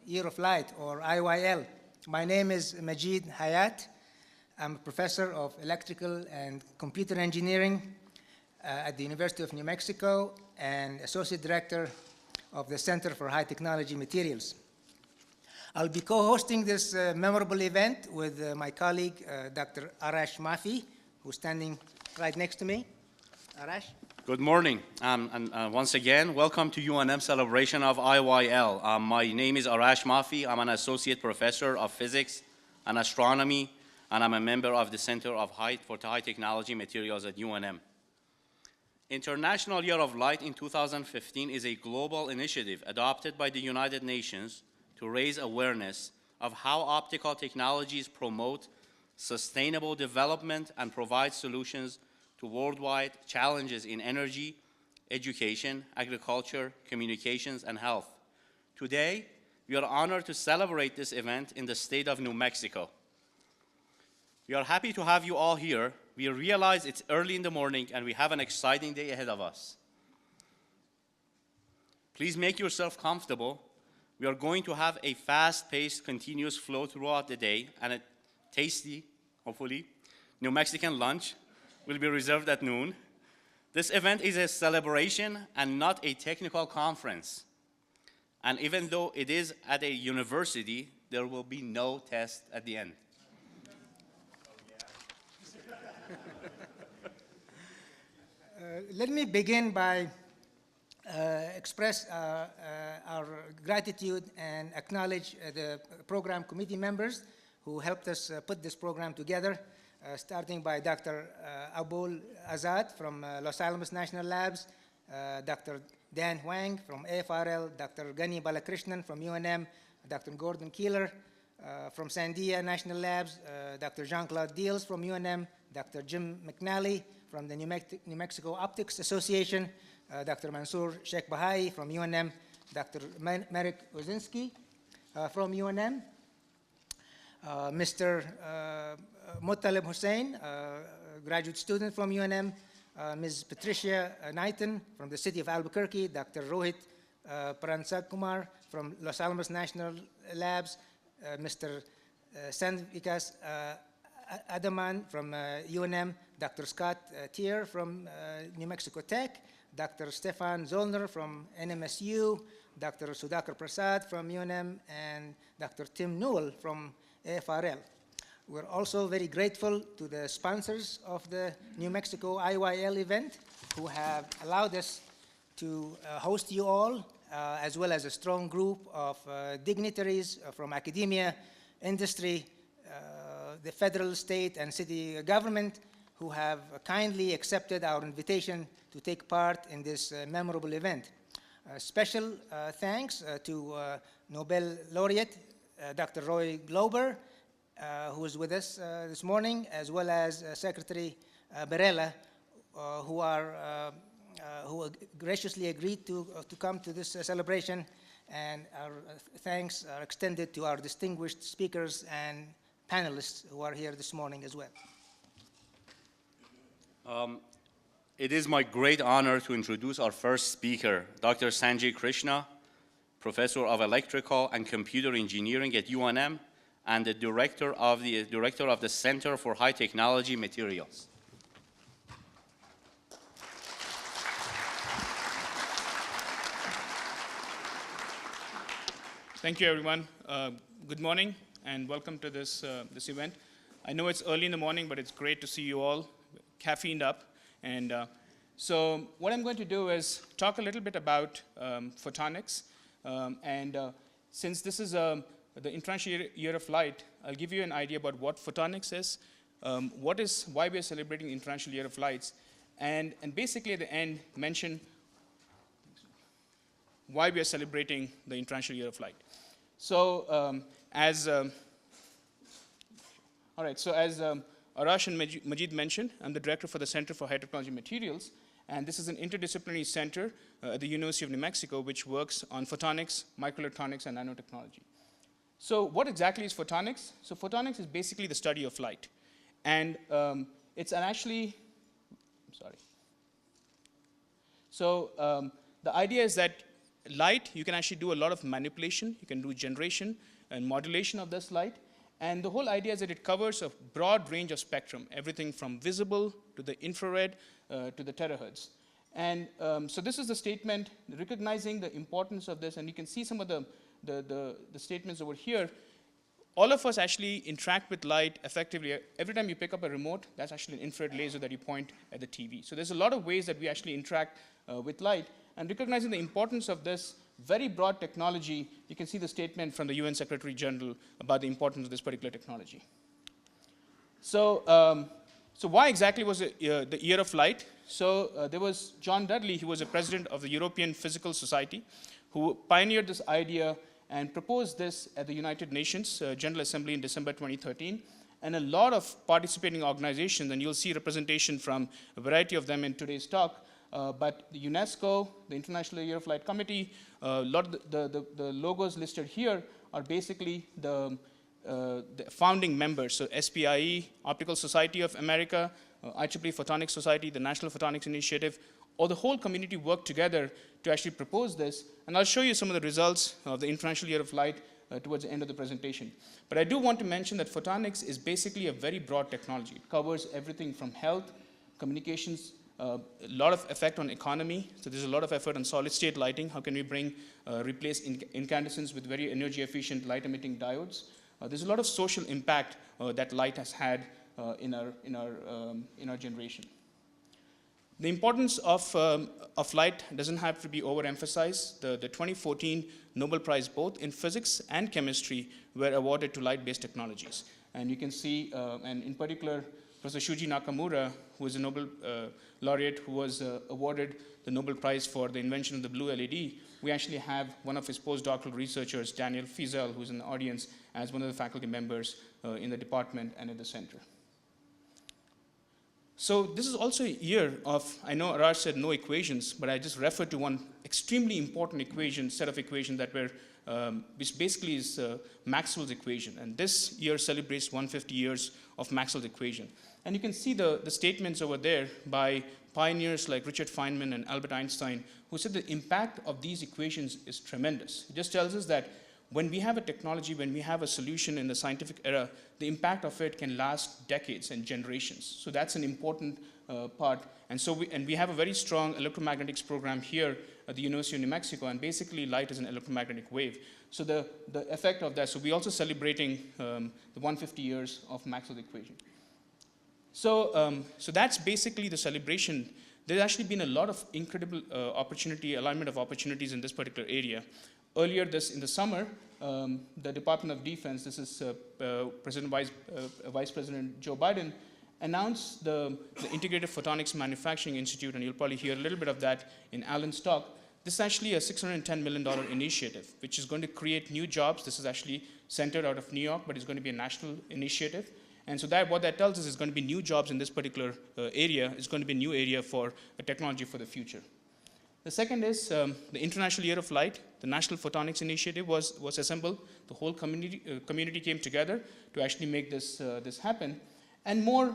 Year of Light, or IYL. My name is Majid Hayat. I'm a professor of electrical and computer engineering at the University of New Mexico and associate director of the Center for High Technology Materials. I'll be co-hosting this memorable event with my colleague, Dr. Arash Mafi, who's standing right next to me. Arash? Good morning, and once again, welcome to UNM celebration of IYL. My name is Arash Mafi. I'm an associate professor of physics and astronomy, and I'm a member of the Center for High Technology Materials at UNM. International Year of Light in 2015 is a global initiative adopted by the United Nations to raise awareness of how optical technologies promote sustainable development and provide solutions to worldwide challenges in energy, education, agriculture, communications, and health. Today, we are honored to celebrate this event in the state of New Mexico. We are happy to have you all here. We realize it's early in the morning and we have an exciting day ahead of us. Please make yourself comfortable. We are going to have a fast-paced, continuous flow throughout the day, and a tasty, hopefully, New Mexican lunch will be reserved at noon. This event is a celebration and not a technical conference. And even though it is at a university, there will be no test at the end. Let me begin by express our gratitude and acknowledge the program committee members who helped us put this program together, starting by Dr. Abul Azad from Los Alamos National Labs, Dr. Dan Huang from AFRL, Dr. Gani Balakrishnan from UNM, Dr. Gordon Keeler from Sandia National Labs, Dr. Jean-Claude Diels from UNM, Dr. Jim McNally from the New Mexico Optics Association, Dr. Mansour Sheikh Bahai from UNM, Dr. Marek Ozinski from UNM, Mr. Muttalib Hussain, graduate student from UNM, Ms. Patricia Knighton from the city of Albuquerque, Dr. Rohit Paransad Kumar from Los Alamos National Labs, Mr. Sandvikas Adaman from UNM, Dr. Scott Tier from New Mexico Tech, Dr. Stefan Zollner from NMSU, Dr. Sudhakar Prasad from UNM, and Dr. Tim Newell from AFRL. We're also very grateful to the sponsors of the New Mexico IYL event who have allowed us to host you all, as well as a strong group of dignitaries from academia, industry, the federal, state, and city government who have kindly accepted our invitation to take part in this memorable event. Special thanks to Nobel laureate Dr. Roy Glober, who is with us this morning, as well as Secretary Barela, who graciously agreed to come to this celebration, and our thanks are extended to our distinguished speakers and panelists who are here this morning as well. It is my great honor to introduce our first speaker, Dr. Sanjay Krishna, Professor of Electrical and Computer Engineering at UNM and the Director of the Center for High Technology Materials. Thank you, everyone. Good morning and welcome to this event. I know it's early in the morning, but it's great to see you all caffeined up. And so what I'm going to do is talk a little bit about photonics. Since this is the International Year of Light, I'll give you an idea about what photonics is, why we are celebrating the International Year of Lights, and basically at the end mention why we are celebrating the International Year of Light. So as Arash and Majid mentioned, I'm the director for the Center for High Technology Materials, and this is an interdisciplinary center at the University of New Mexico which works on photonics, microelectronics, and nanotechnology. So what exactly is photonics? So photonics is basically the study of light. And it's actually, I'm sorry. So the idea is that light, you can actually do a lot of manipulation. You can do generation and modulation of this light. And the whole idea is that it covers a broad range of spectrum, everything from visible to the infrared to the terahertz. And so this is the statement recognizing the importance of this. And you can see some of the statements over here. All of us actually interact with light effectively. Every time you pick up a remote, that's actually an infrared laser that you point at the TV. So there's a lot of ways that we actually interact with light. And recognizing the importance of this very broad technology, you can see the statement from the UN Secretary General about the importance of this particular technology. So, so why exactly was it the Year of Light? So there was John Dudley, who was the president of the European Physical Society, who pioneered this idea and proposed this at the United Nations General Assembly in December 2013. And a lot of participating organizations, and you'll see representation from a variety of them in today's talk, but the UNESCO, the International Year of Light Committee, a lot of the logos listed here are basically the founding members. So SPIE, Optical Society of America, IEEE Photonics Society, the National Photonics Initiative, or the whole community worked together to actually propose this. And I'll show you some of the results of the International Year of Light towards the end of the presentation. But I do want to mention that photonics is basically a very broad technology. It covers everything from health, communications, a lot of effect on economy. So there's a lot of effort on solid state lighting. How can we replace incandescence with very energy efficient light emitting diodes? There's a lot of social impact that light has had in our generation. The importance of light doesn't have to be overemphasized. The 2014 Nobel Prize, both in physics and chemistry, were awarded to light-based technologies. And you can see, and in particular, Professor Shuji Nakamura, who is a Nobel laureate who was awarded the Nobel Prize for the invention of the blue LED. We actually have one of his postdoctoral researchers, Daniel Fizel, who's in the audience, as one of the faculty members in the department and at the center. So this is also a year of, I know Arash said no equations, but I just referred to one extremely important equation, set of equations that were, which basically is Maxwell's equation. And this year celebrates 150 years of Maxwell's equation. And you can see the statements over there by pioneers like Richard Feynman and Albert Einstein, who said the impact of these equations is tremendous. It just tells us that when we have a technology, when we have a solution in the scientific era, the impact of it can last decades and generations. So that's an important part. And so we have a very strong electromagnetics program here at the University of New Mexico, and basically light is an electromagnetic wave. So the effect of that, so we're also celebrating the 150 years of Maxwell's equation. So, so that's basically the celebration. There's actually been a lot of incredible alignment of opportunities in this particular area. Earlier in the summer, the Department of Defense, this is Vice President Joe Biden, announced the Integrated Photonics Manufacturing Institute, and you'll probably hear a little bit of that in Alan's talk. This is actually a $610 million initiative, which is going to create new jobs. This is actually centered out of New York, but it's going to be a national initiative. And so what that tells us is going to be new jobs in this particular area. It's going to be a new area for a technology for the future. The second is the International Year of Light. The National Photonics Initiative was assembled. The whole community came together to actually make this happen. And more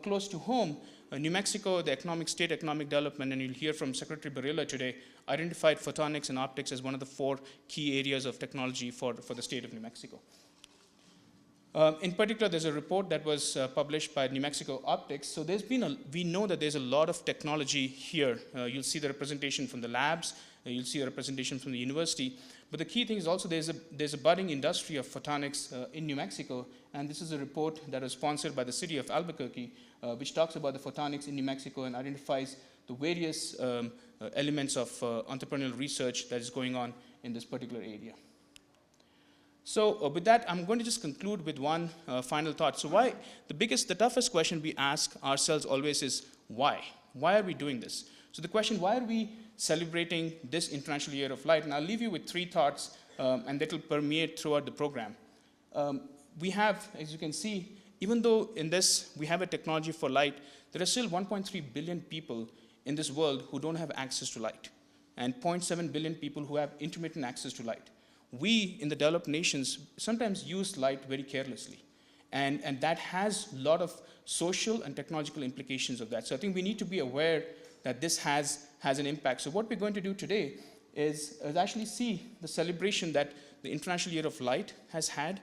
close to home, New Mexico, the State Economic Development, and you'll hear from Secretary Barilla today, identified photonics and optics as one of the 4 key areas of technology for the state of New Mexico. In particular, there's a report that was published by New Mexico Optics. So we know that there's a lot of technology here. You'll see the representation from the labs. You'll see a representation from the university. But the key thing is also there's a budding industry of photonics in New Mexico. And this is a report that was sponsored by the city of Albuquerque, which talks about the photonics in New Mexico and identifies the various elements of entrepreneurial research that is going on in this particular area. So with that, I'm going to just conclude with one final thought. So the toughest question we ask ourselves always is why? Why are we doing this? So the question, why are we celebrating this International Year of Light? And I'll leave you with 3 thoughts, and that will permeate throughout the program. We have, as you can see, even though in this we have a technology for light, there are still 1.3 billion people in this world who don't have access to light, and 0.7 billion people who have intermittent access to light. We, in the developed nations, sometimes use light very carelessly. And that has a lot of social and technological implications of that. So I think we need to be aware that this has an impact. So what we're going to do today is actually see the celebration that the International Year of Light has had.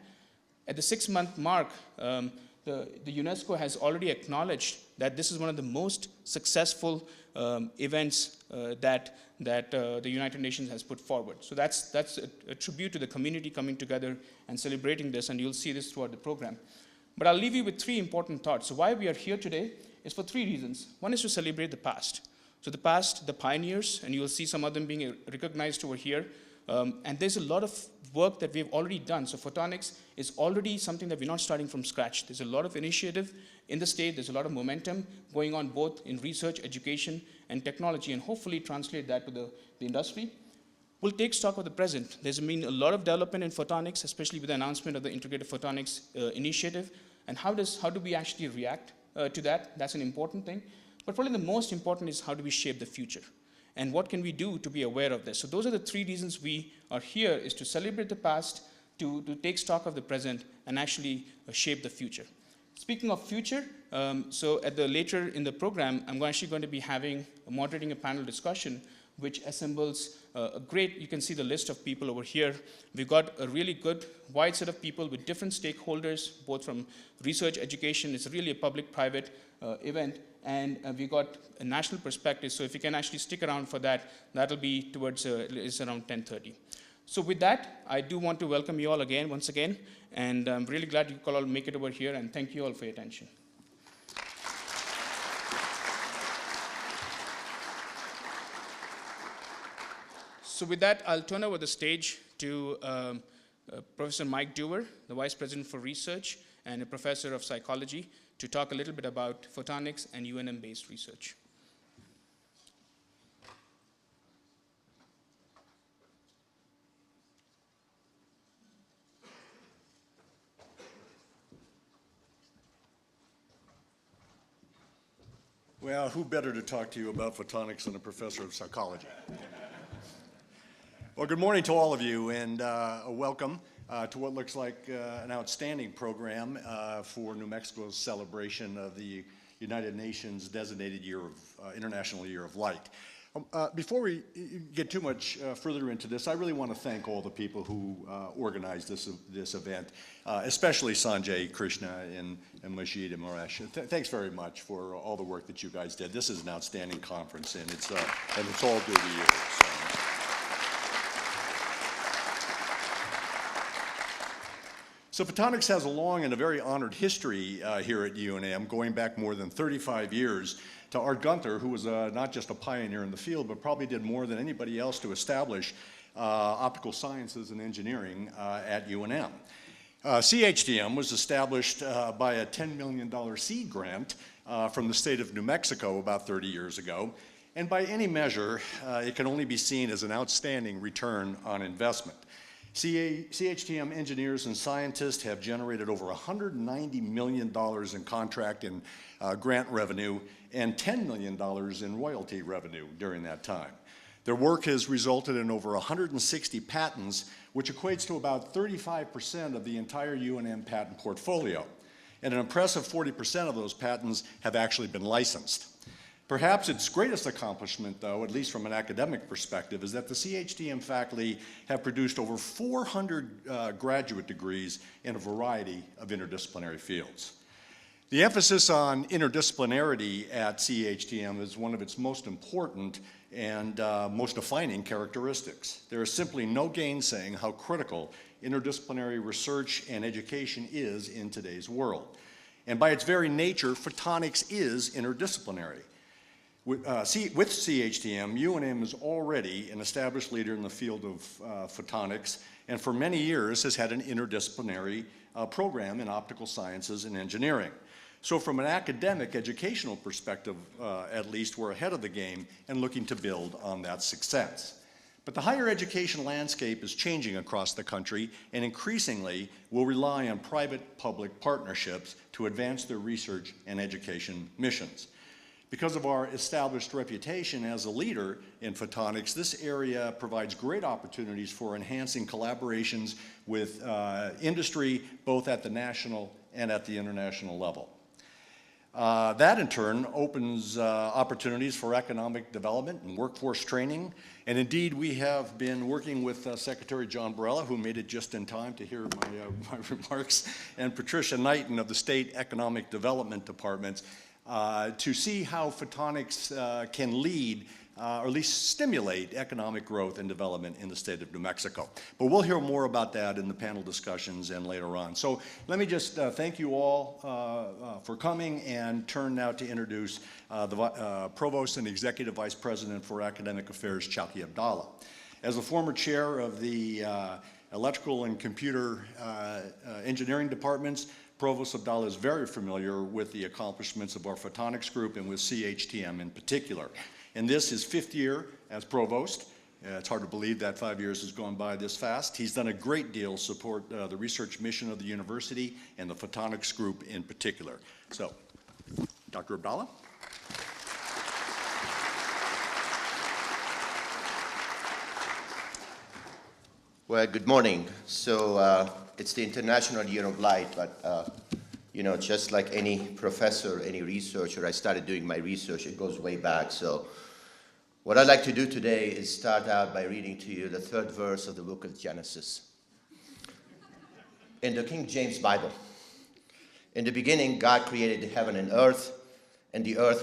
At the 6-month mark, the UNESCO has already acknowledged that this is one of the most successful events that the United Nations has put forward. So that's a tribute to the community coming together and celebrating this, and you'll see this throughout the program. But I'll leave you with 3 important thoughts. So why we are here today is for 3 reasons. One is to celebrate the past. So the past, the pioneers, and you'll see some of them being recognized over here. And there's a lot of work that we've already done. So photonics is already something that we're not starting from scratch. There's a lot of initiative in the state. There's a lot of momentum going on both in research, education, and technology, and hopefully translate that to the industry. We'll take stock of the present. There's been a lot of development in photonics, especially with the announcement of the Integrated Photonics Initiative. And how do we actually react to that? That's an important thing. But probably the most important is how do we shape the future? And what can we do to be aware of this? So those are the 3 reasons we are here, is to celebrate the past, to take stock of the present, and actually shape the future. Speaking of future, so later in the program, I'm actually going to be moderating a panel discussion which assembles you can see the list of people over here. We've got a really good wide set of people with different stakeholders, both from research, education. It's really a public-private event. And we got a national perspective, so if you can actually stick around for that, that'll be towards, it's around 10:30. So with that, I do want to welcome you all once again, and I'm really glad you could all make it over here, and thank you all for your attention. So with that, I'll turn over the stage to Professor Mike Dewar, the Vice President for Research and a Professor of Psychology, to talk a little bit about photonics and UNM-based research. Well, who better to talk to you about photonics than a professor of psychology? Well, good morning to all of you, and welcome to what looks like an outstanding program for New Mexico's celebration of the United Nations designated International Year of Light. Before we get too much further into this, I really want to thank all the people who organized this event, especially Sanjay Krishna and Masjid and Moresh. Thanks very much for all the work that you guys did. This is an outstanding conference, and it's all due to you. So photonics has a long and a very honored history here at UNM, going back more than 35 years to Art Gunther, who was not just a pioneer in the field, but probably did more than anybody else to establish optical sciences and engineering at UNM. CHTM was established by a $10 million seed grant from the state of New Mexico about 30 years ago. And by any measure, it can only be seen as an outstanding return on investment. CHTM engineers and scientists have generated over $190 million in contract and grant revenue and $10 million in royalty revenue during that time. Their work has resulted in over 160 patents, which equates to about 35% of the entire UNM patent portfolio. And an impressive 40% of those patents have actually been licensed. Perhaps its greatest accomplishment, though, at least from an academic perspective, is that the CHTM faculty have produced over 400 graduate degrees in a variety of interdisciplinary fields. The emphasis on interdisciplinarity at CHTM is one of its most important and most defining characteristics. There is simply no gainsaying how critical interdisciplinary research and education is in today's world. And by its very nature, photonics is interdisciplinary. With CHTM, UNM is already an established leader in the field of photonics, and for many years has had an interdisciplinary program in optical sciences and engineering. So from an academic, educational perspective, at least, we're ahead of the game and looking to build on that success. But the higher education landscape is changing across the country, and increasingly will rely on private-public partnerships to advance their research and education missions. Because of our established reputation as a leader in photonics, this area provides great opportunities for enhancing collaborations with industry, both at the national and at the international level. That in turn opens opportunities for economic development and workforce training. And indeed, we have been working with Secretary John Barella, who made it just in time to hear my remarks, and Patricia Knighton of the State Economic Development Departments to see how photonics can lead or at least stimulate economic growth and development in the state of New Mexico. But we'll hear more about that in the panel discussions and later on. So let me just thank you all for coming and turn now to introduce the Provost and Executive Vice President for Academic Affairs, Chowkey Abdallah. As a former chair of the Electrical and Computer Engineering departments, Provost Abdallah is very familiar with the accomplishments of our photonics group and with CHTM in particular. And this is 5th year as provost. It's hard to believe that 5 years has gone by this fast. He's done a great deal to support the research mission of the university and the photonics group in particular. So, Dr. Abdallah. Well, good morning. So it's the International Year of Light, but you know, just like any professor, any researcher, I started doing my research, it goes way back. So what I'd like to do today is start out by reading to you the 3rd verse of the book of Genesis. In the King James Bible, in the beginning, God created the heaven and earth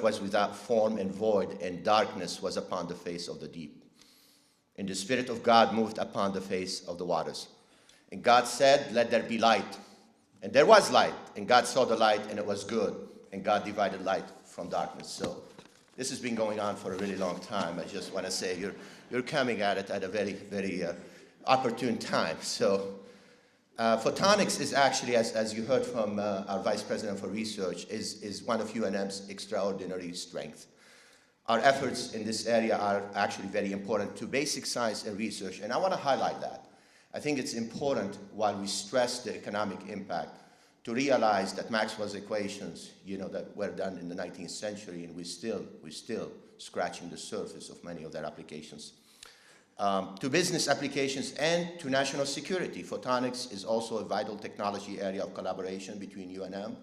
was without form and void, and darkness was upon the face of the deep. And the Spirit of God moved upon the face of the waters. And God said, let there be light. And there was light, and God saw the light, and it was good. And God divided light from darkness. So this has been going on for a really long time. I just want to say you're coming at it at a very, very opportune time. So photonics is actually, as you heard from our Vice President for Research, is one of UNM's extraordinary strengths. Our efforts in this area are actually very important to basic science and research, and I want to highlight that. I think it's important, while we stress the economic impact, to realize that Maxwell's equations, you know, that were done in the 19th century, and we're still scratching the surface of many of their applications. To business applications and to national security, photonics is also a vital technology area of collaboration between UNM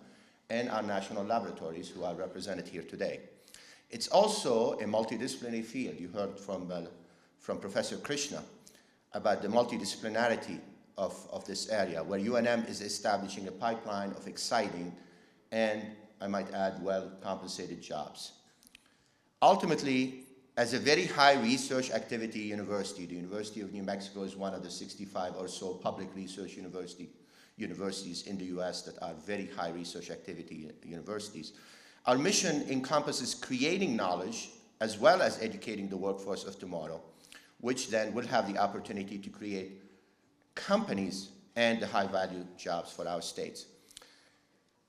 and our national laboratories who are represented here today. It's also a multidisciplinary field. You heard from Professor Krishna about the multidisciplinarity of this area, where UNM is establishing a pipeline of exciting and, I might add, well-compensated jobs. Ultimately, as a very high research activity university, the University of New Mexico is one of the 65 or so public research universities in the US that are very high research activity universities. Our mission encompasses creating knowledge as well as educating the workforce of tomorrow, which then will have the opportunity to create companies and the high-value jobs for our states.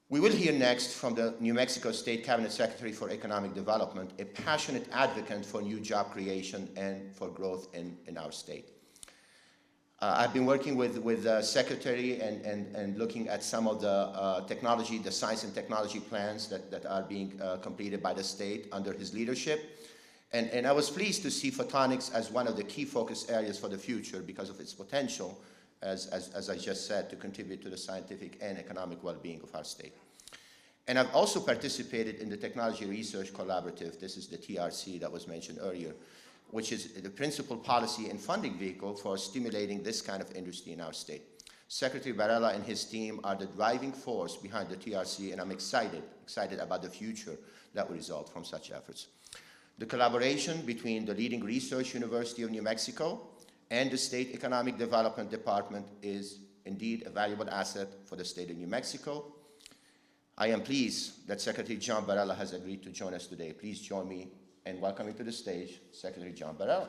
We will hear next from the New Mexico State Cabinet Secretary for Economic Development, a passionate advocate for new job creation and for growth in our state. I've been working with the Secretary and looking at some of the technology, the science and technology plans that are being completed by the state under his leadership. And I was pleased to see photonics as one of the key focus areas for the future because of its potential, as I just said, to contribute to the scientific and economic well-being of our state. And I've also participated in the Technology Research Collaborative. This is the TRC that was mentioned earlier, which is the principal policy and funding vehicle for stimulating this kind of industry in our state. Secretary Barella and his team are the driving force behind the TRC, and I'm excited about the future that will result from such efforts. The collaboration between the leading research University of New Mexico and the State Economic Development Department is indeed a valuable asset for the state of New Mexico. I am pleased that Secretary John Barella has agreed to join us today. Please join me in welcoming to the stage Secretary John Barella.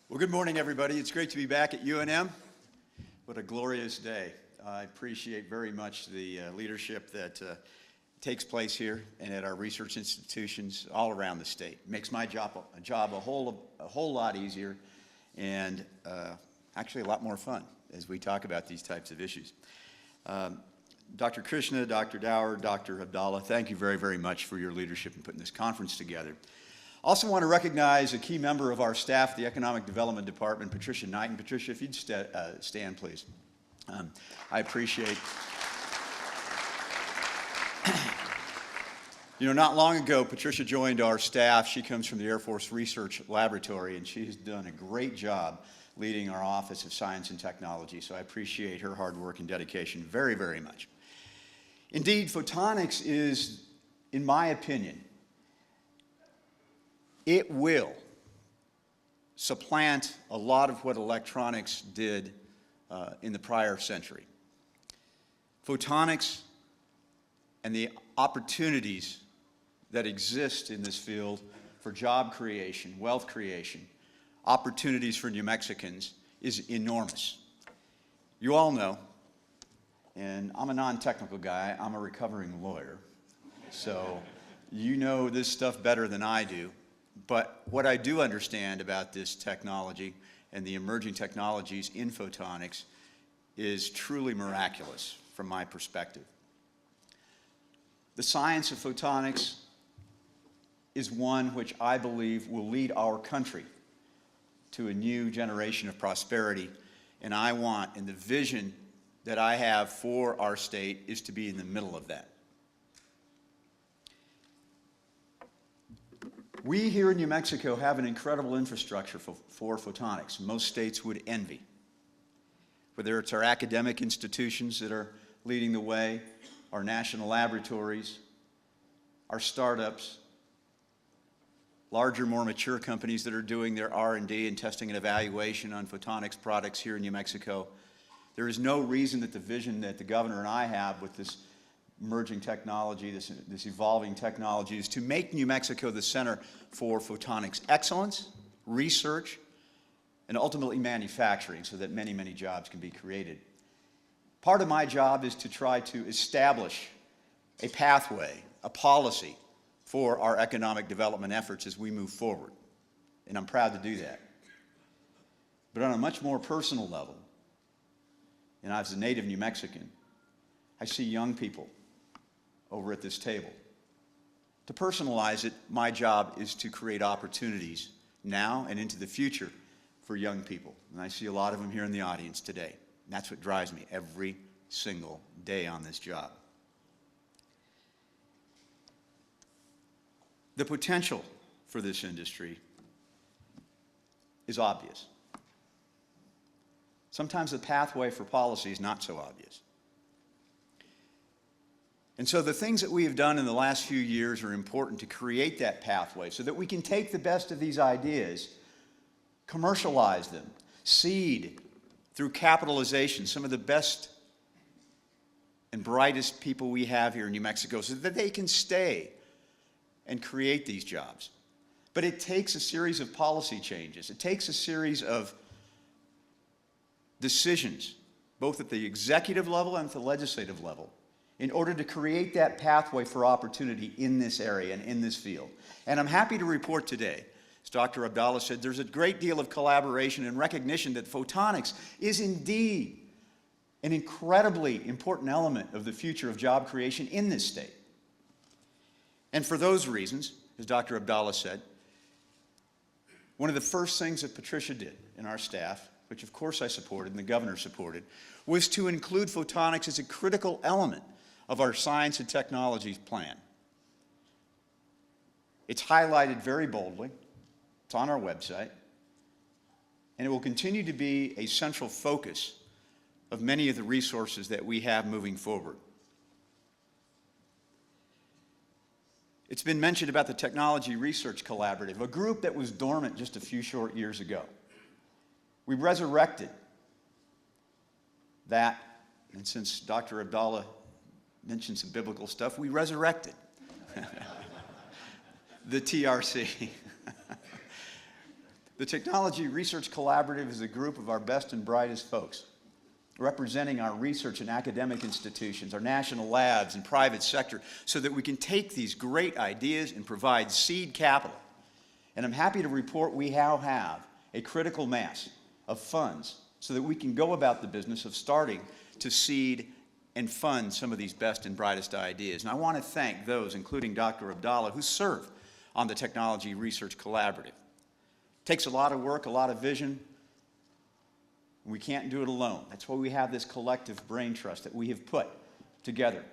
Well, good morning, everybody. It's great to be back at UNM. What a glorious day. I appreciate very much the leadership that takes place here and at our research institutions all around the state. It makes my job a whole lot easier and actually a lot more fun as we talk about these types of issues. Dr. Krishna, Dr. Dower, Dr. Abdallah, thank you very, very much for your leadership in putting this conference together. Also want to recognize a key member of our staff, the Economic Development Department, Patricia Knighton. Patricia, if you'd stand, please. I appreciate. You know, not long ago, Patricia joined our staff. She comes from the Air Force Research Laboratory, and she has done a great job leading our Office of Science and Technology. So I appreciate her hard work and dedication very, very much. Indeed, photonics is, in my opinion, it will supplant a lot of what electronics did in the prior century. Photonics and the opportunities that exist in this field for job creation, wealth creation, opportunities for New Mexicans is enormous. You all know, and I'm a non-technical guy, I'm a recovering lawyer, so you know this stuff better than I do. But what I do understand about this technology and the emerging technologies in photonics is truly miraculous from my perspective. The science of photonics is one which I believe will lead our country to a new generation of prosperity, and I want, and the vision that I have for our state is to be in the middle of that. We here in New Mexico have an incredible infrastructure for photonics. Most states would envy. Whether it's our academic institutions that are leading the way, our national laboratories, our startups, larger, more mature companies that are doing their R&D and testing and evaluation on photonics products here in New Mexico. There is no reason that the vision that the governor and I have with this emerging technology, this evolving technology, is to make New Mexico the center for photonics excellence, research, and ultimately manufacturing so that many, many jobs can be created. Part of my job is to try to establish a pathway, a policy for our economic development efforts as we move forward. And I'm proud to do that. But on a much more personal level, and as a native New Mexican, I see young people over at this table. To personalize it, my job is to create opportunities now and into the future for young people. And I see a lot of them here in the audience today. And that's what drives me every single day on this job. The potential for this industry is obvious. Sometimes the pathway for policy is not so obvious. And so the things that we have done in the last few years are important to create that pathway so that we can take the best of these ideas, commercialize them, seed through capitalization some of the best and brightest people we have here in New Mexico so that they can stay and create these jobs. But it takes a series of policy changes. It takes a series of decisions, both at the executive level and at the legislative level, in order to create that pathway for opportunity in this area and in this field. And I'm happy to report today, as Dr. Abdallah said, there's a great deal of collaboration and recognition that photonics is indeed an incredibly important element of the future of job creation in this state. And for those reasons, as Dr. Abdallah said, one of the first things that Patricia did in our staff, which of course I supported and the governor supported, was to include photonics as a critical element of our science and technology plan. It's highlighted very boldly. It's on our website. And it will continue to be a central focus of many of the resources that we have moving forward. It's been mentioned about the Technology Research Collaborative, a group that was dormant just a few short years ago. We resurrected that, and since Dr. Abdallah mentioned some biblical stuff, we resurrected the TRC. The Technology Research Collaborative is a group of our best and brightest folks, representing our research and academic institutions, our national labs and private sector, so that we can take these great ideas and provide seed capital. And I'm happy to report we now have a critical mass of funds so that we can go about the business of starting to seed and fund some of these best and brightest ideas. And I want to thank those, including Dr. Abdallah, who serve on the Technology Research Collaborative. Takes a lot of work, a lot of vision. We can't do it alone. That's why we have this collective brain trust that we have put together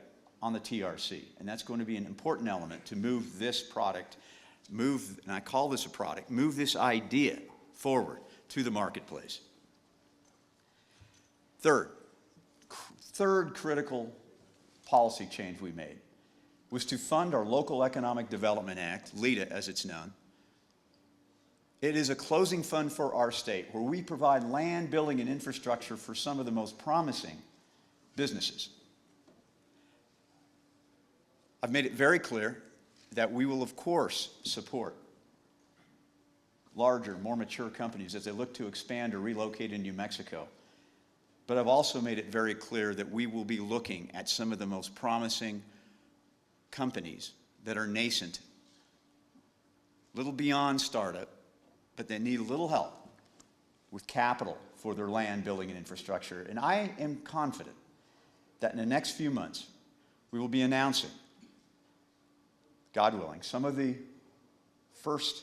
on the TRC. And that's going to be an important element to move this product, and I call this a product, move this idea forward to the marketplace. Third critical policy change we made was to fund our Local Economic Development Act, LEDA as it's known. It is a closing fund for our state where we provide land, building, and infrastructure for some of the most promising businesses. I've made it very clear that we will, of course, support larger, more mature companies as they look to expand or relocate in New Mexico. But I've also made it very clear that we will be looking at some of the most promising companies that are nascent, a little beyond startup, but they need a little help with capital for their land, building, and infrastructure. And I am confident that in the next few months, we will be announcing, God willing, some of the first,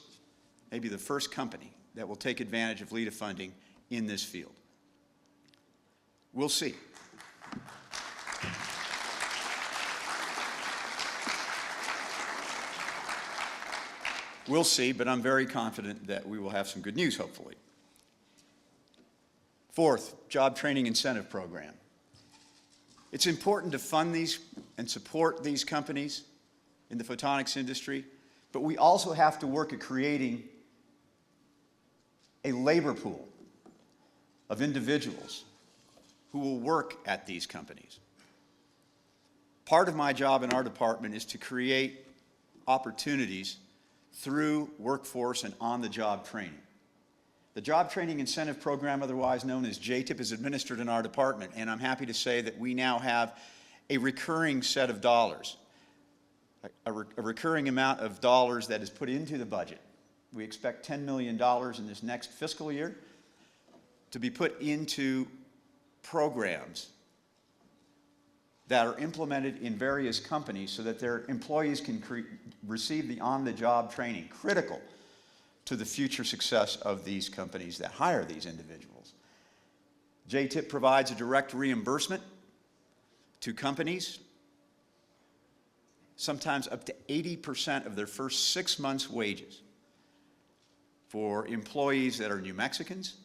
maybe the first company that will take advantage of LEDA funding in this field. We'll see. We'll see, but I'm very confident that we will have some good news, hopefully. Fourth, job training incentive program. It's important to fund these and support these companies in the photonics industry, but we also have to work at creating a labor pool of individuals who will work at these companies. Part of my job in our department is to create opportunities through workforce and on-the-job training. The Job Training Incentive Program, otherwise known as JTIP, is administered in our department, and I'm happy to say that we now have a recurring set of dollars, a recurring amount of dollars that is put into the budget. We expect $10 million in this next fiscal year to be put into programs that are implemented in various companies so that their employees can receive the on-the-job training critical to the future success of these companies that hire these individuals. JTIP provides a direct reimbursement to companies, sometimes up to 80% of their first 6 months' wages for employees that are New Mexicans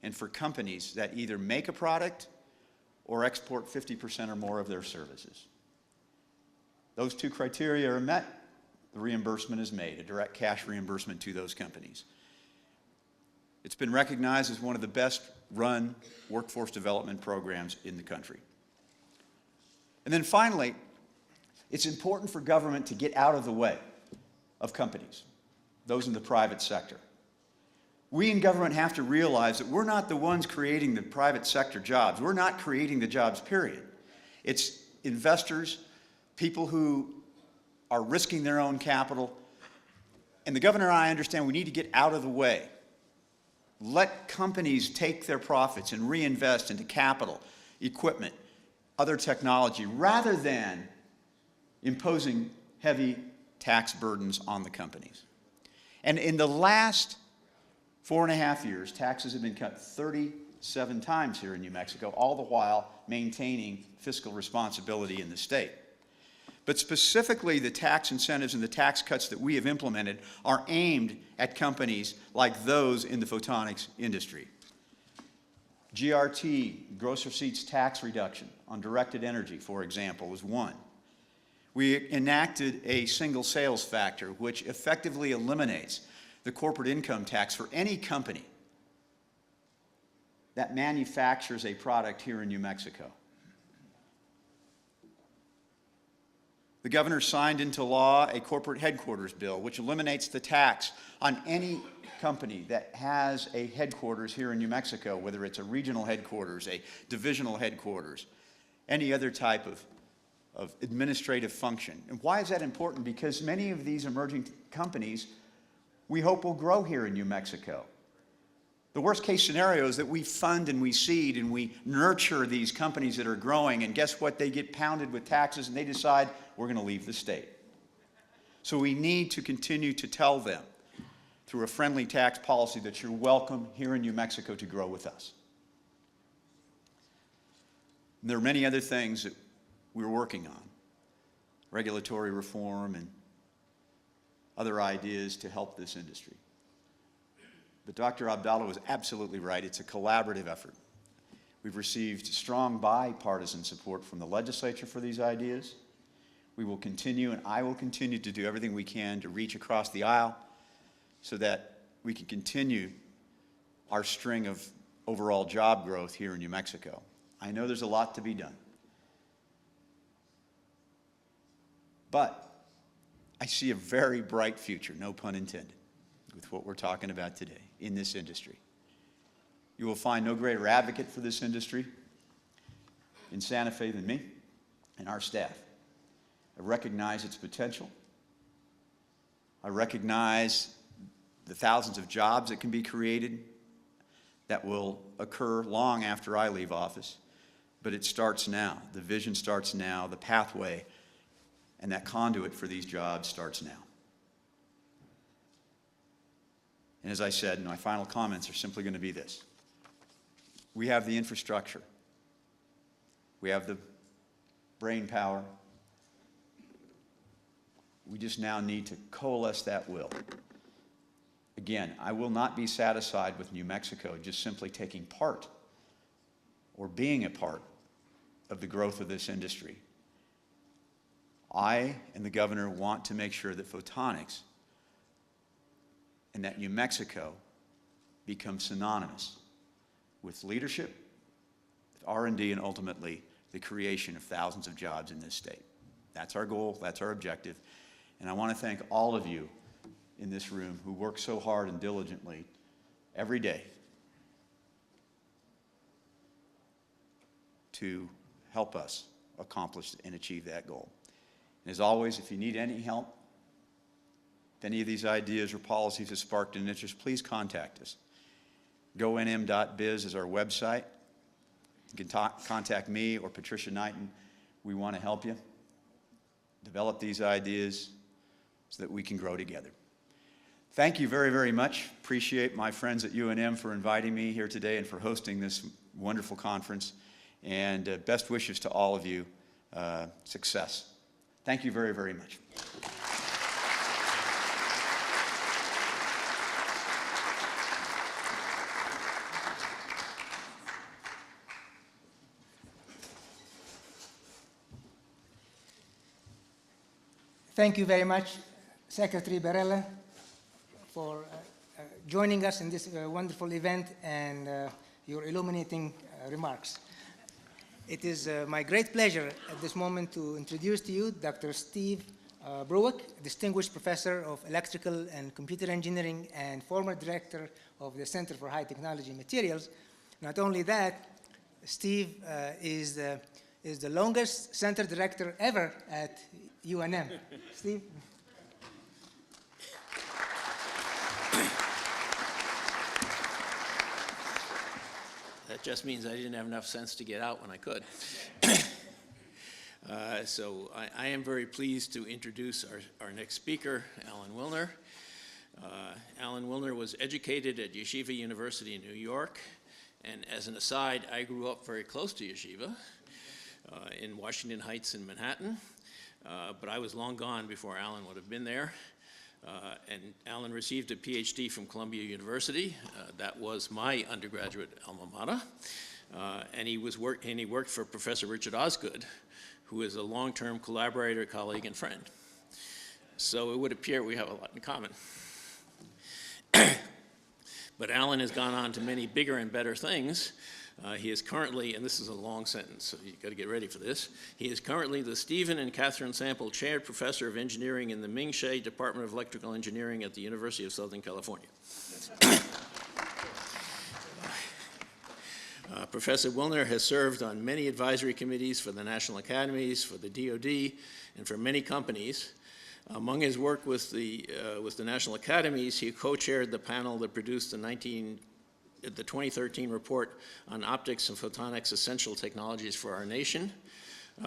and for companies that either make a product or export 50% or more of their services. Those two criteria are met, the reimbursement is made, a direct cash reimbursement to those companies. It's been recognized as one of the best run workforce development programs in the country. And then finally, it's important for government to get out of the way of companies, those in the private sector. We in government have to realize that we're not the ones creating the private sector jobs. We're not creating the jobs, period. It's investors, people who are risking their own capital. And the governor and I understand we need to get out of the way. Let companies take their profits and reinvest into capital, equipment, other technology, rather than imposing heavy tax burdens on the companies. And in the last 4.5 years, taxes have been cut 37 times here in New Mexico, all the while maintaining fiscal responsibility in the state. But specifically, the tax incentives and the tax cuts that we have implemented are aimed at companies like those in the photonics industry. GRT, gross receipts tax reduction on directed energy, for example, was one. We enacted a single sales factor, which effectively eliminates the corporate income tax for any company that manufactures a product here in New Mexico. The governor signed into law a corporate headquarters bill, which eliminates the tax on any company that has a headquarters here in New Mexico, whether it's a regional headquarters, a divisional headquarters, any other type of administrative function. And why is that important? Because many of these emerging companies we hope will grow here in New Mexico. The worst case scenario is that we fund and we seed and we nurture these companies that are growing, and guess what? They get pounded with taxes and they decide we're going to leave the state. So we need to continue to tell them through a friendly tax policy that you're welcome here in New Mexico to grow with us. And there are many other things that we're working on, regulatory reform and other ideas to help this industry. But Dr. Abdallah was absolutely right. It's a collaborative effort. We've received strong bipartisan support from the legislature for these ideas. We will continue, and I will continue to do everything we can to reach across the aisle so that we can continue our string of overall job growth here in New Mexico. I know there's a lot to be done. But I see a very bright future, no pun intended, with what we're talking about today in this industry. You will find no greater advocate for this industry in Santa Fe than me and our staff. I recognize its potential. I recognize the thousands of jobs that can be created that will occur long after I leave office. But it starts now. The vision starts now. The pathway and that conduit for these jobs starts now. And as I said, my final comments are simply going to be this. We have the infrastructure. We have the brain power. We just now need to coalesce that will. Again, I will not be satisfied with New Mexico just simply taking part or being a part of the growth of this industry. I and the governor want to make sure that photonics and that New Mexico become synonymous with leadership, with R&D, and ultimately the creation of thousands of jobs in this state. That's our goal, that's our objective. And I want to thank all of you in this room who work so hard and diligently every day to help us accomplish and achieve that goal. And as always, if you need any help, if any of these ideas or policies have sparked an interest, please contact us. GoNM.biz is our website. You can contact me or Patricia Knighton. We want to help you develop these ideas so that we can grow together. Thank you very, very much. Appreciate my friends at UNM for inviting me here today and for hosting this wonderful conference. And best wishes to all of you. Success. Thank you very, very much. Thank you very much, Secretary Barella, for joining us in this wonderful event and your illuminating remarks. It is my great pleasure at this moment to introduce to you Dr. Steve Browick, Distinguished Professor of Electrical and Computer Engineering and former Director of the Center for High Technology Materials. Not only that, Steve is the longest center director ever at UNM. Steve? That just means I didn't have enough sense to get out when I could. So I am very pleased to introduce our next speaker, Alan Wilner. Alan Wilner was educated at Yeshiva University in New York. And as an aside, I grew up very close to Yeshiva in Washington Heights in Manhattan. But I was long gone before Alan would have been there. And Alan received a PhD from Columbia University. That was my undergraduate alma mater. And he worked for Professor Richard Osgood, who is a long-term collaborator, colleague, and friend. So it would appear we have a lot in common. But Alan has gone on to many bigger and better things. He is currently, and this is a long sentence, so you've got to get ready for this. He is currently the Stephen and Catherine Sample Chaired Professor of Engineering in the Ming Hsieh Department of Electrical Engineering at the University of Southern California. Professor Wilner has served on many advisory committees for the National Academies, for the DoD, and for many companies. Among his work with the National Academies, he co-chaired the panel that produced the 2013 report on optics and photonics essential technologies for our nation.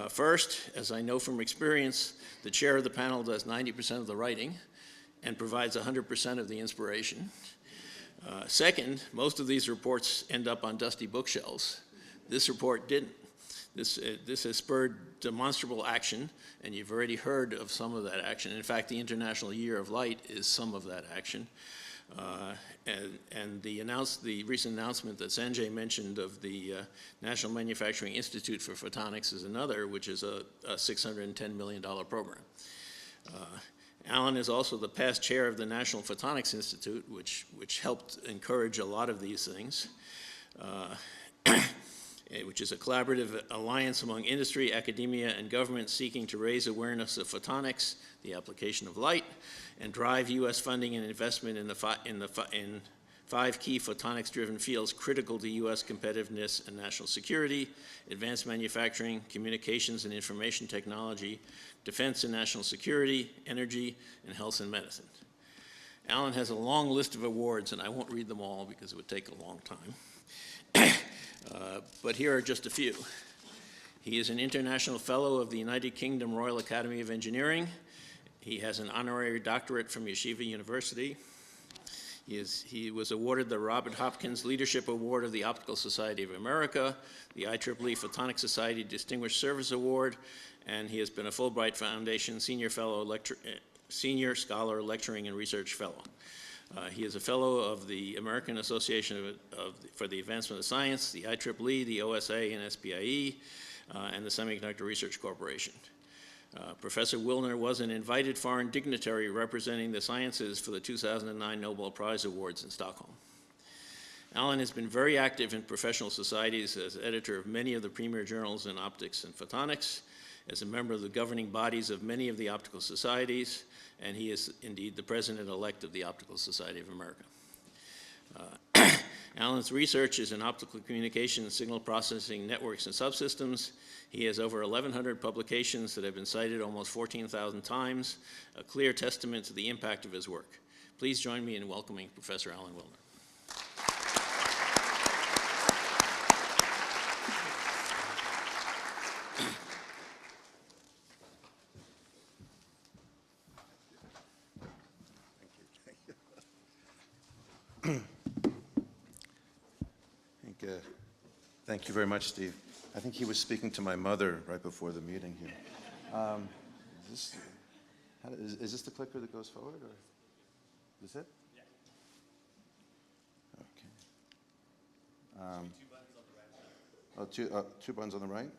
First, as I know from experience, the chair of the panel does 90% of the writing and provides 100% of the inspiration. Second, most of these reports end up on dusty bookshelves. This report didn't. This has spurred demonstrable action, and you've already heard of some of that action. In fact, the International Year of Light is some of that action. And the recent announcement that Sanjay mentioned of the National Manufacturing Institute for Photonics is another, which is a $610 million program. Alan is also the past chair of the National Photonics Institute, which helped encourage a lot of these things, which is a collaborative alliance among industry, academia, and government seeking to raise awareness of photonics, the application of light, and drive U.S. funding and investment in five key photonics-driven fields critical to U.S. competitiveness and national security: advanced manufacturing, communications and information technology, defense and national security, energy, and health and medicine. Alan has a long list of awards, and I won't read them all because it would take a long time. But here are just a few. He is an international fellow of the United Kingdom Royal Academy of Engineering. He has an honorary doctorate from Yeshiva University. He was awarded the Robert Hopkins Leadership Award of the Optical Society of America, the IEEE Photonics Society Distinguished Service Award, and he has been a Fulbright Foundation Senior Scholar Lecturing and Research Fellow. He is a fellow of the American Association for the Advancement of Science, the IEEE, the OSA and SPIE, and the Semiconductor Research Corporation. Professor Wilner was an invited foreign dignitary representing the sciences for the 2009 Nobel Prize Awards in Stockholm. Alan has been very active in professional societies as editor of many of the premier journals in optics and photonics, as a member of the governing bodies of many of the optical societies, and he is indeed the president-elect of the Optical Society of America. Alan's research is in optical communication, signal processing, networks, and subsystems. He has over 1,100 publications that have been cited almost 14,000 times, a clear testament to the impact of his work. Please join me in welcoming Professor Alan Wilner. Thank you very much, Steve. I think he was speaking to my mother right before the meeting here. Is this the clicker that goes forward, or is this it? Yeah. Okay. Two buttons on the right.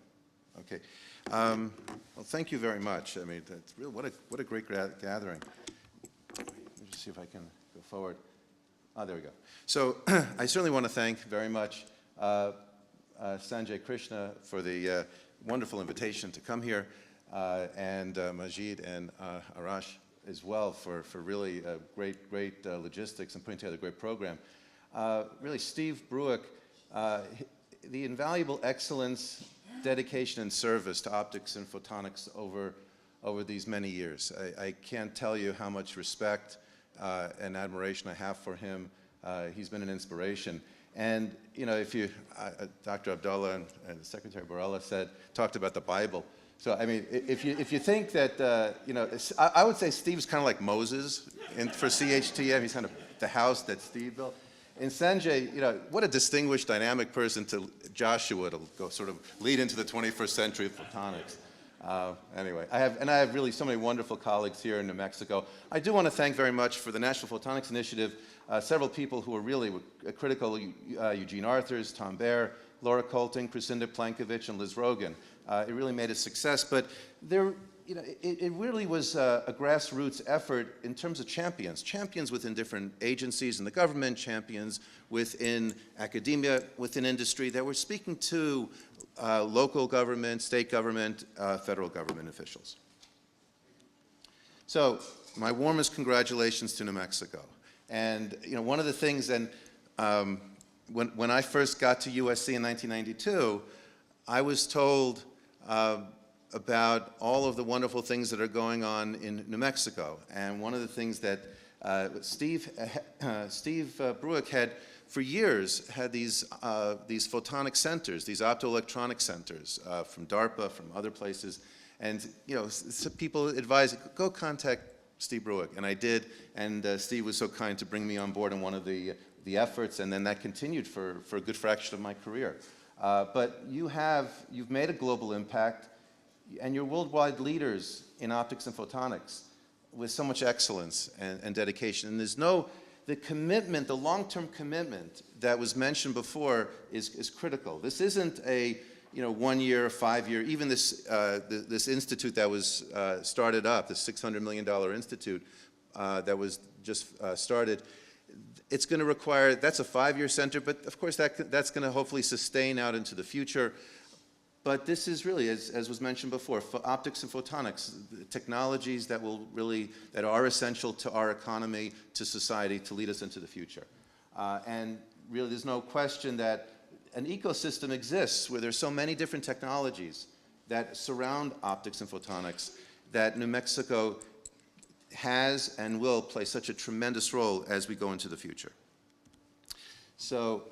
Okay. Well, thank you very much. I mean, that's real. What a great gathering. Let me just see if I can go forward. There we go. So I certainly want to thank very much Sanjay Krishna for the wonderful invitation to come here, and Majid and Arash as well for really great logistics and putting together a great program. Really, Steve Bruick, the invaluable excellence, dedication, and service to optics and photonics over these many years. I can't tell you how much respect and admiration I have for him. He's been an inspiration. And, you know, Dr. Abdullah and Secretary Borrella talked about the Bible. So, I mean, if you think that, you know, I would say Steve's kind of like Moses for CHTM. He's kind of the house that Steve built. And Sanjay, you know, what a distinguished, dynamic person to Joshua to go sort of lead into the 21st century of photonics. Anyway, I have really so many wonderful colleagues here in New Mexico. I do want to thank very much for the National Photonics Initiative, several people who were really critical, Eugene Arthurs, Tom Baer, Laura Colting, Crescinda Plankovich, and Liz Rogan. It really made a success, but it really was a grassroots effort in terms of champions within different agencies in the government, champions within academia, within industry that were speaking to local government, state government, federal government officials. So my warmest congratulations to New Mexico. And you know, one of the things, and when I first got to USC in 1992, I was told about all of the wonderful things that are going on in New Mexico. And one of the things that Steve Bruick had for years had these photonic centers, these optoelectronic centers from DARPA, from other places. And people advised, go contact Steve Bruick, and I did. And Steve was so kind to bring me on board in one of the efforts, and then that continued for a good fraction of my career. But you've made a global impact, and you're worldwide leaders in optics and photonics with so much excellence and dedication. And the commitment, the long-term commitment that was mentioned before is critical. This isn't a 1 year, 5 year, even this institute that was started up, the $600 million institute that was just started, it's going to require, that's a 5-year center, but of course that's going to hopefully sustain out into the future. But this is really, as was mentioned before, optics and photonics, technologies that are essential to our economy, to society, to lead us into the future. And really, there's no question that an ecosystem exists where there's so many different technologies that surround optics and photonics that New Mexico has and will play such a tremendous role as we go into the future. So,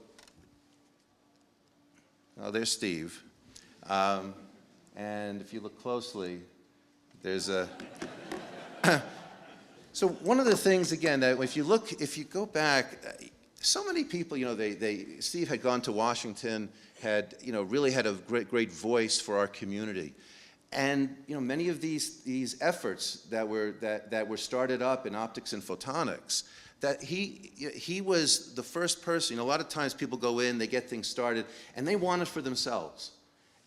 there's Steve. And if you look closely, there's a... So one of the things, again, that if you go back, so many people, Steve had gone to Washington, had, really had a great voice for our community. And, many of these efforts that were started up in optics and photonics, that he was the first person. A lot of times people go in, they get things started, and they want it for themselves.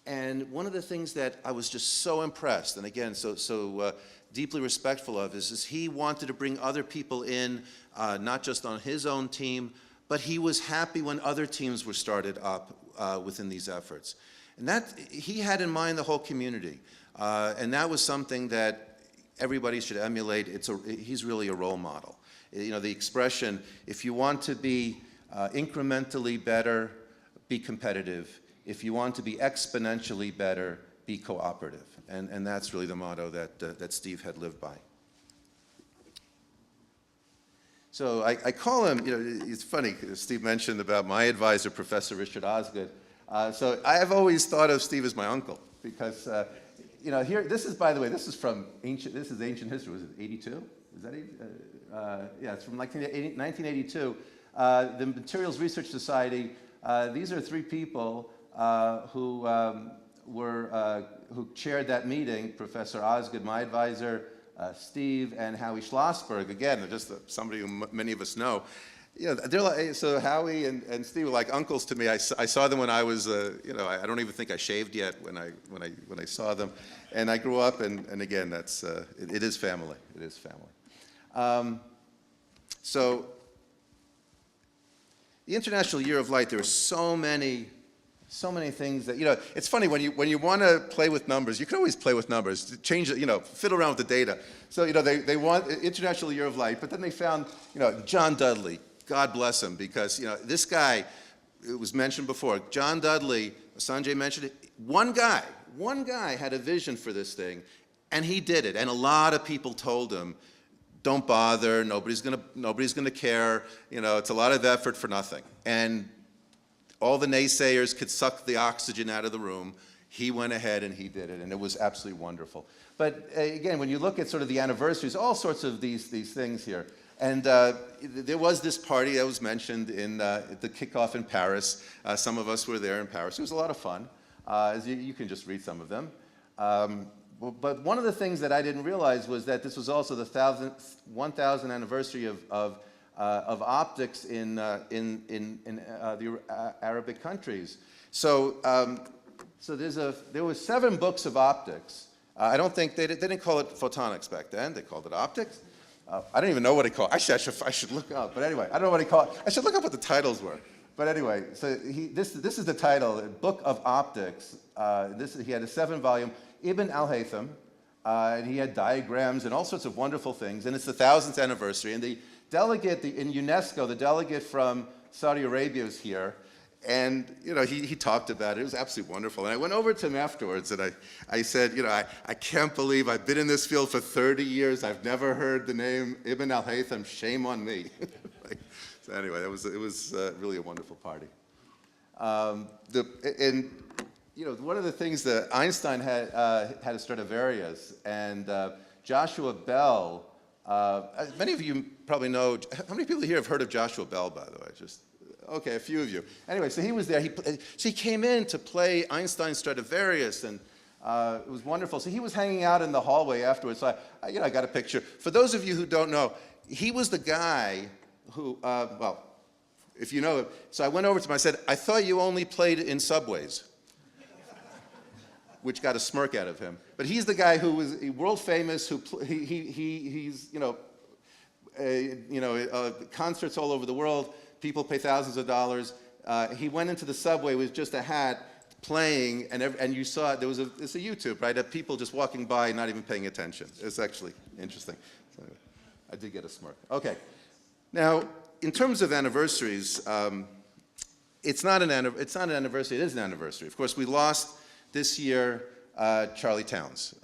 And one of the things that I was just so impressed, and again, so deeply respectful of, is he wanted to bring other people in, not just on his own team, but he was happy when other teams were started up within these efforts. And that, he had in mind the whole community. And that was something that everybody should emulate. He's really a role model. The expression, if you want to be incrementally better, be competitive. If you want to be exponentially better, be cooperative. And that's really the motto that Steve had lived by. So I call him, it's funny, Steve mentioned about my advisor, Professor Richard Osgood. So I have always thought of Steve as my uncle because, here, this is, by the way, this is ancient history. Was it 82? Is that 80? Yeah, it's from 1982. The Materials Research Society, these are 3 people who chaired that meeting: Professor Osgood, my advisor, Steve, and Howie Schlossberg. Again, just somebody who many of us know. They're like, so Howie and Steve were like uncles to me. I saw them when I was, I don't even think I shaved yet when I saw them, and I grew up. And again, that's it is family. It is family. So the International Year of Light. There are so many things that, it's funny when you want to play with numbers, you can always play with numbers, change it, fiddle around with the data. So, they want International Year of Light, but then they found, John Dudley, God bless him, because, this guy, it was mentioned before, John Dudley, Sanjay mentioned it, one guy had a vision for this thing, and he did it, and a lot of people told him, don't bother, nobody's gonna care, it's a lot of effort for nothing. And all the naysayers could suck the oxygen out of the room. He went ahead and he did it, and it was absolutely wonderful. But again, when you look at sort of the anniversaries, all sorts of these things here. And there was this party that was mentioned in the kickoff in Paris. Some of us were there in Paris. It was a lot of fun. You can just read some of them. But one of the things that I didn't realize was that this was also the 1,000th anniversary of optics in the Arabic countries. So, there were 7 books of optics. I don't think they didn't call it photonics back then. They called it optics. I don't even know what he called. Actually, I should look up. But anyway, I don't know what he called. I should look up what the titles were. But anyway, so this is the title, Book of Optics. He had a 7-volume. Ibn al-Haytham, and he had diagrams and all sorts of wonderful things. And it's the 1000th anniversary. And the delegate in UNESCO, the delegate from Saudi Arabia is here. And, he talked about it. It was absolutely wonderful. And I went over to him afterwards, and I said, I can't believe I've been in this field for 30 years. I've never heard the name Ibn al-Haytham. Shame on me. So anyway, it was really a wonderful party. One of the things that Einstein had a Stradivarius, and Joshua Bell. Many of you probably know. How many people here have heard of Joshua Bell, by the way? Okay, a few of you. Anyway, so he was there. So he came in to play Einstein's Stradivarius, and it was wonderful. So he was hanging out in the hallway afterwards. So I got a picture. For those of you who don't know, he was the guy who, if you know him. So I went over to him. I said, "I thought you only played in subways," which got a smirk out of him. But he's the guy who was world famous. He's concerts all over the world. People pay thousands of dollars. He went into the subway with just a hat, playing, and you saw it. It's a YouTube, right? Of people just walking by, not even paying attention. It's actually interesting. So I did get a smirk. Okay. Now, in terms of anniversaries, it's not an anniversary. It is an anniversary. Of course, we lost this year Charlie Towns.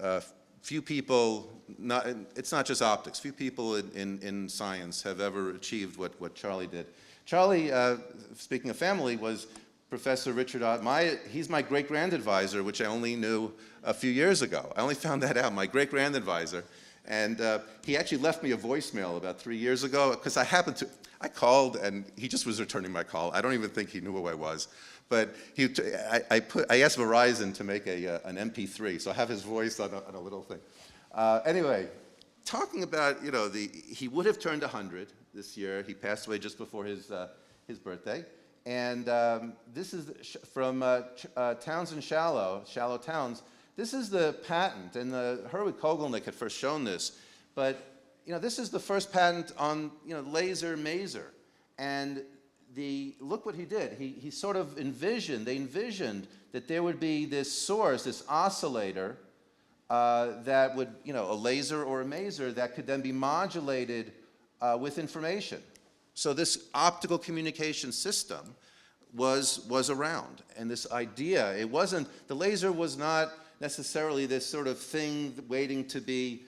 Few people. It's not just optics. Few people in science have ever achieved what Charlie did. Charlie, speaking of family, was Professor Richard Ott. He's my great-grand advisor, which I only knew a few years ago. I only found that out, my great-grand advisor. And he actually left me a voicemail about 3 years ago, because I called, and he just was returning my call. I don't even think he knew who I was. But I asked Verizon to make an MP3, so I have his voice on a little thing. Anyway, talking about, he would have turned 100 this year. He passed away just before his birthday. And this is from Towns and Shallow Towns. This is the patent, and Herwig Kogelnick had first shown this. But, this is the first patent on, laser maser. And look what he did. He sort of envisioned that there would be this source, this oscillator, that would, a laser or a maser that could then be modulated with information. So this optical communication system was around. And this idea, the laser was not necessarily this sort of thing waiting to be,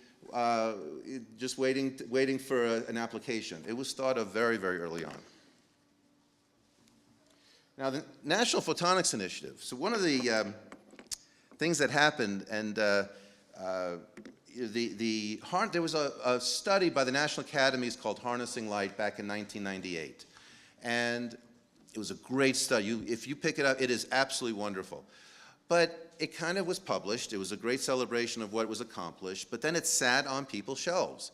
just waiting for an application. It was thought of very, very early on. Now, the National Photonics Initiative. So one of the things that happened, and there was a study by the National Academies called Harnessing Light back in 1998. And it was a great study. If you pick it up, it is absolutely wonderful. But it kind of was published. It was a great celebration of what was accomplished. But then it sat on people's shelves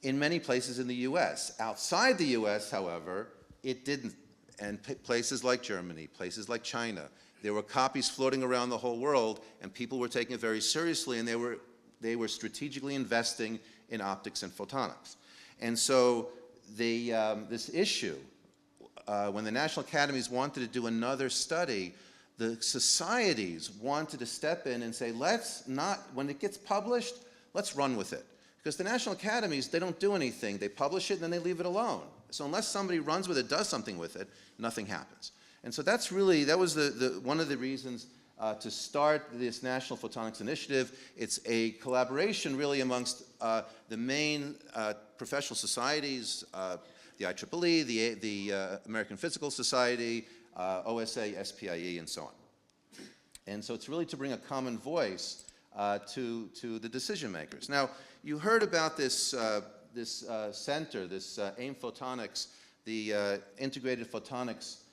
in many places in the U.S. Outside the U.S., however, it didn't. And places like Germany, places like China, there were copies floating around the whole world, and people were taking it very seriously, and they were strategically investing in optics and photonics. And so this issue, when the National Academies wanted to do another study, the societies wanted to step in and say, when it gets published, let's run with it. Because the National Academies, they don't do anything. They publish it, and then they leave it alone. So unless somebody runs with it, does something with it, nothing happens. And so that was one of the reasons to start this National Photonics Initiative. It's a collaboration really amongst the main professional societies, the IEEE, the American Physical Society, OSA, SPIE, and so on. And so it's really to bring a common voice to the decision makers. Now, you heard about this center, this AIM Photonics, the Integrated Photonics.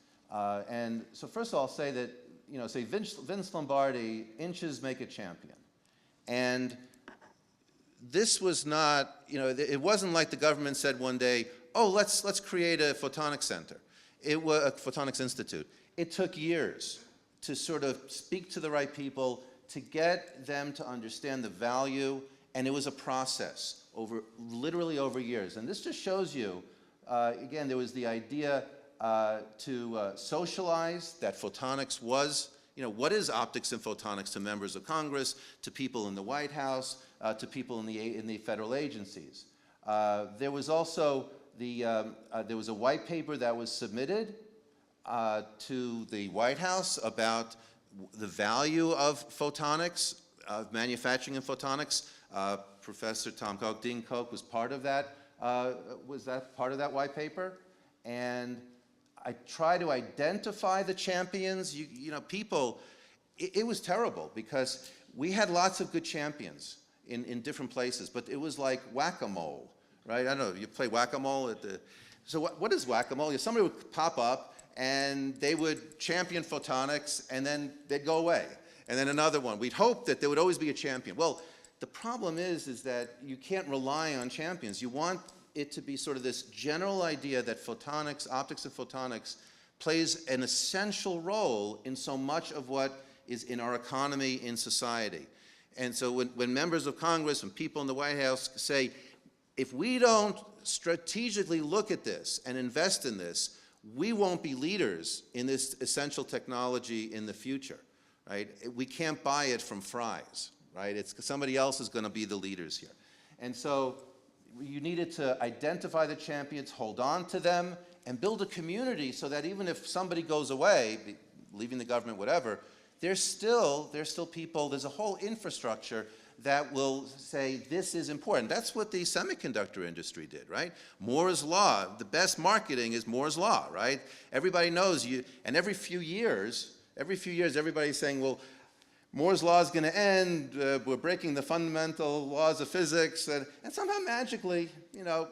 And so first of all, I'll say that, say Vince Lombardi, inches make a champion. And this was not, it wasn't like the government said one day, oh, let's create a photonics center. It was a photonics institute. It took years to sort of speak to the right people, to get them to understand the value, and it was a process literally over years. And this just shows you, again, there was the idea to socialize that photonics was, what is optics and photonics to members of Congress, to people in the White House, to people in the federal agencies. There was also there was a white paper that was submitted to the White House about the value of photonics, of manufacturing and photonics. Professor Tom Koch, Dean Koch, was part of that. Was that part of that white paper? and I try to identify the champions. You know, people, it was terrible because we had lots of good champions in different places, but it was like whack-a-mole, right? I don't know, you play whack-a-mole at the, so what is whack-a-mole? Somebody would pop up and they would champion photonics and then they'd go away. And then another one. We'd hope that there would always be a champion. Well, the problem is that you can't rely on champions. You want it to be sort of this general idea that photonics, optics and photonics, plays an essential role in so much of what is in our economy, in society. And so when members of Congress and people in the White House say, if we don't strategically look at this and invest in this, we won't be leaders in this essential technology in the future, right? We can't buy it from Fry's, right? It's somebody else is going to be the leaders here. And so you needed to identify the champions, hold on to them, and build a community so that even if somebody goes away, leaving the government, whatever, there's still people, there's a whole infrastructure that will say this is important. That's what the semiconductor industry did, right? Moore's Law, the best marketing is Moore's Law, right? Everybody knows you, and every few years, everybody's saying, well, Moore's Law is going to end, we're breaking the fundamental laws of physics, and somehow magically, you know,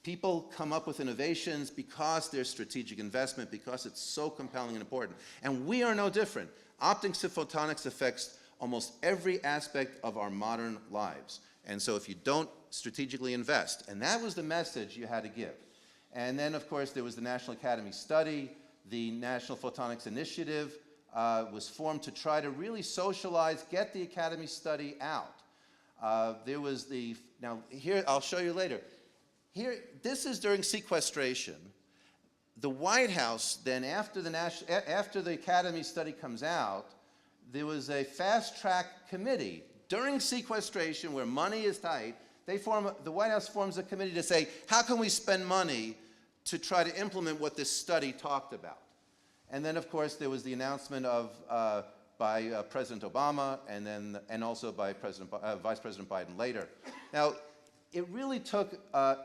people come up with innovations because there's strategic investment, because it's so compelling and important. And we are no different. Optics and photonics affects almost every aspect of our modern lives. And so if you don't strategically invest, and that was the message you had to give. And then, of course, there was the National Academy study, the National Photonics Initiative was formed to try to really socialize, get the Academy study out. There was the, now here, I'll show you later. Here, this is during sequestration. The White House, then after the Academy study comes out, there was a fast-track committee during sequestration where money is tight. The White House forms a committee to say, how can we spend money to try to implement what this study talked about? And then, of course, there was the announcement by President Obama and also by Vice President Biden later. Now, it really took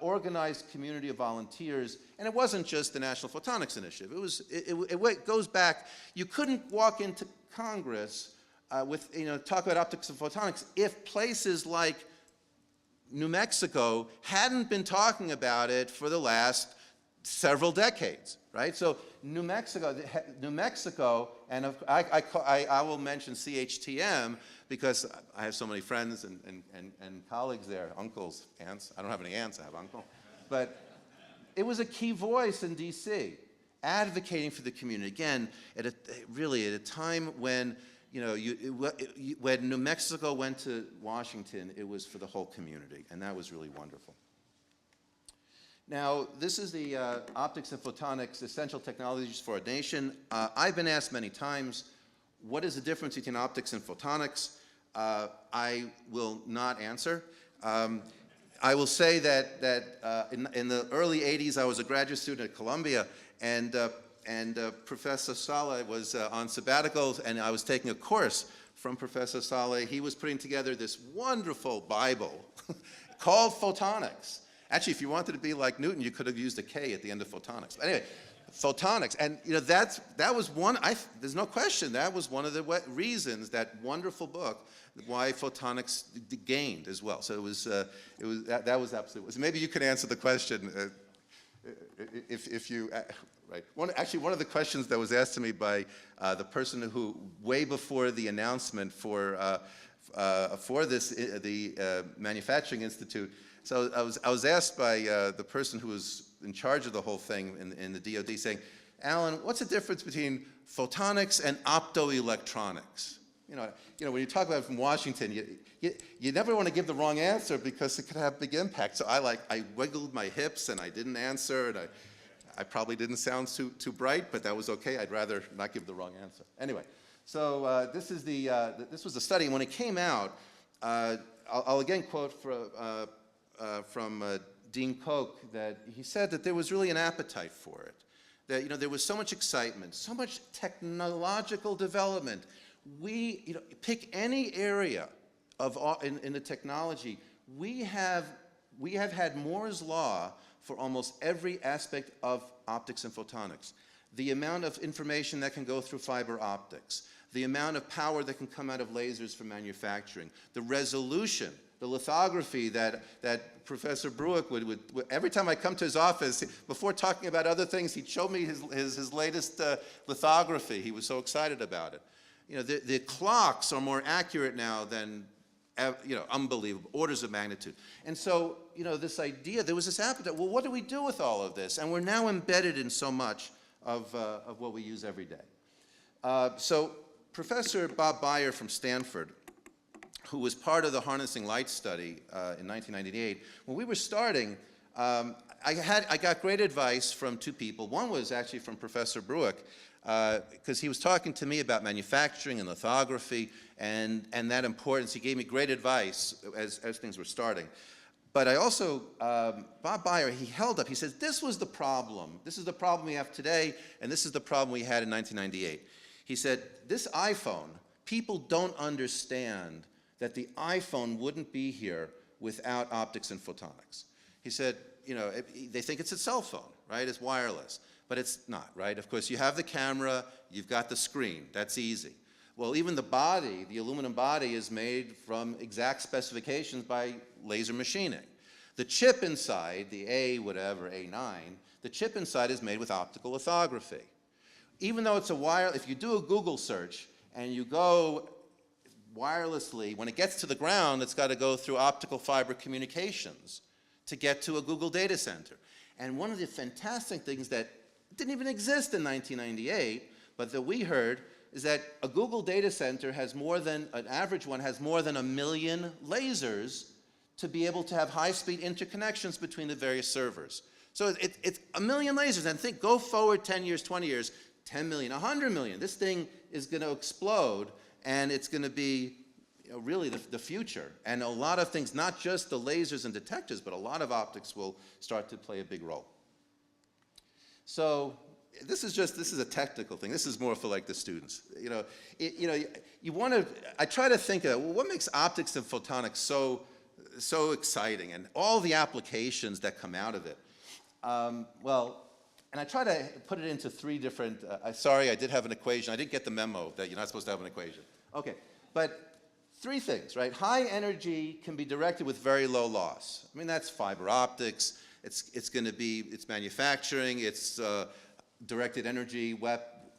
organized community of volunteers, and it wasn't just the National Photonics Initiative. It goes back. You couldn't walk into Congress with, talk about optics and photonics if places like New Mexico hadn't been talking about it for the last several decades, right? So New Mexico, and I will mention CHTM because I have so many friends and colleagues there, uncles, aunts. I don't have any aunts, I have uncle. But it was a key voice in DC, advocating for the community. Again, really at a time when, when New Mexico went to Washington, it was for the whole community, and that was really wonderful. Now, this is the Optics and Photonics Essential Technologies for a Nation. I've been asked many times, what is the difference between optics and photonics? I will not answer. I will say that in the early 80s, I was a graduate student at Columbia, and Professor Saleh was on sabbatical, and I was taking a course from Professor Saleh. He was putting together this wonderful Bible called Photonics. Actually, if you wanted to be like Newton, you could have used a K at the end of photonics. But anyway, photonics, and that was one. There's no question that was one of the reasons, that wonderful book, why photonics gained as well. So that was absolutely. So maybe you could answer the question if you. Right. One of the questions that was asked to me by the person who, way before the announcement for this, the Manufacturing Institute. So I was asked by the person who was in charge of the whole thing in the DoD, saying, Alan, what's the difference between photonics and optoelectronics? When you talk about it from Washington, you never want to give the wrong answer because it could have big impact. So I wiggled my hips and I didn't answer, and I probably didn't sound too bright, but that was okay. I'd rather not give the wrong answer. Anyway, so this was the study. When it came out, I'll again quote from Dean Koch, that he said that there was really an appetite for it. That there was so much excitement, so much technological development. We pick any area in the technology. We have had Moore's Law for almost every aspect of optics and photonics. The amount of information that can go through fiber optics, the amount of power that can come out of lasers for manufacturing, the resolution, the lithography that Professor Bruick would, every time I come to his office, before talking about other things, he'd show me his latest lithography. He was so excited about it. You know, the clocks are more accurate now than, you know, unbelievable, orders of magnitude. And so, you know, this idea, there was this appetite, well, what do we do with all of this? And we're now embedded in so much of what we use every day. So Professor Bob Beyer from Stanford, who was part of the Harnessing Light study in 1998, when we were starting, I got great advice from two people. One was actually from Professor Bruick, because he was talking to me about manufacturing and lithography and that importance. He gave me great advice as things were starting. But I also, Bob Beyer, he held up, he said, this was the problem. This is the problem we have today, and this is the problem we had in 1998. He said, this iPhone, people don't understand that the iPhone wouldn't be here without optics and photonics. He said, you know, they think it's a cell phone, right? It's wireless, but it's not, right? Of course, you have the camera, you've got the screen, that's easy. Well, even the body, the aluminum body, is made from exact specifications by laser machining. The chip inside, the A9, the chip inside is made with optical lithography. Even though it's a wire, if you do a Google search and you go wirelessly, when it gets to the ground, it's got to go through optical fiber communications to get to a Google data center. And one of the fantastic things that didn't even exist in 1998, but that we heard, is that a Google data center has more than, an average one has more than 1 million lasers to be able to have high-speed interconnections between the various servers. So it's 1 million lasers, and think, go forward 10 years, 20 years, 10 million, 100 million. This thing is going to explode, and it's going to be, you know, really the future. And a lot of things, not just the lasers and detectors, but a lot of optics will start to play a big role. So this is a technical thing. This is more for like the students. You know, you want to, I try to think of, well, what makes optics and photonics so exciting, and all the applications that come out of it. Well, and I try to put it into three different, sorry, I did have an equation. I didn't get the memo that you're not supposed to have an equation. Okay, but three things, right? High energy can be directed with very low loss. I mean, that's fiber optics. It's going to be, it's manufacturing, it's directed energy,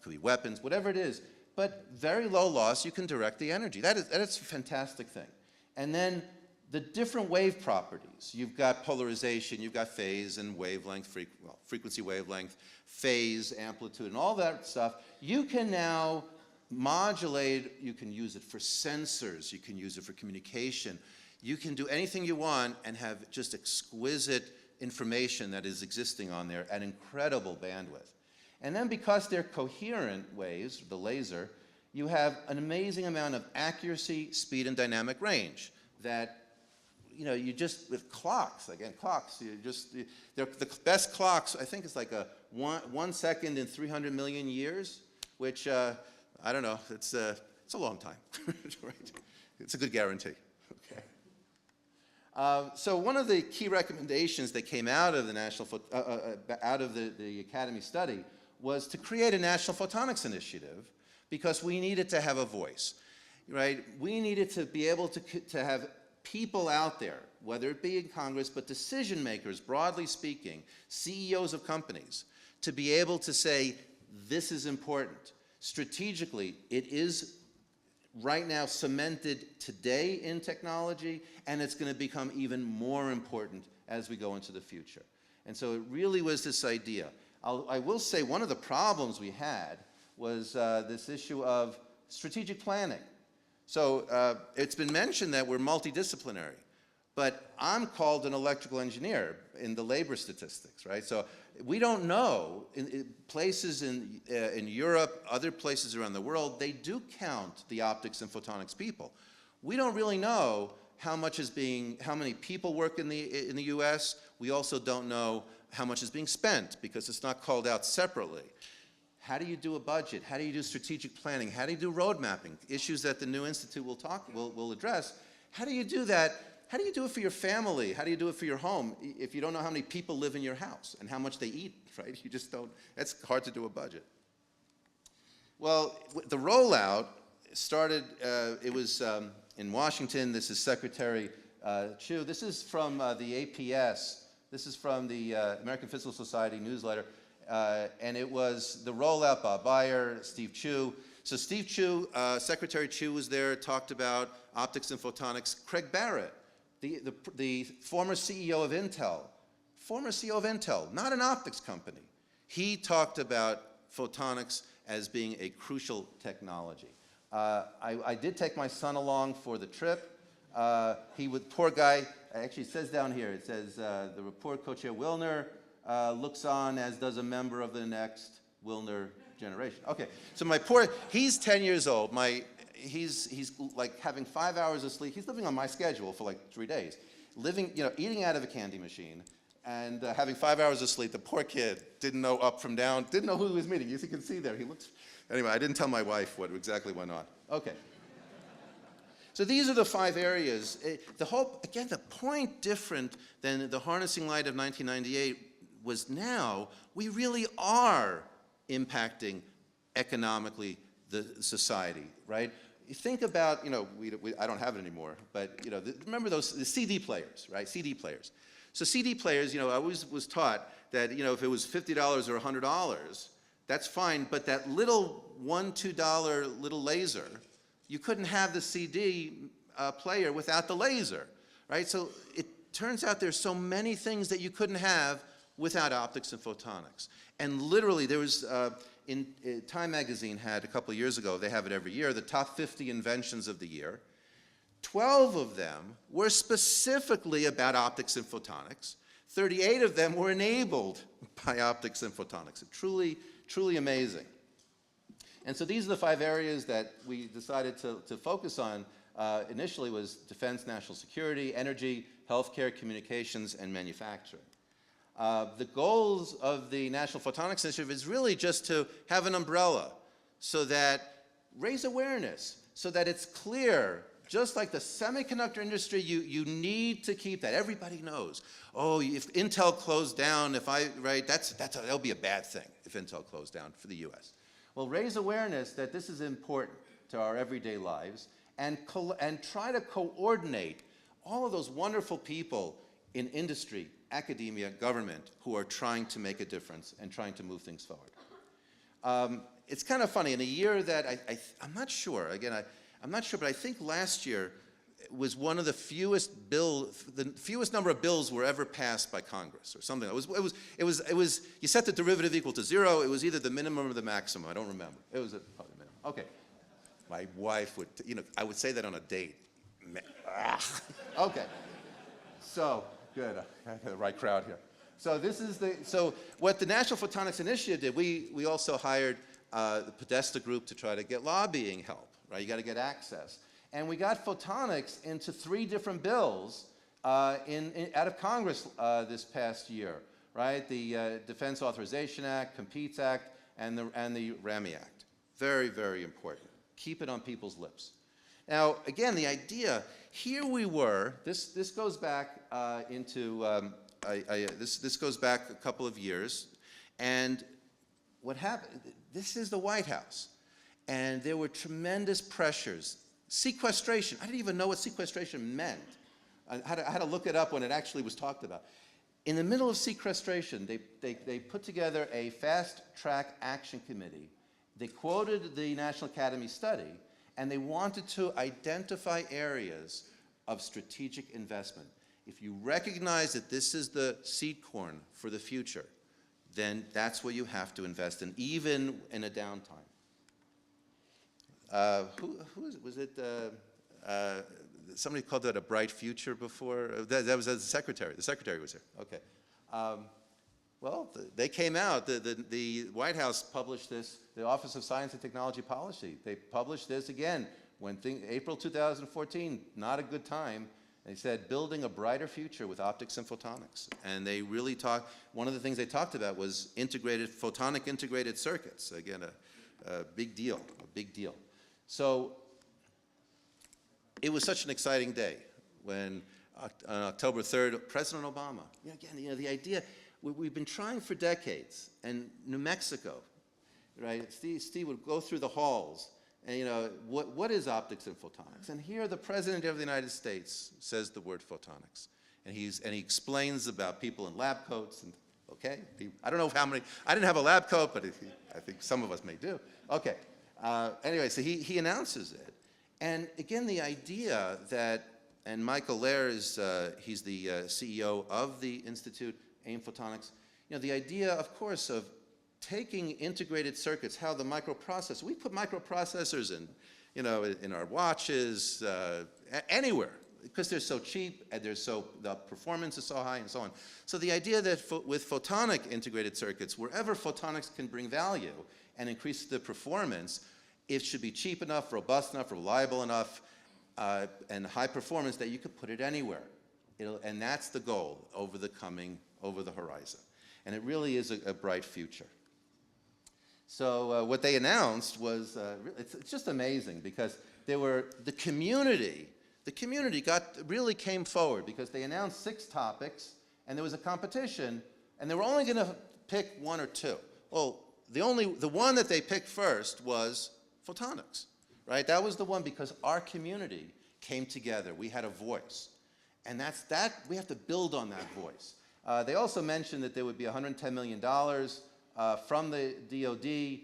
could be weapons, whatever it is. But very low loss, you can direct the energy. That is a fantastic thing. And then the different wave properties. You've got polarization, you've got phase and wavelength, frequency wavelength, phase, amplitude, and all that stuff. You can now modulate, you can use it for sensors, you can use it for communication. You can do anything you want and have just exquisite information that is existing on there at incredible bandwidth. And then because they're coherent waves, the laser, you have an amazing amount of accuracy, speed, and dynamic range that, you know, you just, with clocks, again, clocks, they're the best clocks, I think it's like a 1 second in 300 million years, which, I don't know, it's a long time, right? It's a good guarantee, okay. So one of the key recommendations that came out of the the Academy study was to create a National Photonics Initiative, because we needed to have a voice, right? We needed to be able to have people out there, whether it be in Congress, but decision makers, broadly speaking, CEOs of companies, to be able to say, this is important. Strategically, it is right now cemented today in technology, and it's going to become even more important as we go into the future. And so it really was this idea. I will say one of the problems we had was this issue of strategic planning. So it's been mentioned that we're multidisciplinary, but I'm called an electrical engineer in the labor statistics, right? So we don't know, in places in Europe, other places around the world, they do count the optics and photonics people. We don't really know how many people work in the US. We also don't know how much is being spent, because it's not called out separately. How do you do a budget? How do you do strategic planning? How do you do road mapping? Issues that the new institute will address. How do you do that? how do you do it for your family? How do you do it for your home if you don't know how many people live in your house and how much they eat, right? You just don't, it's hard to do a budget. Well, the rollout started, it was in Washington. This is Secretary Chu. This is from the APS. This is from the American Physical Society newsletter. And it was the rollout, Bob Bayer, Steve Chu. So Steve Chu, Secretary Chu was there, talked about optics and photonics. Craig Barrett, the former CEO of Intel, not an optics company. He talked about photonics as being a crucial technology. I did take my son along for the trip. Poor guy, actually it says down here, it says the report co-chair Wilner looks on as does a member of the next Wilner generation. Okay, so he's 10 years old. He's like having 5 hours of sleep. He's living on my schedule for like 3 days. Eating out of a candy machine and having 5 hours of sleep. The poor kid didn't know up from down, didn't know who he was meeting. As you can see there, anyway, I didn't tell my wife what exactly went on. Okay. So these are the 5 areas. Again, the point different than the harnessing light of 1998 was now we really are impacting economically the society, right? You think about, I don't have it anymore, but remember the CD players, right? CD players. So CD players, I always was taught that, if it was $50 or $100, that's fine, but that little $1, $2 little laser, you couldn't have the CD player without the laser, right? So it turns out there's so many things that you couldn't have without optics and photonics. And literally, there was, Time Magazine had a couple of years ago, they have it every year, the top 50 inventions of the year. 12 of them were specifically about optics and photonics. 38 of them were enabled by optics and photonics. Truly, truly amazing. And so these are the 5 areas that we decided to focus on initially was defense, national security, energy, healthcare, communications, and manufacturing. The goals of the National Photonics Initiative is really just to have an umbrella so that raise awareness, so that it's clear, just like the semiconductor industry, you need to keep that. Everybody knows. Oh, if Intel closed down, that'll be a bad thing if Intel closed down for the US. Well, raise awareness that this is important to our everyday lives and try to coordinate all of those wonderful people in industry, academia, government, who are trying to make a difference and trying to move things forward. It's kind of funny, in a year that I'm not sure, again, I'm not sure, but I think last year was one of the fewest number of bills were ever passed by Congress or something. It was you set the derivative equal to 0, it was either the minimum or the maximum, I don't remember. It was probably minimum. Okay. My wife would, I would say that on a date. Okay. So, good, I got the right crowd here. So what the National Photonics Initiative did, we also hired the Podesta Group to try to get lobbying help, right? You got to get access. And we got photonics into 3 different bills out of Congress this past year, right? The Defense Authorization Act, Competes Act, and the RAMI Act. Very, very important. Keep it on people's lips. Now, again, the idea, here we were, this goes back this goes back a couple of years, and what happened, this is the White House, and there were tremendous pressures. Sequestration, I didn't even know what sequestration meant. I had to look it up when it actually was talked about. In the middle of sequestration, they put together a fast-track action committee. They quoted the National Academy study, and they wanted to identify areas of strategic investment. If you recognize that this is the seed corn for the future, then that's what you have to invest in, even in a downtime. Who is it? Was it somebody called that a bright future before? That was the secretary. The secretary was here. Okay. Well, they came out. The White House published this. The Office of Science and Technology Policy. They published this again April 2014. Not a good time. They said building a brighter future with optics and photonics. And they really talked. One of the things they talked about was photonic integrated circuits. Again, a big deal. A big deal. So it was such an exciting day when on October 3rd, President Obama. Again, the idea, we've been trying for decades, and New Mexico, right? Steve would go through the halls, and what is optics and photonics? And here the President of the United States says the word photonics. And he explains about people in lab coats, and okay, I don't know how many, I didn't have a lab coat, but I think some of us may do. Okay, anyway, so he announces it. And again, the idea that, and Michael Lair is, he's the CEO of the Institute, AIM Photonics, the idea, of course, of taking integrated circuits, how the microprocessor, we put microprocessors in our watches, anywhere, because they're so cheap and the performance is so high and so on. So the idea that with photonic integrated circuits, wherever photonics can bring value and increase the performance, it should be cheap enough, robust enough, reliable enough, and high performance that you could put it anywhere. And that's the goal over the horizon. And it really is a bright future. So what they announced was, it's just amazing, because the community really came forward, because they announced 6 topics, and there was a competition, and they were only going to pick 1 or 2. Well, the one that they picked first was photonics, right? That was the one, because our community came together. We had a voice. And we have to build on that voice. They also mentioned that there would be $110 million from the DoD,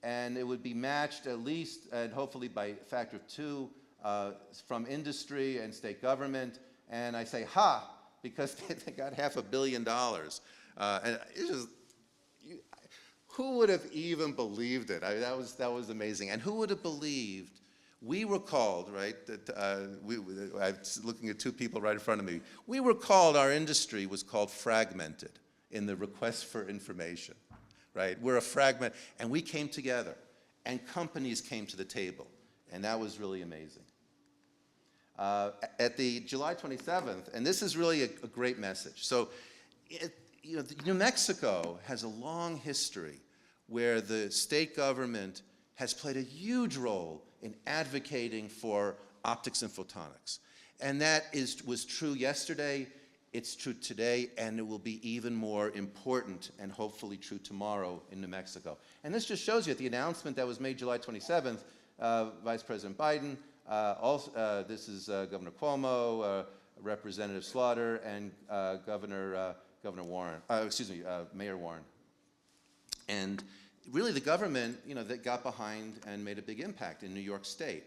and it would be matched at least, and hopefully by a factor of 2, from industry and state government. And I say, ha, because they got $500 million. And it's just, who would have even believed it? That was amazing. And who would have believed we were called, right? I'm looking at 2 people right in front of me. We were called, our industry was called fragmented in the request for information, right? We're a fragment, and we came together, and companies came to the table, and that was really amazing. At the July 27th, and this is really a great message. So, New Mexico has a long history where the state government has played a huge role in advocating for optics and photonics. And that was true yesterday, it's true today, and it will be even more important and hopefully true tomorrow in New Mexico. And this just shows you at the announcement that was made July 27th, Vice President Biden, this is Governor Cuomo, Representative Slaughter, and Governor Warren, Mayor Warren. And really the government, that got behind and made a big impact in New York State.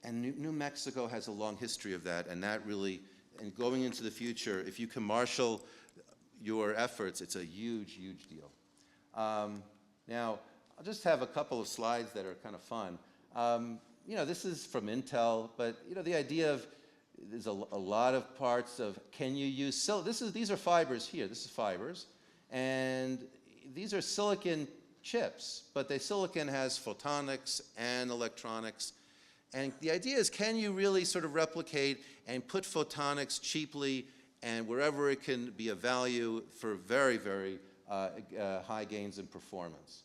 And New Mexico has a long history of that, and that really, and going into the future, if you can marshal your efforts, it's a huge, huge deal. Now, I'll just have a couple of slides that are kind of fun. This is from Intel, but the idea of, there's a lot of parts of, can you use, these are fibers here, this is fibers, and these are silicon chips, but the silicon has photonics and electronics. And the idea is, can you really sort of replicate and put photonics cheaply and wherever it can be of value for very, very high gains in performance.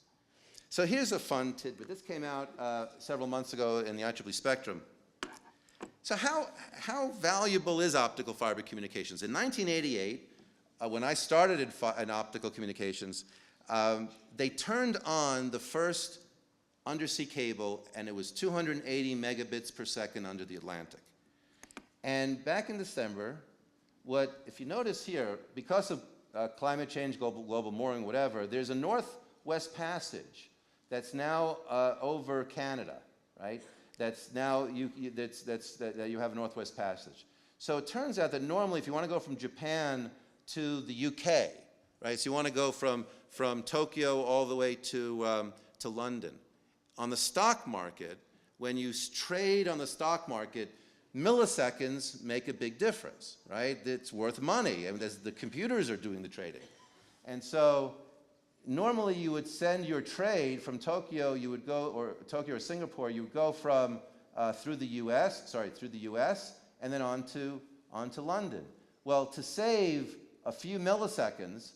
So here's a fun tidbit. This came out several months ago in the IEEE Spectrum. So how valuable is optical fiber communications? In 1988, when I started in optical communications, they turned on the first undersea cable, and it was 280 megabits per second under the Atlantic. And back in December, if you notice here, because of climate change, global warming, whatever, there's a northwest passage that's now over Canada, right? That's now, that you have a northwest passage. So it turns out that normally, if you want to go from Japan to the UK, right? So you want to go from Tokyo all the way to London. On the stock market, when you trade on the stock market, milliseconds make a big difference, right? It's worth money. I mean, the computers are doing the trading. And so normally you would send your trade from Tokyo, you would go, or Tokyo or Singapore, you would go from through the US, and then on to London. Well, to save a few milliseconds,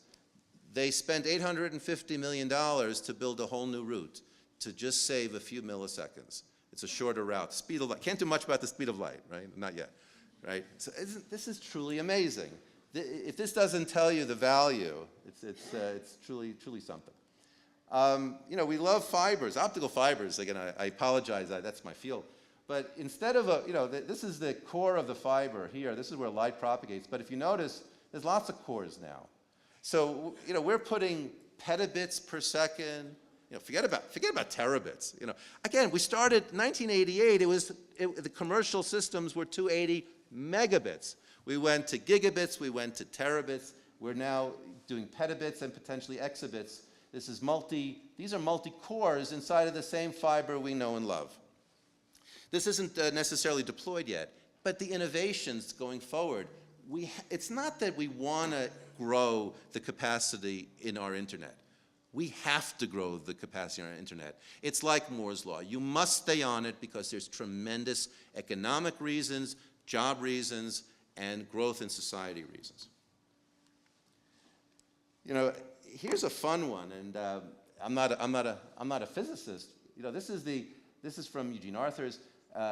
they spent $850 million to build a whole new route to just save a few milliseconds. It's a shorter route. Speed of light. Can't do much about the speed of light, right? Not yet. right? So this is truly amazing. If this doesn't tell you the value, it's truly something. You know, we love fibers, optical fibers. Again, I apologize, that's my field. But instead of this is the core of the fiber here. This is where light propagates. But if you notice, there's lots of cores now. So, you know, we're putting petabits per second. You know, forget about terabits. You know, again, we started 1988. The commercial systems were 280 megabits. We went to gigabits. We went to terabits. We're now doing petabits and potentially exabits. These are multi-cores inside of the same fiber we know and love. This isn't necessarily deployed yet, but the innovations going forward, it's not that we want to grow the capacity in our internet. We have to grow the capacity in our internet. It's like Moore's Law. You must stay on it because there's tremendous economic reasons, job reasons, and growth in society reasons. You know, here's a fun one, and I'm not a physicist. You know, this is from Eugene Arthur's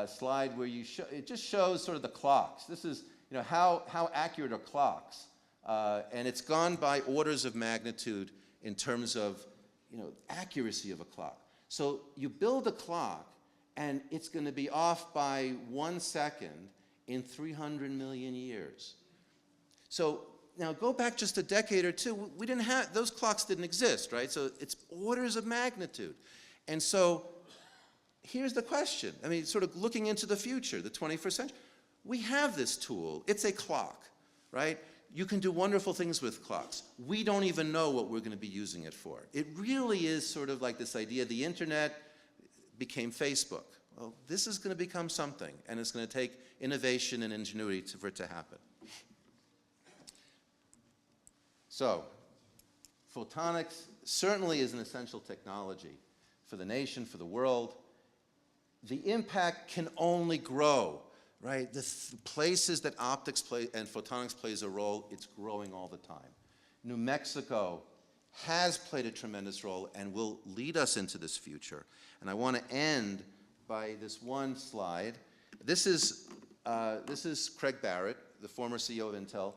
slide where it just shows sort of the clocks. This is, you know, how accurate are clocks, and it's gone by orders of magnitude in terms of, you know, accuracy of a clock. So you build a clock, and it's going to be off by 1 second in 300 million years. So now go back just a decade or two. Those clocks didn't exist, right? So it's orders of magnitude, and so here's the question. I mean, sort of looking into the future, the 21st century, we have this tool. It's a clock, right? You can do wonderful things with clocks. We don't even know what we're going to be using it for. It really is sort of like this idea the internet became Facebook. Well, this is going to become something, and it's going to take innovation and ingenuity for it to happen. So, photonics certainly is an essential technology for the nation, for the world. The impact can only grow, right? The places that optics play and photonics plays a role, it's growing all the time. New Mexico has played a tremendous role and will lead us into this future. And I want to end by this one slide. This is Craig Barrett, the former CEO of Intel.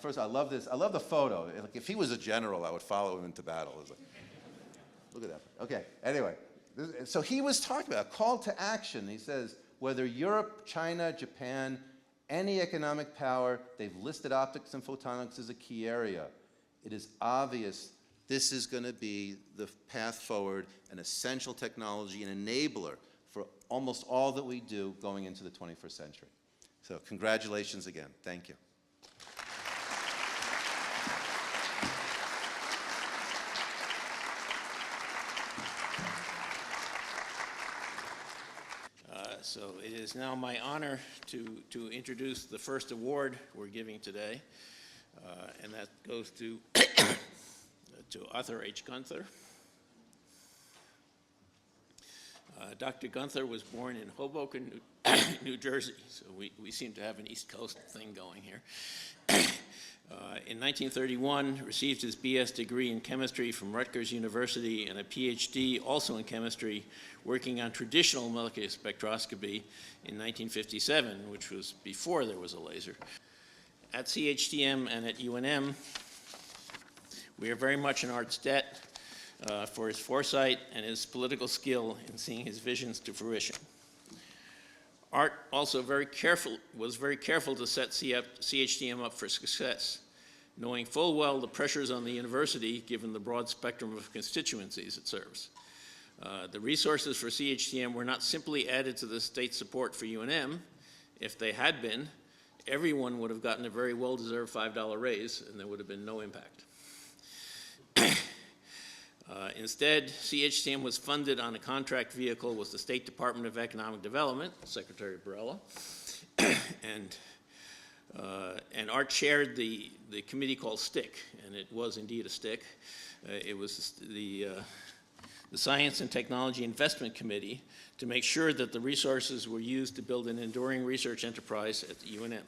First, I love this. I love the photo. Like, if he was a general, I would follow him into battle. Like, look at that. Okay, anyway. So he was talking about a call to action. He says, whether Europe, China, Japan, any economic power, they've listed optics and photonics as a key area. It is obvious this is going to be the path forward, an essential technology, an enabler for almost all that we do going into the 21st century. So congratulations again. Thank you. So it is now my honor to introduce the first award we're giving today, and that goes to Arthur H. Gunther. Dr. Gunther was born in Hoboken, New Jersey, so we seem to have an East Coast thing going here. In 1931, received his BS degree in chemistry from Rutgers University and a PhD also in chemistry, working on traditional molecular spectroscopy in 1957, which was before there was a laser. At CHTM and at UNM, we are very much in Art's debt for his foresight and his political skill in seeing his visions to fruition. Art also was very careful to set CHTM up for success, knowing full well the pressures on the university given the broad spectrum of constituencies it serves. The resources for CHTM were not simply added to the state support for UNM. If they had been, everyone would have gotten a very well-deserved $5 raise and there would have been no impact. Instead, CHTM was funded on a contract vehicle with the State Department of Economic Development, Secretary Barella, and Art chaired the committee called STIC, and it was indeed a STIC. It was the Science and Technology Investment Committee to make sure that the resources were used to build an enduring research enterprise at the UNM.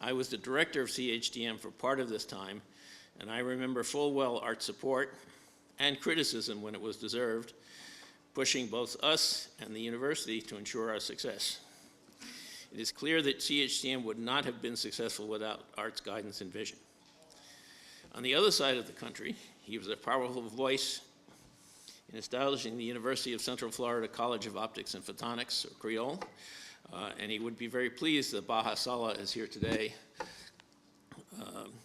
I was the director of CHTM for part of this time, and I remember full well Art's support and criticism when it was deserved, pushing both us and the university to ensure our success. It is clear that CHCM would not have been successful without Art's guidance and vision. On the other side of the country, he was a powerful voice in establishing the University of Central Florida College of Optics and Photonics, or CREOL, and he would be very pleased that Baha Saleh is here today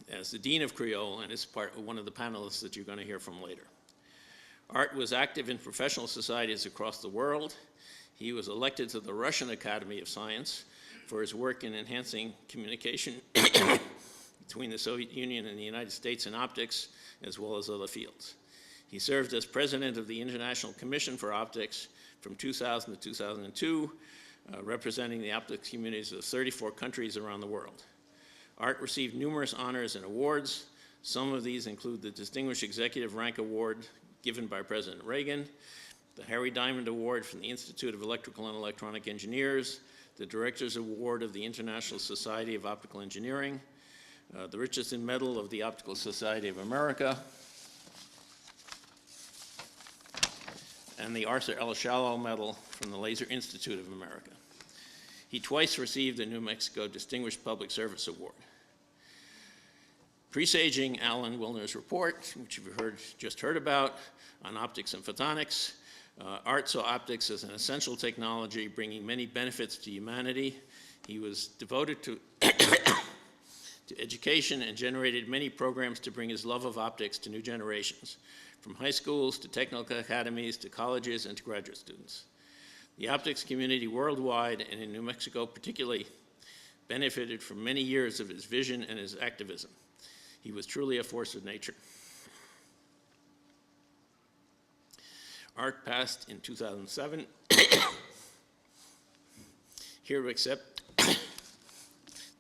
as the Dean of CREOL and is one of the panelists that you're going to hear from later. Art was active in professional societies across the world. He was elected to the Russian Academy of Science for his work in enhancing communication between the Soviet Union and the United States in optics, as well as other fields. He served as president of the International Commission for Optics from 2000 to 2002, representing the optics communities of 34 countries around the world. Art received numerous honors and awards. Some of these include the Distinguished Executive Rank Award given by President Reagan, the Harry Diamond Award from the Institute of Electrical and Electronic Engineers, the Director's Award of the International Society of Optical Engineering, the Richardson Medal of the Optical Society of America, and the Arthur L. Shallow Medal from the Laser Institute of America. He twice received the New Mexico Distinguished Public Service Award. Presaging Alan Wilner's report, which you've just heard about, on optics and photonics, Art saw optics as an essential technology bringing many benefits to humanity. He was devoted to education and generated many programs to bring his love of optics to new generations, from high schools to technical academies to colleges and to graduate students. The optics community worldwide, and in New Mexico particularly, benefited from many years of his vision and his activism. He was truly a force of nature. Art passed in 2007. Here to accept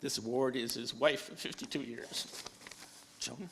this award is his wife of 52 years. Joan?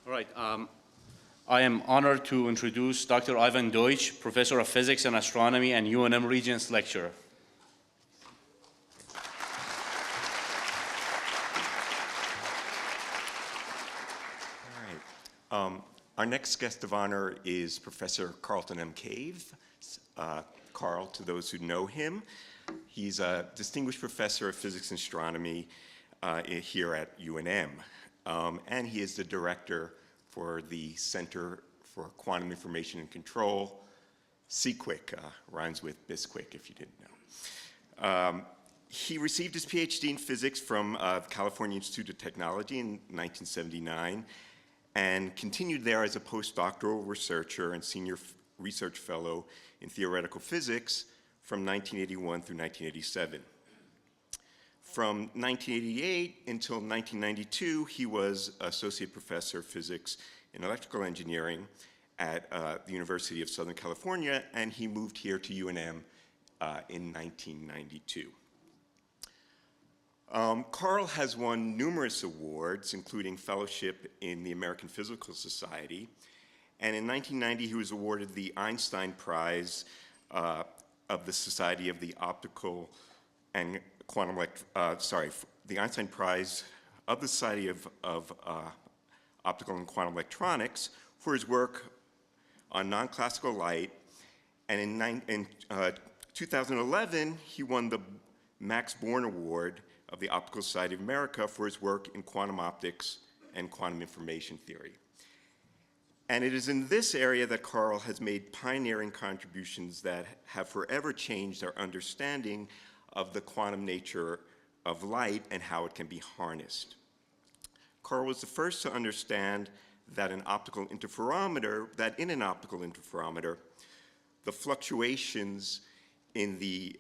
All right. I am honored to introduce Dr. Ivan Deutsch, Professor of Physics and Astronomy and UNM Regents Lecturer. All right. Our next guest of honor is Professor Carlton M. Cave. Carl, to those who know him, he's a distinguished professor of physics and astronomy here at UNM. And he is the director for the Center for Quantum Information and Control, CQUIC, rhymes with Bisquick if you didn't know. He received his PhD in physics from the California Institute of Technology in 1979 and continued there as a postdoctoral researcher and senior research fellow in theoretical physics from 1981 through 1987. From 1988 until 1992, he was Associate Professor of Physics and Electrical Engineering at the University of Southern California, and he moved here to UNM in 1992. Carl has won numerous awards, including fellowship in the American Physical Society, and in 1990 he was awarded the Einstein Prize of the Society of the Optical and the Einstein Prize of the Society of Optical and Quantum Electronics for his work on non-classical light. And in 2011, he won the Max Born Award of the Optical Society of America for his work in quantum optics and quantum information theory. And it is in this area that Carl has made pioneering contributions that have forever changed our understanding of the quantum nature of light and how it can be harnessed. Carl was the first to understand that in an optical interferometer, the fluctuations in the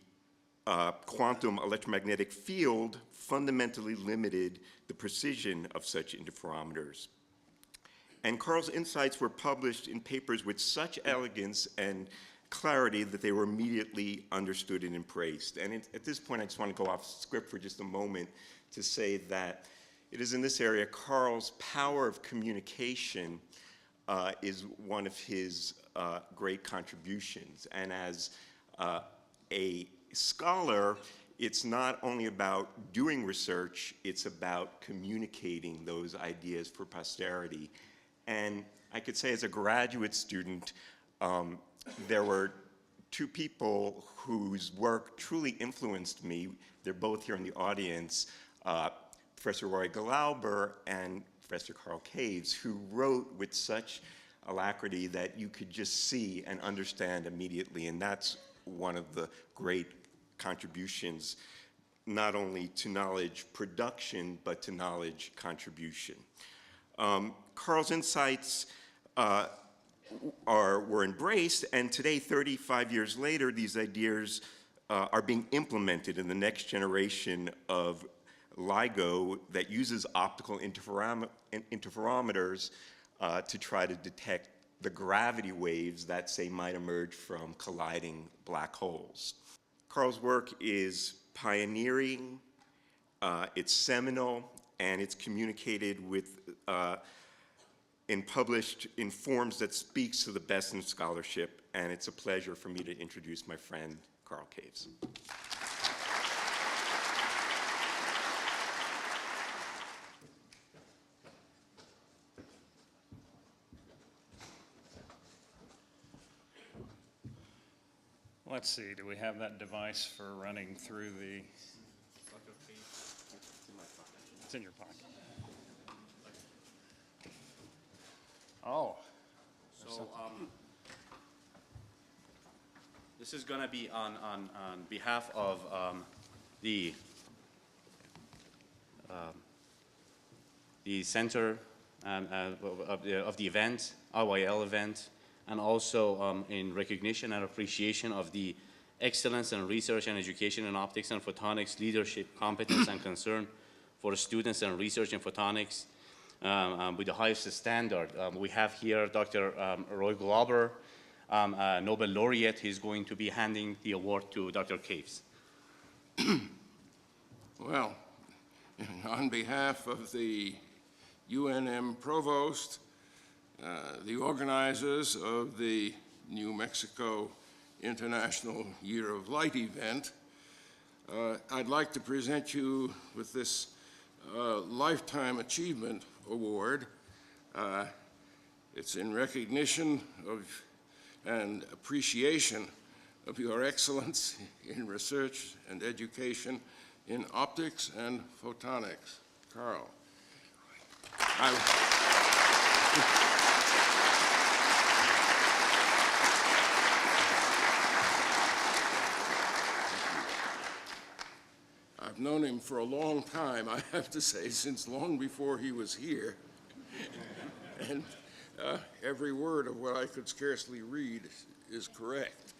quantum electromagnetic field fundamentally limited the precision of such interferometers. And Carl's insights were published in papers with such elegance and clarity that they were immediately understood and embraced. And at this point, I just want to go off script for just a moment to say that it is in this area Carl's power of communication is one of his great contributions. And as a scholar, it's not only about doing research, it's about communicating those ideas for posterity. And I could say as a graduate student, there were two people whose work truly influenced me. They're both here in the audience, Professor Roy Glauber and Professor Carl Caves, who wrote with such alacrity that you could just see and understand immediately. And that's one of the great contributions, not only to knowledge production, but to knowledge contribution. Carl's insights were embraced, and today, 35 years later, these ideas are being implemented in the next generation of LIGO that uses optical interferometers to try to detect the gravity waves that, say, might emerge from colliding black holes. Carl's work is pioneering, it's seminal, and it's communicated with and published in forms that speaks to the best in scholarship, and it's a pleasure for me to introduce my friend, Carl Caves. Let's see, do we have that device for running through the... It's in your pocket. Oh. So this is going to be on behalf of the center of the event, IYL event, and also in recognition and appreciation of the excellence in research and education in optics and photonics, leadership, competence, and concern for students and research in photonics with the highest standard. We have here Dr. Roy Glauber, Nobel laureate. He's going to be handing the award to Dr. Caves. Well, on behalf of the UNM Provost, the organizers of the New Mexico International Year of Light event, I'd like to present you with this Lifetime Achievement Award. It's in recognition of and appreciation of your excellence in research and education in optics and photonics. Carl. I've known him for a long time, I have to say, since long before he was here. And every word of what I could scarcely read is correct.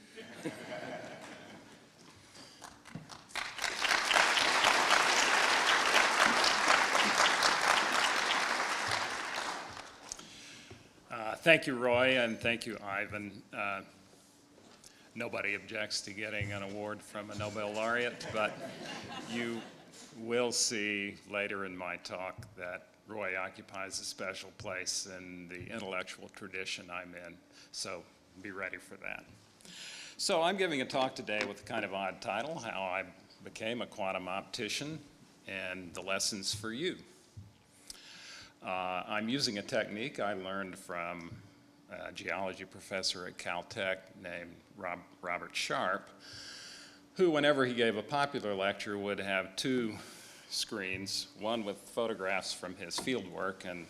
Thank you, Roy, and thank you, Ivan. Nobody objects to getting an award from a Nobel laureate, but you will see later in my talk that Roy occupies a special place in the intellectual tradition I'm in, so be ready for that. So I'm giving a talk today with a kind of odd title, How I Became a Quantum Optician and the Lessons for You. I'm using a technique I learned from a geology professor at Caltech named Robert Sharp, who, whenever he gave a popular lecture, would have two screens, one with photographs from his field work and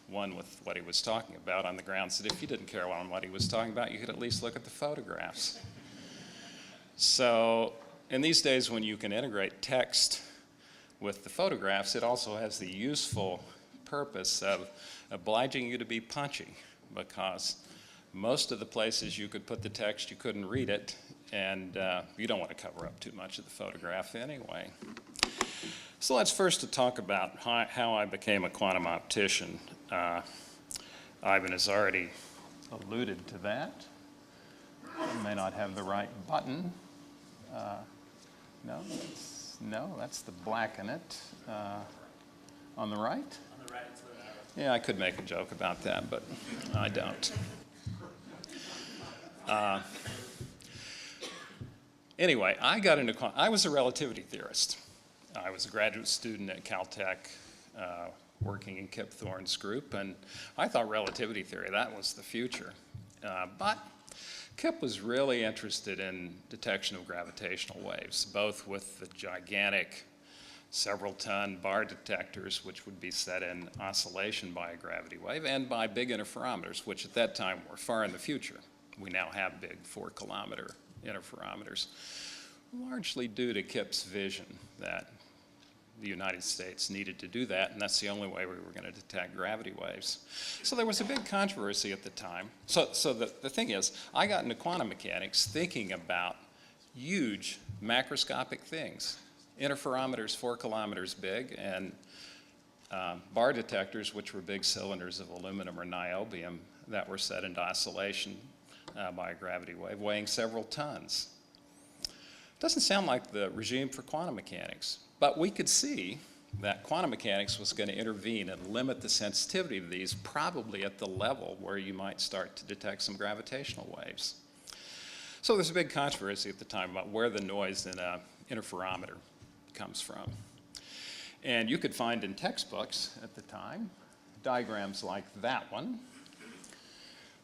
one with what he was talking about on the grounds that if you didn't care on what he was talking about, you could at least look at the photographs. So in these days when you can integrate text with the photographs, it also has the useful purpose of obliging you to be punchy, because most of the places you could put the text, you couldn't read it, and you don't want to cover up too much of the photograph anyway. So let's first talk about how I became a quantum optician. Ivan has already alluded to that. I may not have the right button. No, that's the black in it. On the right? On the right. Yeah, I could make a joke about that, but I don't. Anyway, I was a relativity theorist. I was a graduate student at Caltech working in Kip Thorne's group, and I thought relativity theory, that was the future. But Kip was really interested in detection of gravitational waves, both with the gigantic several-ton bar detectors, which would be set in oscillation by a gravity wave, and by big interferometers, which at that time were far in the future. We now have big 4-kilometer interferometers, largely due to Kip's vision that the United States needed to do that, and that's the only way we were going to detect gravity waves. So there was a big controversy at the time. So the thing is, I got into quantum mechanics thinking about huge macroscopic things, interferometers 4 kilometers big, and bar detectors, which were big cylinders of aluminum or niobium that were set into oscillation by a gravity wave, weighing several tons. Doesn't sound like the regime for quantum mechanics, but we could see that quantum mechanics was going to intervene and limit the sensitivity of these, probably at the level where you might start to detect some gravitational waves. So there's a big controversy at the time about where the noise in an interferometer comes from. And you could find in textbooks at the time diagrams like that one,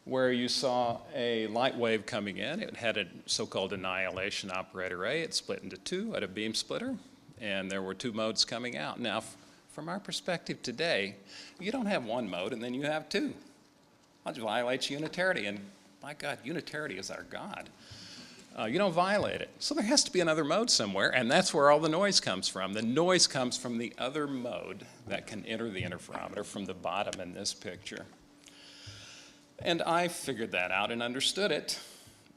where you saw a light wave coming in. It had a so-called annihilation operator A. It split into two at a beam splitter, and there were 2 modes coming out. Now, from our perspective today, you don't have 1 mode and then you have 2. That violates unitarity, and my God, unitarity is our God. You don't violate it. So there has to be another mode somewhere, and that's where all the noise comes from. The noise comes from the other mode that can enter the interferometer from the bottom in this picture. And I figured that out and understood it.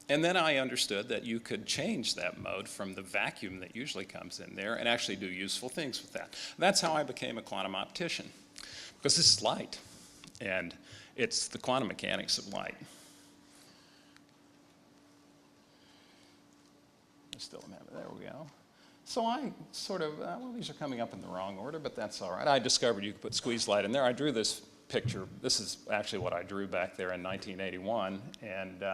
And then I understood that you could change that mode from the vacuum that usually comes in there and actually do useful things with that. That's how I became a quantum optician, because this is light, and it's the quantum mechanics of light. I still don't have it. There we go. So I sort of, well, these are coming up in the wrong order, but that's all right. I discovered you could put squeeze light in there. I drew this picture. This is actually what I drew back there in 1981. And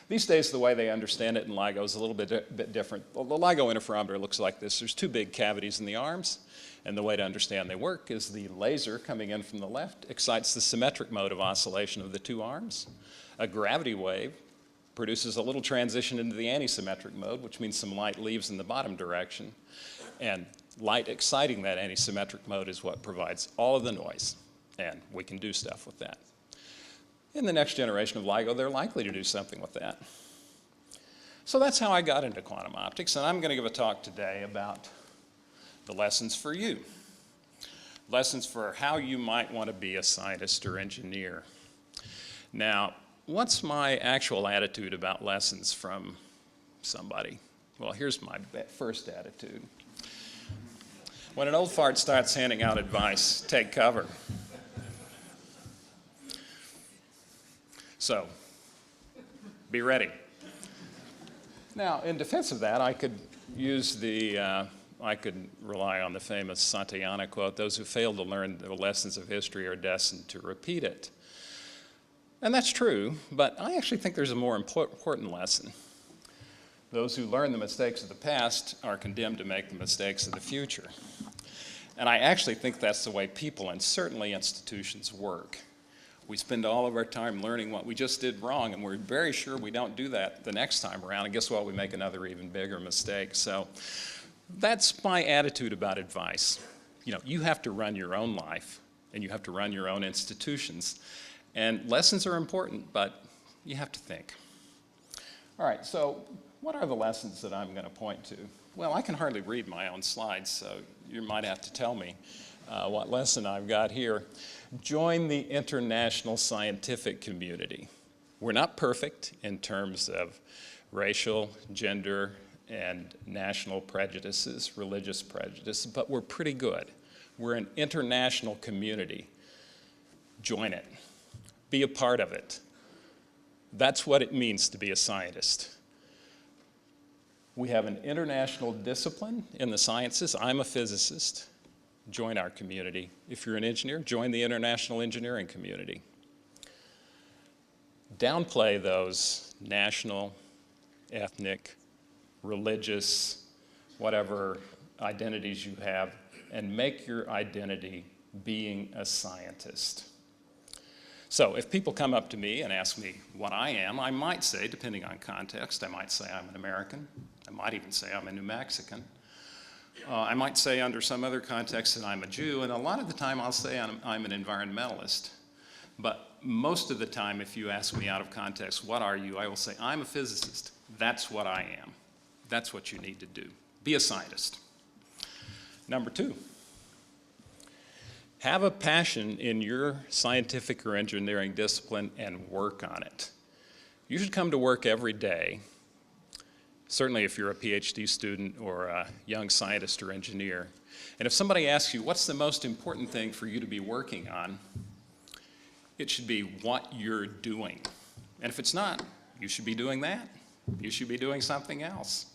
these days, the way they understand it in LIGO is a little bit different. The LIGO interferometer looks like this. There's 2 big cavities in the arms. And the way to understand they work is the laser coming in from the left excites the symmetric mode of oscillation of the 2 arms. A gravity wave produces a little transition into the antisymmetric mode, which means some light leaves in the bottom direction. And light exciting that antisymmetric mode is what provides all of the noise. And we can do stuff with that. In the next generation of LIGO, they're likely to do something with that. So that's how I got into quantum optics, and I'm going to give a talk today about the lessons for you. Lessons for how you might want to be a scientist or engineer. Now, what's my actual attitude about lessons from somebody? Well, here's my first attitude. When an old fart starts handing out advice, take cover. So, be ready. Now, in defense of that, I could use I could rely on the famous Santayana quote, "Those who fail to learn the lessons of history are destined to repeat it." And that's true, but I actually think there's a more important lesson. Those who learn the mistakes of the past are condemned to make the mistakes of the future. And I actually think that's the way people and certainly institutions work. We spend all of our time learning what we just did wrong, and we're very sure we don't do that the next time around, and guess what? We make another even bigger mistake. So that's my attitude about advice. You know, you have to run your own life. and you have to run your own institutions. And lessons are important, but you have to think. All right, so what are the lessons that I'm going to point to? Well, I can hardly read my own slides, so you might have to tell me what lesson I've got here. Join the international scientific community. We're not perfect in terms of racial, gender, and national prejudices, religious prejudices, but we're pretty good. We're an international community. Join it. Be a part of it. That's what it means to be a scientist. We have an international discipline in the sciences. I'm a physicist. Join our community. If you're an engineer, join the international engineering community. Downplay those national, ethnic, religious, whatever identities you have, and make your identity being a scientist. So if people come up to me and ask me what I am, I might say, depending on context, I might say I'm an American. I might even say I'm a New Mexican. I might say under some other context that I'm a Jew, and a lot of the time I'll say I'm an environmentalist. But most of the time, if you ask me out of context, what are you? I will say, I'm a physicist. That's what I am. That's what you need to do. Be a scientist. Number 2, have a passion in your scientific or engineering discipline and work on it. You should come to work every day, certainly if you're a PhD student or a young scientist or engineer. And if somebody asks you, what's the most important thing for you to be working on? It should be what you're doing. And if it's not, you should be doing that. You should be doing something else.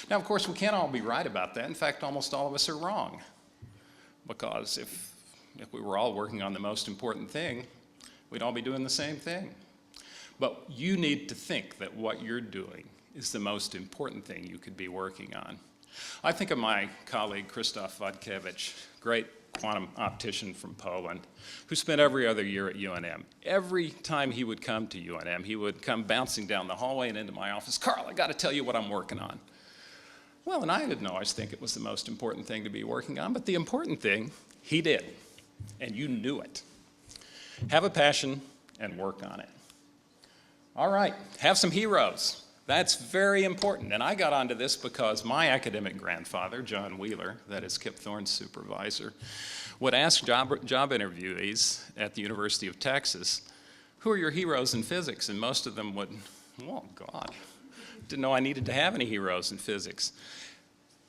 Now, of course, we can't all be right about that. In fact, almost all of us are wrong. Because if we were all working on the most important thing, we'd all be doing the same thing. But you need to think that what you're doing is the most important thing you could be working on. I think of my colleague, Krzysztof Wodkiewicz, great quantum optician from Poland, who spent every other year at UNM. Every time he would come to UNM, he would come bouncing down the hallway and into my office, Carl, I got to tell you what I'm working on. Well, and I didn't always think it was the most important thing to be working on, but the important thing, he did, and you knew it. Have a passion and work on it. All right, have some heroes. That's very important, and I got onto this because my academic grandfather, John Wheeler, that is Kip Thorne's supervisor, would ask job interviewees at the University of Texas, who are your heroes in physics? And most of them would, oh God, didn't know I needed to have any heroes in physics.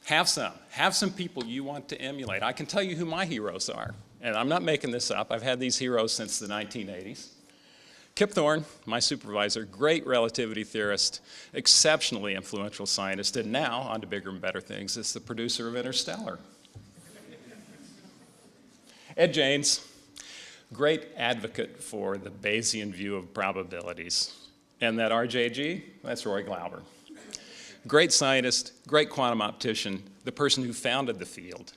Have some people you want to emulate. I can tell you who my heroes are, and I'm not making this up. I've had these heroes since the 1980s. Kip Thorne, my supervisor, great relativity theorist, exceptionally influential scientist, and now, on to bigger and better things, is the producer of Interstellar. Ed Janes, great advocate for the Bayesian view of probabilities. And that RJG, that's Roy Glauber. Great scientist, great quantum optician, the person who founded the field.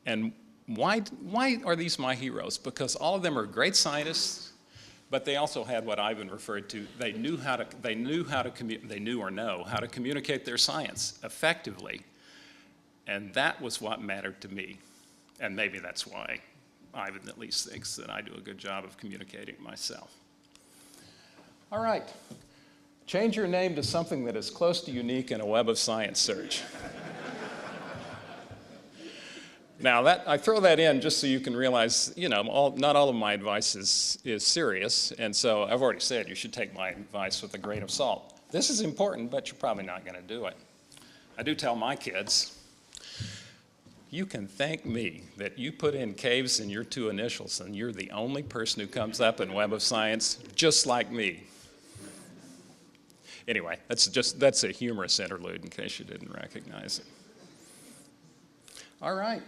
And why are these my heroes? Because all of them are great scientists, but they also had what Ivan referred to. They knew or know how to communicate their science effectively, and that was what mattered to me. And maybe that's why Ivan at least thinks that I do a good job of communicating myself. All right, change your name to something that is close to unique in a Web of Science search. Now, I throw that in just so you can realize, not all of my advice is serious, and so I've already said you should take my advice with a grain of salt. This is important, but you're probably not going to do it. I do tell my kids, you can thank me that you put in Caves in your 2 initials, and you're the only person who comes up in Web of Science just like me. Anyway, that's a humorous interlude in case you didn't recognize it. All right.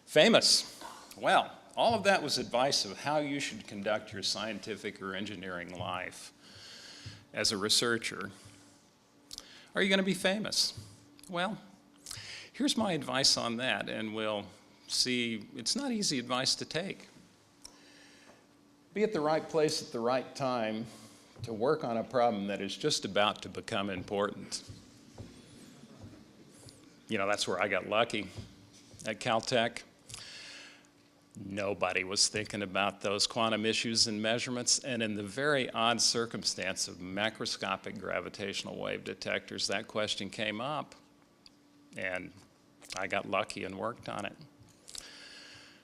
Famous. Well, all of that was advice of how you should conduct your scientific or engineering life as a researcher. Are you going to be famous? Well, here's my advice on that, and we'll see. It's not easy advice to take. Be at the right place at the right time to work on a problem that is just about to become important. That's where I got lucky at Caltech. Nobody was thinking about those quantum issues and measurements, and in the very odd circumstance of macroscopic gravitational wave detectors, that question came up, and I got lucky and worked on it.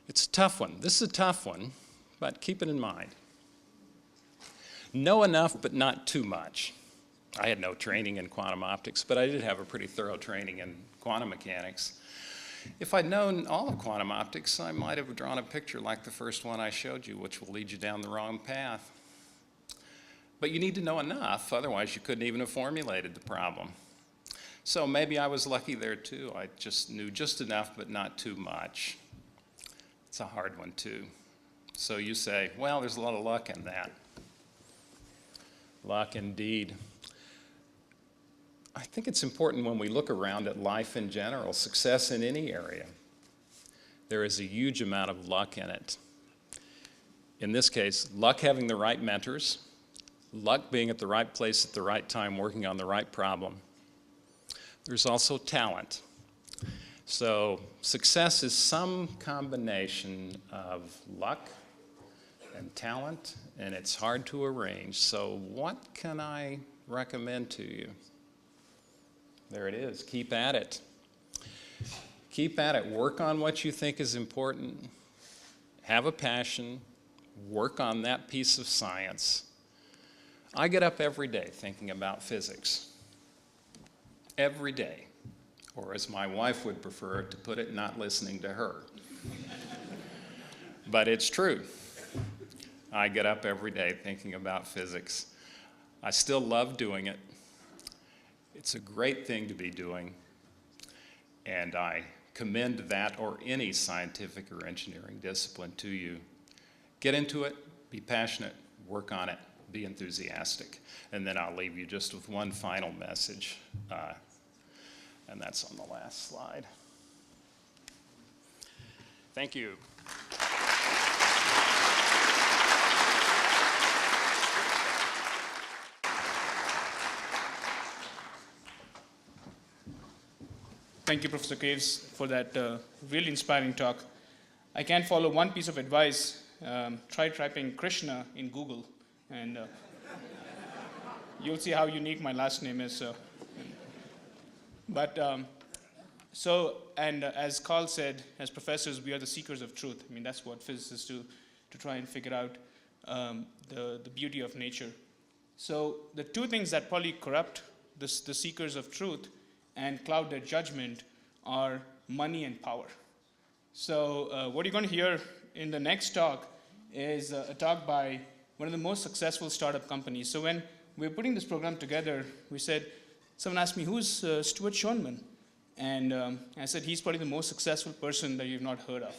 It's a tough one. This is a tough one, but keep it in mind. Know enough, but not too much. I had no training in quantum optics, but I did have a pretty thorough training in quantum mechanics. If I'd known all of quantum optics, I might have drawn a picture like the first one I showed you, which will lead you down the wrong path. But you need to know enough, otherwise you couldn't even have formulated the problem. So maybe I was lucky there too. I just knew just enough, but not too much. It's a hard one too. So you say, well, there's a lot of luck in that. Luck indeed. I think it's important when we look around at life in general, success in any area, there is a huge amount of luck in it. In this case, luck having the right mentors, luck being at the right place at the right time, working on the right problem. There's also talent. So success is some combination of luck and talent, and it's hard to arrange. So what can I recommend to you? There it is. Keep at it. Keep at it. Work on what you think is important. Have a passion. Work on that piece of science. I get up every day thinking about physics. Every day. Or as my wife would prefer to put it, not listening to her. But it's true. I get up every day thinking about physics. I still love doing it. It's a great thing to be doing, and I commend that or any scientific or engineering discipline to you. Get into it, be passionate, work on it, be enthusiastic. And then I'll leave you just with one final message, and that's on the last slide. Thank you. Thank you, Professor Caves, for that really inspiring talk. I can follow one piece of advice. Try typing Krishna in Google, and you'll see how unique my last name is. And as Carl said, as professors, we are the seekers of truth. I mean, that's what physicists do, to try and figure out the beauty of nature. So the two things that probably corrupt the seekers of truth and cloud their judgment are money and power. So what you're going to hear in the next talk is a talk by one of the most successful startup companies. So when we were putting this program together, we said, someone asked me, who's Stuart Schoenman? And I said, he's probably the most successful person that you've not heard of.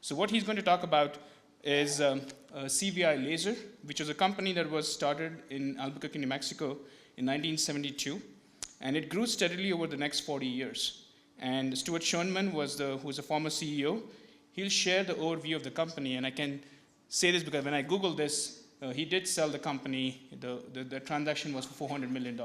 So what he's going to talk about is CVI Laser, which was a company that was started in Albuquerque, New Mexico in 1972. And it grew steadily over the next 40 years. And Stuart Schoenman who was a former CEO. He'll share the overview of the company. And I can say this because when I Googled this, he did sell the company. The transaction was for $400 million.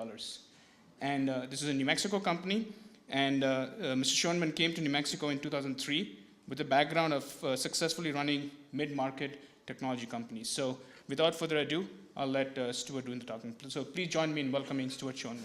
And this is a New Mexico company. And Mr. Schoenman came to New Mexico in 2003 with a background of successfully running mid-market technology companies. So without further ado, I'll let Stuart do the talking. So please join me in welcoming Stuart Schoenman.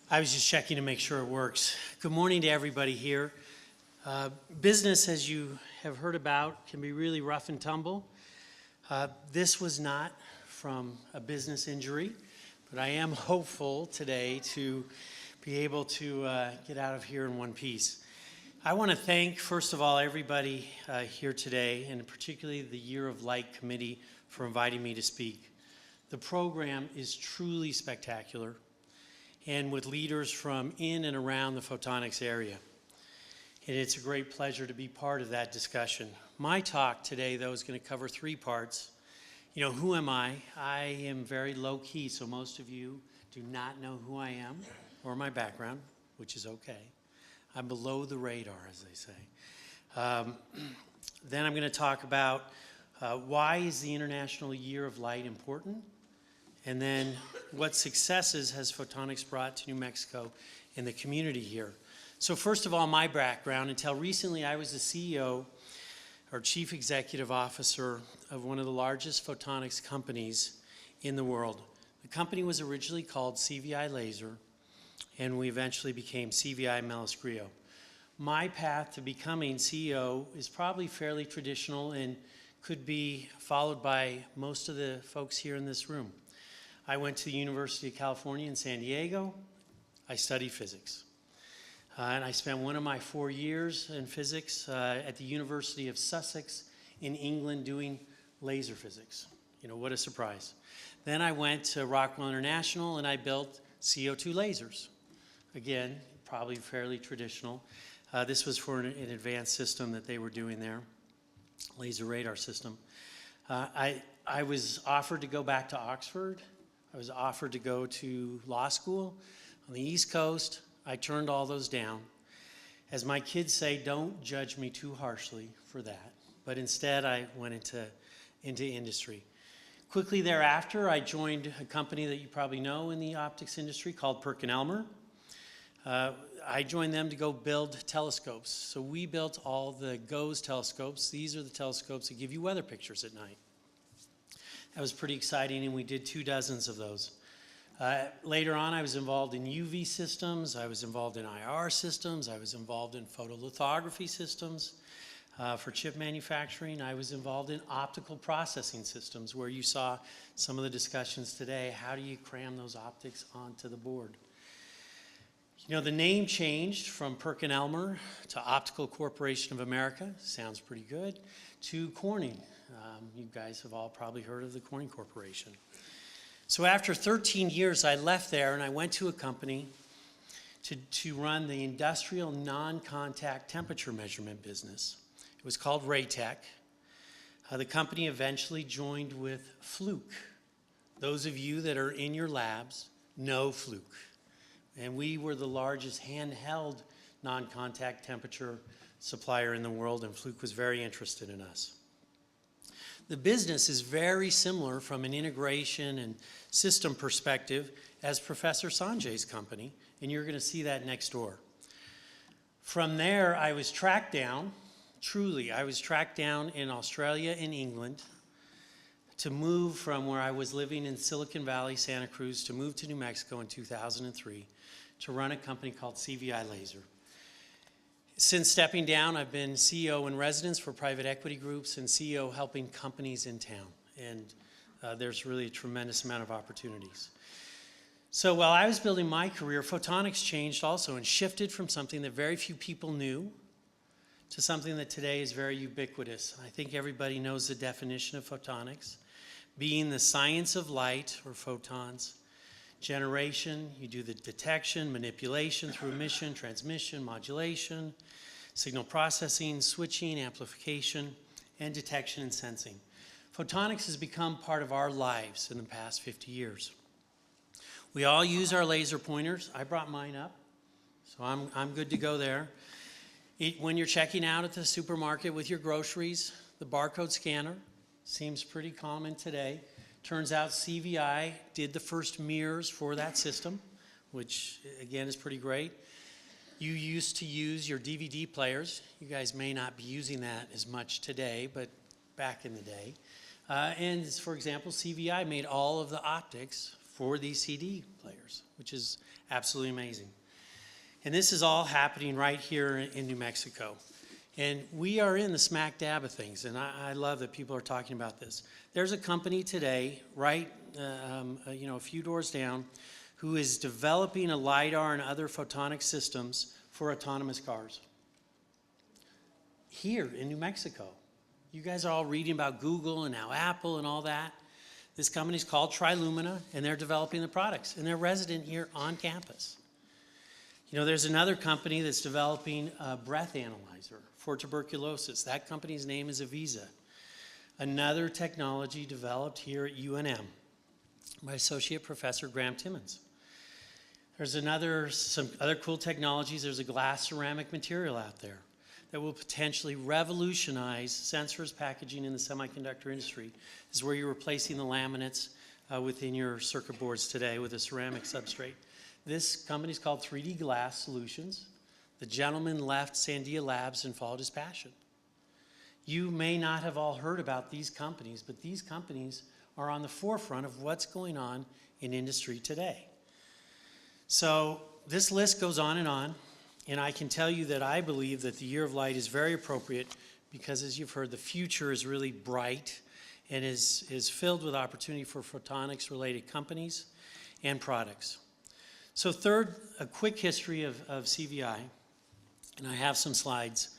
I was just checking to make sure it works. Good morning to everybody here. Business, as you have heard about, can be really rough and tumble. This was not from a business injury, but I am hopeful today to be able to get out of here in one piece. I want to thank, first of all, everybody here today, and particularly the Year of Light Committee for inviting me to speak. The program is truly spectacular, and with leaders from in and around the photonics area. And it's a great pleasure to be part of that discussion. My talk today, though, is going to cover three parts. You know, who am I? I am very low-key, so most of you do not know who I am or my background, which is okay. I'm below the radar, as they say. Then I'm going to talk about why is the International Year of Light important, and then what successes has photonics brought to New Mexico and the community here. So first of all, my background. Until recently, I was the CEO or Chief Executive Officer of one of the largest photonics companies in the world. The company was originally called CVI Laser, and we eventually became CVI Melis Griot. My path to becoming CEO is probably fairly traditional and could be followed by most of the folks here in this room. I went to the University of California in San Diego. I studied physics. And I spent one of my 4 years in physics at the University of Sussex in England doing laser physics. You know, what a surprise. Then I went to Rockwell International and I built CO2 lasers. Again, probably fairly traditional. This was for an advanced system that they were doing there, laser radar system. I was offered to go back to Oxford. I was offered to go to law school on the East Coast. I turned all those down. As my kids say, don't judge me too harshly for that. But instead, I went into industry. Quickly thereafter, I joined a company that you probably know in the optics industry called PerkinElmer. I joined them to go build telescopes. So we built all the GOES telescopes. These are the telescopes that give you weather pictures at night. That was pretty exciting, and we did 24 of those. Later on, I was involved in UV systems. I was involved in IR systems. I was involved in photolithography systems for chip manufacturing. I was involved in optical processing systems, where you saw some of the discussions today. How do you cram those optics onto the board? You know, the name changed from PerkinElmer to Optical Corporation of America, sounds pretty good, to Corning. You guys have all probably heard of the Corning Corporation. So after 13 years, I left there and I went to a company to run the industrial non-contact temperature measurement business. It was called Raytech. The company eventually joined with Fluke. Those of you that are in your labs know Fluke. And we were the largest handheld non-contact temperature supplier in the world, and Fluke was very interested in us. The business is very similar from an integration and system perspective as Professor Sanjay's company, and you're going to see that next door. From there, I was tracked down, truly, I was tracked down in Australia and England to move from where I was living in Silicon Valley, Santa Cruz, to move to New Mexico in 2003 to run a company called CVI Laser. Since stepping down, I've been CEO in residence for private equity groups and CEO helping companies in town. And there's really a tremendous amount of opportunities. So while I was building my career, photonics changed also and shifted from something that very few people knew to something that today is very ubiquitous. I think everybody knows the definition of photonics, being the science of light or photons. Generation, you do the detection, manipulation through emission, transmission, modulation, signal processing, switching, amplification, and detection and sensing. Photonics has become part of our lives in the past 50 years. We all use our laser pointers. I brought mine up, so I'm good to go there. When you're checking out at the supermarket with your groceries, the barcode scanner seems pretty common today. Turns out CVI did the first mirrors for that system, which again is pretty great. You used to use your DVD players. You guys may not be using that as much today, but back in the day. And for example, CVI made all of the optics for these CD players, which is absolutely amazing. And this is all happening right here in New Mexico. And we are in the smack dab of things, and I love that people are talking about this. There's a company today, right, a few doors down, who is developing a LiDAR and other photonic systems for autonomous cars. Here in New Mexico. You guys are all reading about Google and now Apple and all that. This company is called Trilumina, and they're developing the products, and they're resident here on campus. You know, there's another company that's developing a breath analyzer for tuberculosis. That company's name is Avisa. Another technology developed here at UNM by Associate Professor Graham Timmons. There's some other cool technologies. There's a glass ceramic material out there that will potentially revolutionize sensors packaging in the semiconductor industry. This is where you're replacing the laminates within your circuit boards today with a ceramic substrate. This company is called 3D Glass Solutions. The gentleman left Sandia Labs and followed his passion. You may not have all heard about these companies, but these companies are on the forefront of what's going on in industry today. So this list goes on, and I can tell you that I believe that the Year of Light is very appropriate because, as you've heard, the future is really bright and is filled with opportunity for photonics-related companies and products. So third, a quick history of CVI, and I have some slides.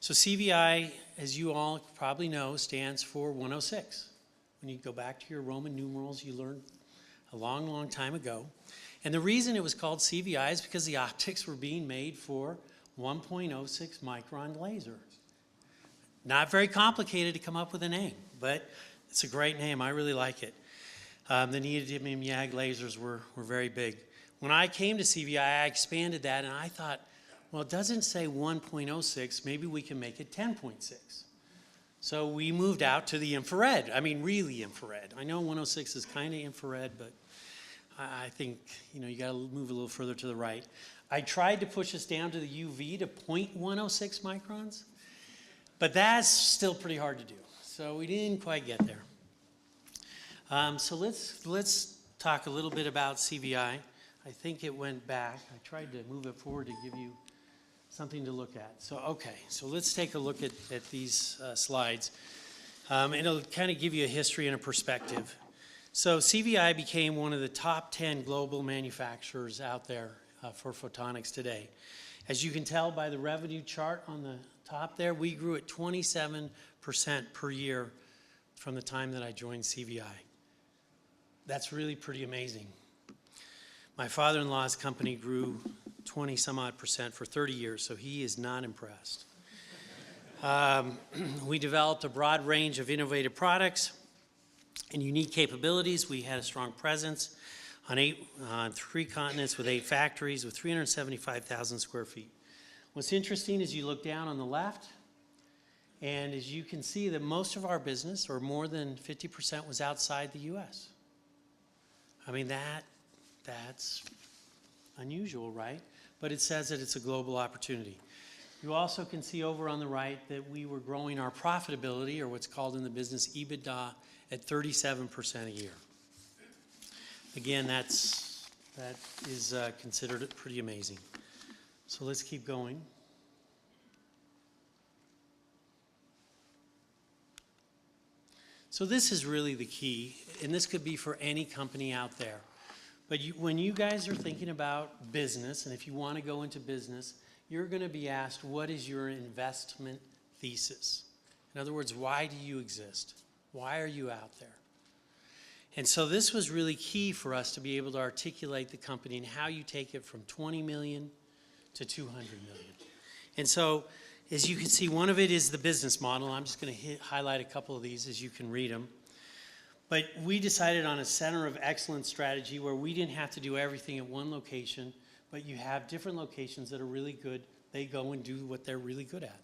So CVI, as you all probably know, stands for 106. When you go back to your Roman numerals, you learned a long, long time ago. And the reason it was called CVI is because the optics were being made for 1.06 micron laser. Not very complicated to come up with a name, but it's a great name. I really like it. The neodymium YAG lasers were very big. When I came to CVI, I expanded that, and I thought, well, it doesn't say 1.06. Maybe we can make it 10.6. So we moved out to the infrared. I mean, really infrared. I know 106 is kind of infrared, but I think, you got to move a little further to the right. I tried to push us down to the UV to 0.106 microns, but that's still pretty hard to do. So we didn't quite get there. So let's talk a little bit about CVI. I think it went back. I tried to move it forward to give you something to look at. So, okay, so let's take a look at these slides. It'll kind of give you a history and a perspective. So CVI became one of the top 10 global manufacturers out there for photonics today. As you can tell by the revenue chart on the top there, we grew at 27% per year from the time that I joined CVI. That's really pretty amazing. My father-in-law's company grew 20 some odd percent for 30 years, so he is not impressed. We developed a broad range of innovative products and unique capabilities. We had a strong presence on 3 continents with 8 factories with 375,000 square feet. What's interesting is you look down on the left, and as you can see that most of our business, or more than 50%, was outside the U.S. I mean, that's unusual, right? But it says that it's a global opportunity. You also can see over on the right that we were growing our profitability, or what's called in the business EBITDA, at 37% a year. Again, that is considered pretty amazing. So let's keep going. So this is really the key, and this could be for any company out there. But when you guys are thinking about business, and if you want to go into business, you're going to be asked, what is your investment thesis? In other words, why do you exist? Why are you out there? And so this was really key for us to be able to articulate the company and how you take it from 20 million to 200 million. And so, as you can see, one of it is the business model. I'm just going to highlight a couple of these as you can read them. But we decided on a center of excellence strategy where we didn't have to do everything at one location, but you have different locations that are really good. They go and do what they're really good at.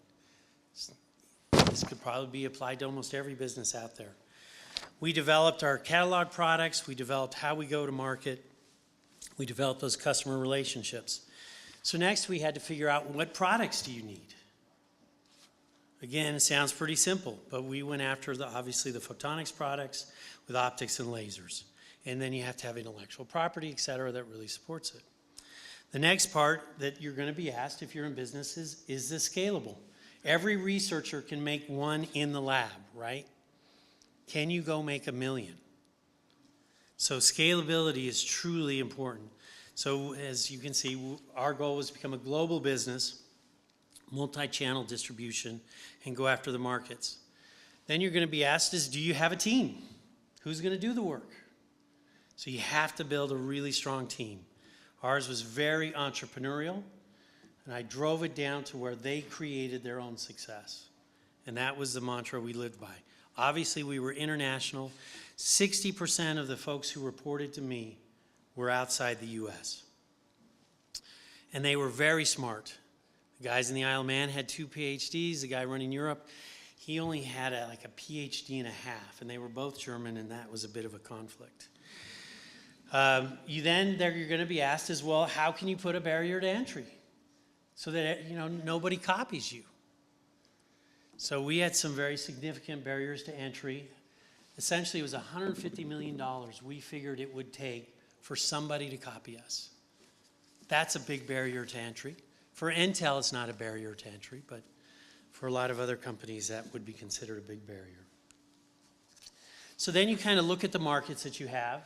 This could probably be applied to almost every business out there. We developed our catalog products. We developed how we go to market. We developed those customer relationships. So next we had to figure out, what products do you need? Again, it sounds pretty simple, but we went after obviously the photonics products with optics and lasers. And then you have to have intellectual property, et cetera, that really supports it. The next part that you're going to be asked if you're in business is this scalable? Every researcher can make one in the lab, right? Can you go make 1 million? So scalability is truly important. So as you can see, our goal was to become a global business, multi-channel distribution, and go after the markets. Then you're going to be asked do you have a team? Who's going to do the work? So you have to build a really strong team. Ours was very entrepreneurial, and I drove it down to where they created their own success. And that was the mantra we lived by. Obviously, we were international. 60% of the folks who reported to me were outside the U.S. and they were very smart. The guys in the Isle of Man had 2 PhDs. The guy running Europe, he only had like a PhD and a half, and they were both German, and that was a bit of a conflict. You're going to be asked as well, how can you put a barrier to entry so that nobody copies you? So we had some very significant barriers to entry. Essentially, it was $150 million we figured it would take for somebody to copy us. That's a big barrier to entry. For Intel, it's not a barrier to entry, but for a lot of other companies, that would be considered a big barrier. So then you kind of look at the markets that you have,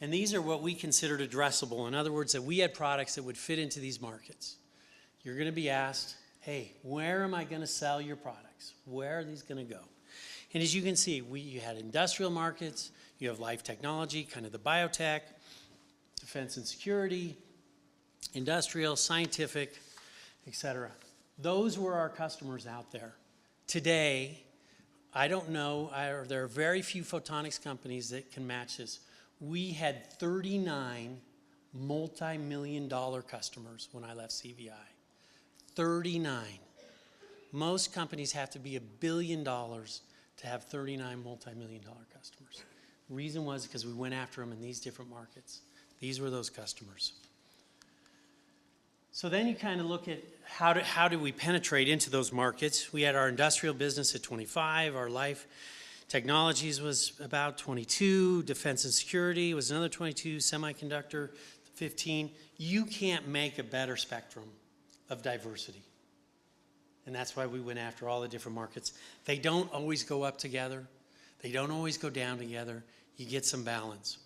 and these are what we considered addressable. In other words, that we had products that would fit into these markets. You're going to be asked, hey, where am I going to sell your products? Where are these going to go? And as you can see, you had industrial markets, you have life technology, kind of the biotech, defense and security, industrial, scientific, etc. Those were our customers out there. Today, I don't know, there are very few photonics companies that can match this. We had 39 multi-million-dollar customers when I left CVI. 39. Most companies have to be $1 billion to have 39 multi-million-dollar customers. The reason was because we went after them in these different markets. These were those customers. So then you kind of look at how do we penetrate into those markets. We had our industrial business at 25, our life technologies was about 22, defense and security was another 22, semiconductor 15. You can't make a better spectrum of diversity. And that's why we went after all the different markets. They don't always go up together. They don't always go down together. You get some balance.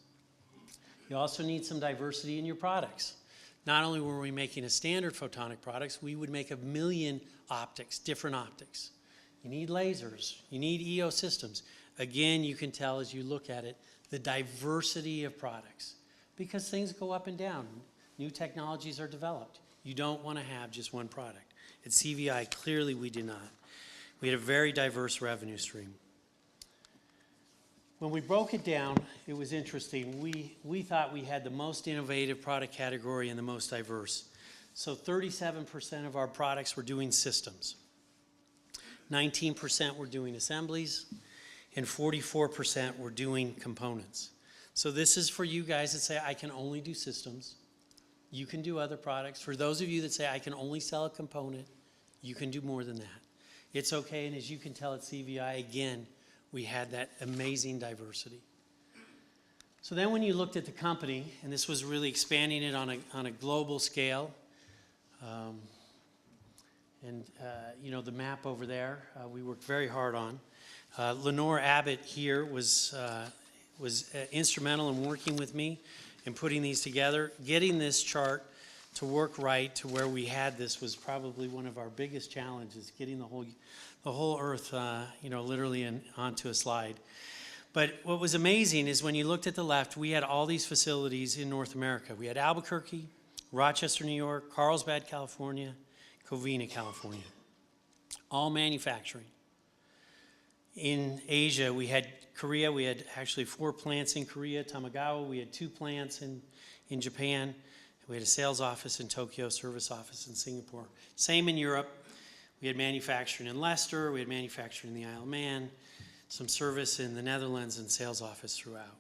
You also need some diversity in your products. Not only were we making a standard photonic products, we would make 1 million optics, different optics. You need lasers. You need EO systems. Again, you can tell as you look at it, the diversity of products. Because things go up and down. New technologies are developed. You don't want to have just one product. At CVI, clearly we did not. We had a very diverse revenue stream. When we broke it down, it was interesting. We thought we had the most innovative product category and the most diverse. So 37% of our products were doing systems. 19% were doing assemblies, and 44% were doing components. So this is for you guys that say, I can only do systems. You can do other products. For those of you that say, I can only sell a component, you can do more than that. It's okay, and as you can tell at CVI, again, we had that amazing diversity. So then when you looked at the company, and this was really expanding it on a global scale, the map over there, we worked very hard on. Lenore Abbott here was instrumental in working with me in putting these together. Getting this chart to work right to where we had this was probably one of our biggest challenges, getting the whole Earth, literally onto a slide. But what was amazing is when you looked at the left, we had all these facilities in North America. We had Albuquerque, Rochester, New York, Carlsbad, California, Covina, California, all manufacturing. In Asia, we had Korea. We had actually 4 plants in Korea, Tamagawa. We had 2 plants in Japan. We had a sales office in Tokyo, service office in Singapore. Same in Europe. We had manufacturing in Leicester. We had manufacturing in the Isle of Man, some service in the Netherlands, and sales office throughout.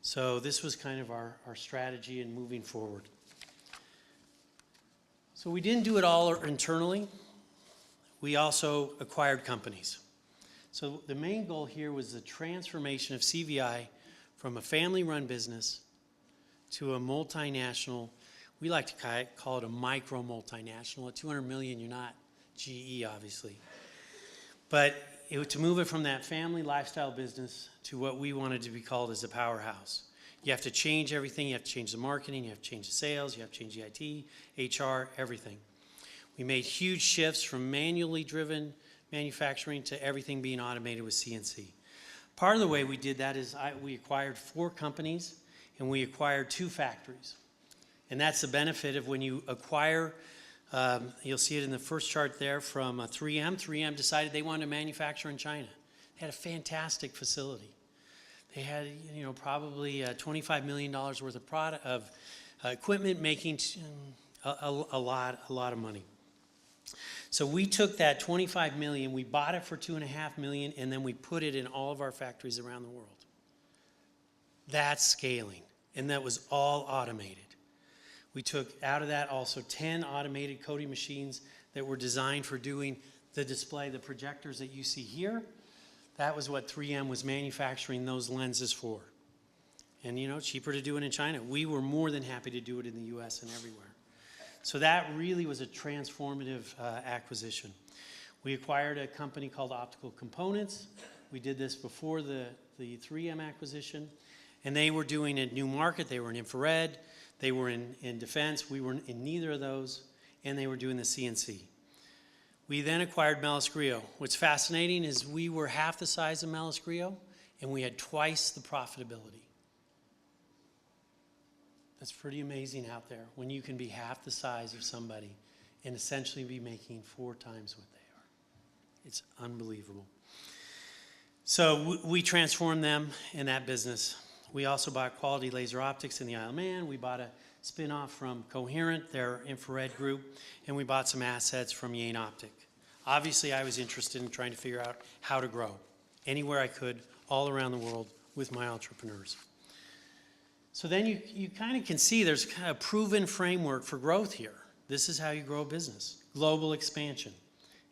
So this was kind of our strategy in moving forward. So we didn't do it all internally. We also acquired companies. So the main goal here was the transformation of CVI from a family-run business to a multinational. We like to call it a micro-multinational. At 200 million, you're not GE, obviously. But to move it from that family lifestyle business to what we wanted to be called as a powerhouse. You have to change everything. You have to change the marketing. You have to change the sales. You have to change the IT, HR, everything. We made huge shifts from manually driven manufacturing to everything being automated with CNC. Part of the way we did that is we acquired 4 companies and we acquired 2 factories. And that's the benefit of when you acquire, you'll see it in the first chart there from 3M. 3M decided they wanted to manufacture in China. They had a fantastic facility. They had, probably $25 million worth of equipment making a lot of money. So we took that 25 million, we bought it for 2.5 million, and then we put it in all of our factories around the world. That's scaling, and that was all automated. We took out of that also 10 automated coating machines that were designed for doing the display, the projectors that you see here. That was what 3M was manufacturing those lenses for. And you know, cheaper to do it in China. We were more than happy to do it in the US and everywhere. So that really was a transformative acquisition. We acquired a company called Optical Components. We did this before the 3M acquisition. And they were doing a new market. They were in infrared. They were in defense. We were in neither of those. And they were doing the CNC. We then acquired Melis Grio. What's fascinating is we were half the size of Melis Grio, and we had twice the profitability. That's pretty amazing out there when you can be half the size of somebody and essentially be making 4 times what they are. It's unbelievable. So we transformed them in that business. We also bought Quality Laser Optics in the Isle of Man. We bought a spin-off from Coherent, their infrared group, and we bought some assets from Yane Optic. Obviously, I was interested in trying to figure out how to grow anywhere I could, all around the world with my entrepreneurs. So then you kind of can see there's kind of a proven framework for growth here. This is how you grow a business. Global expansion.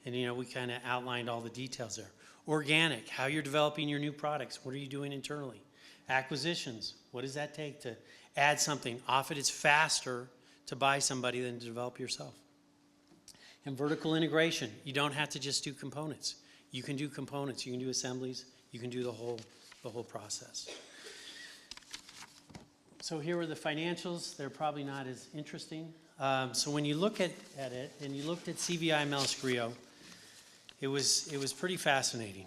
And you know, we kind of outlined all the details there. Organic, how you're developing your new products. What are you doing internally? Acquisitions, what does that take to add something? Often it's faster to buy somebody than to develop yourself. And vertical integration, you don't have to just do components. You can do components, you can do assemblies, you can do the whole process. So here are the financials. They're probably not as interesting. So when you look at it, and you looked at CVI Melis Grio, it was pretty fascinating.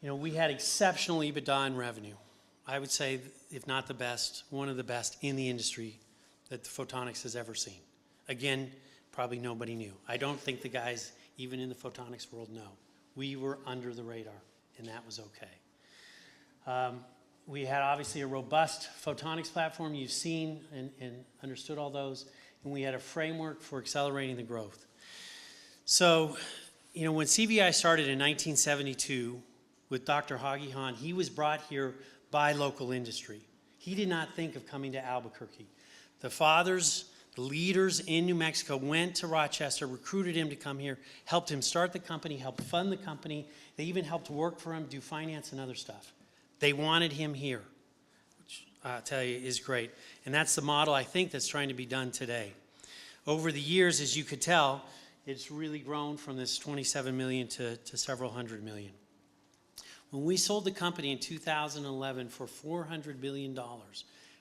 You know, we had exceptional EBITDA in revenue. I would say, if not the best, one of the best in the industry that Photonics has ever seen. Again, probably nobody knew. I don't think the guys, even in the photonics world, know. We were under the radar, and that was okay. We had obviously a robust photonics platform. You've seen and understood all those. And we had a framework for accelerating the growth. So, you know, when CVI started in 1972 with Dr. Hagi Han, he was brought here by local industry. He did not think of coming to Albuquerque. The fathers, the leaders in New Mexico went to Rochester, recruited him to come here, helped him start the company, helped fund the company. They even helped work for him, do finance and other stuff. They wanted him here, which I'll tell you is great. And that's the model, I think, that's trying to be done today. Over the years, as you could tell, it's really grown from this 27 million to several hundred million. When we sold the company in 2011 for $400 billion,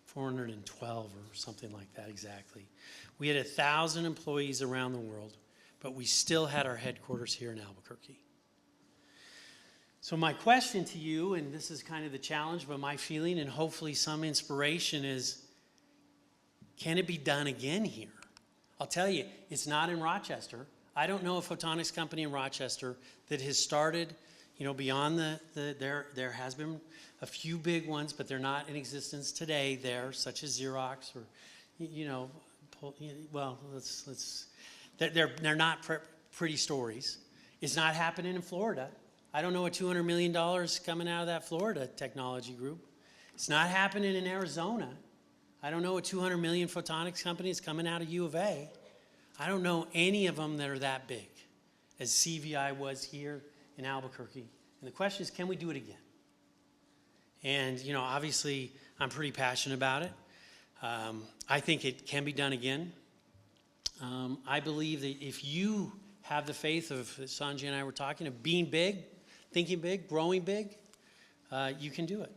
412 or something like that exactly, we had 1,000 employees around the world, but we still had our headquarters here in Albuquerque. So my question to you, and this is kind of the challenge, but my feeling and hopefully some inspiration is, can it be done again here? I'll tell you, it's not in Rochester. I don't know a photonics company in Rochester that has started, you know, beyond there has been a few big ones, but they're not in existence today there, such as Xerox or, you know, well, they're not pretty stories. It's not happening in Florida. I don't know a $200 million coming out of that Florida technology group. It's not happening in Arizona. I don't know a 200 million photonics company is coming out of U of A. I don't know any of them that are that big as CVI was here in Albuquerque. And the question is, can we do it again? And, you know, obviously, I'm pretty passionate about it. I think it can be done again. I believe that if you have the faith of Sanjay and I were talking of being big, thinking big, growing big, you can do it.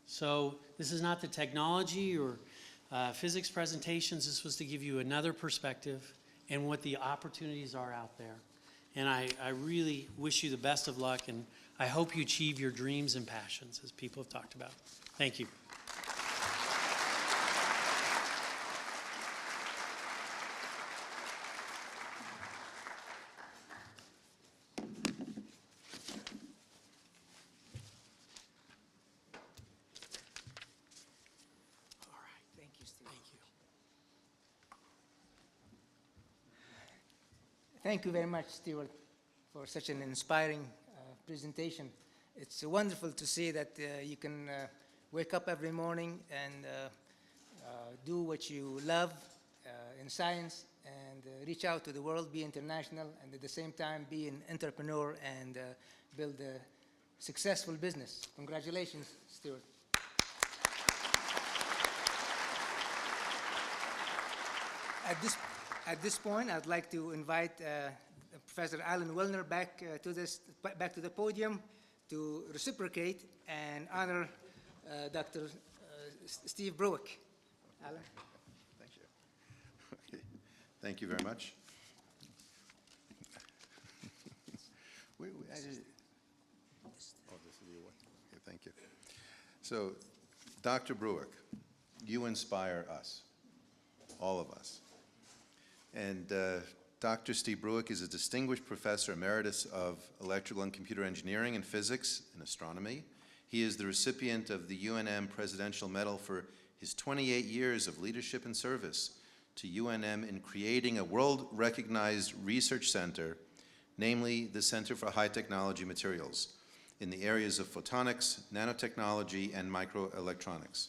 So this is not the technology or physics presentations. This was to give you another perspective and what the opportunities are out there. And I really wish you the best of luck, and I hope you achieve your dreams and passions, as people have talked about. Thank you. Thank you very much, Stewart, for such an inspiring presentation. It's wonderful to see that you can wake up every morning and do what you love in science and reach out to the world, be international, and at the same time be an entrepreneur and build a successful business. Congratulations, Stewart. At this point, I'd like to invite Professor Alan Wilner back to the podium to reciprocate and honor Dr. Steve Bruick. Alan. Thank you. Okay. Thank you very much. Oh, this is the award. Okay, thank you. So, Dr. Bruick, you inspire us, all of us. And Dr. Steve Bruick is a distinguished professor emeritus of electrical and computer engineering and physics and astronomy. He is the recipient of the UNM Presidential Medal for his 28 years of leadership and service to UNM in creating a world-recognized research center, namely the Center for High Technology Materials, in the areas of photonics, nanotechnology, and microelectronics.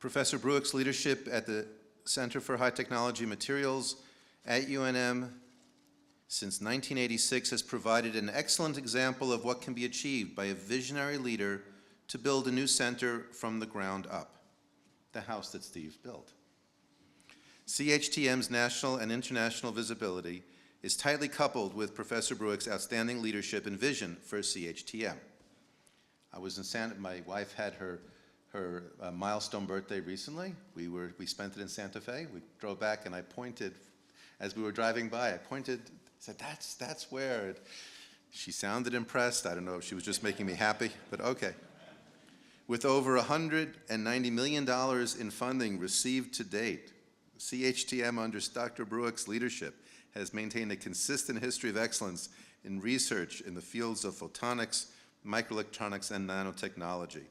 Professor Bruick's leadership at the Center for High Technology Materials at UNM since 1986 has provided an excellent example of what can be achieved by a visionary leader to build a new center from the ground up, the house that Steve built. CHTM's national and international visibility is tightly coupled with Professor Bruick's outstanding leadership and vision for CHTM. I was in my wife had her milestone birthday recently. We spent it in Santa Fe. We drove back and I pointed, as we were driving by, I said, that's where. She sounded impressed. I don't know if she was just making me happy, but okay. With over $190 million in funding received to date, CHTM under Dr. Bruick's leadership has maintained a consistent history of excellence in research in the fields of photonics, microelectronics, and nanotechnology.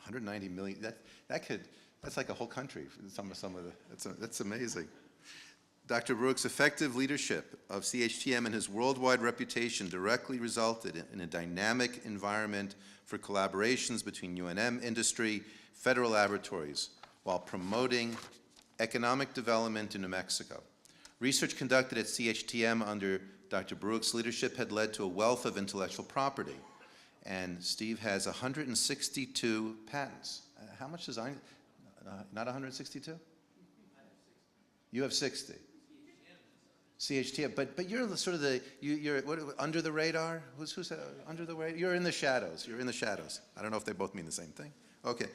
190 million, that's like a whole country. That's amazing. Dr. Bruick's effective leadership of CHTM and his worldwide reputation directly resulted in a dynamic environment for collaborations between UNM industry, federal laboratories, while promoting economic development in New Mexico. Research conducted at CHTM under Dr. Bruick's leadership had led to a wealth of intellectual property. And Steve has 162 patents. How much design? Not 162? You have 60. CHTM, but you're sort of you're under the radar? Who's under the radar? You're in the shadows. You're in the shadows. I don't know if they both mean the same thing. Okay.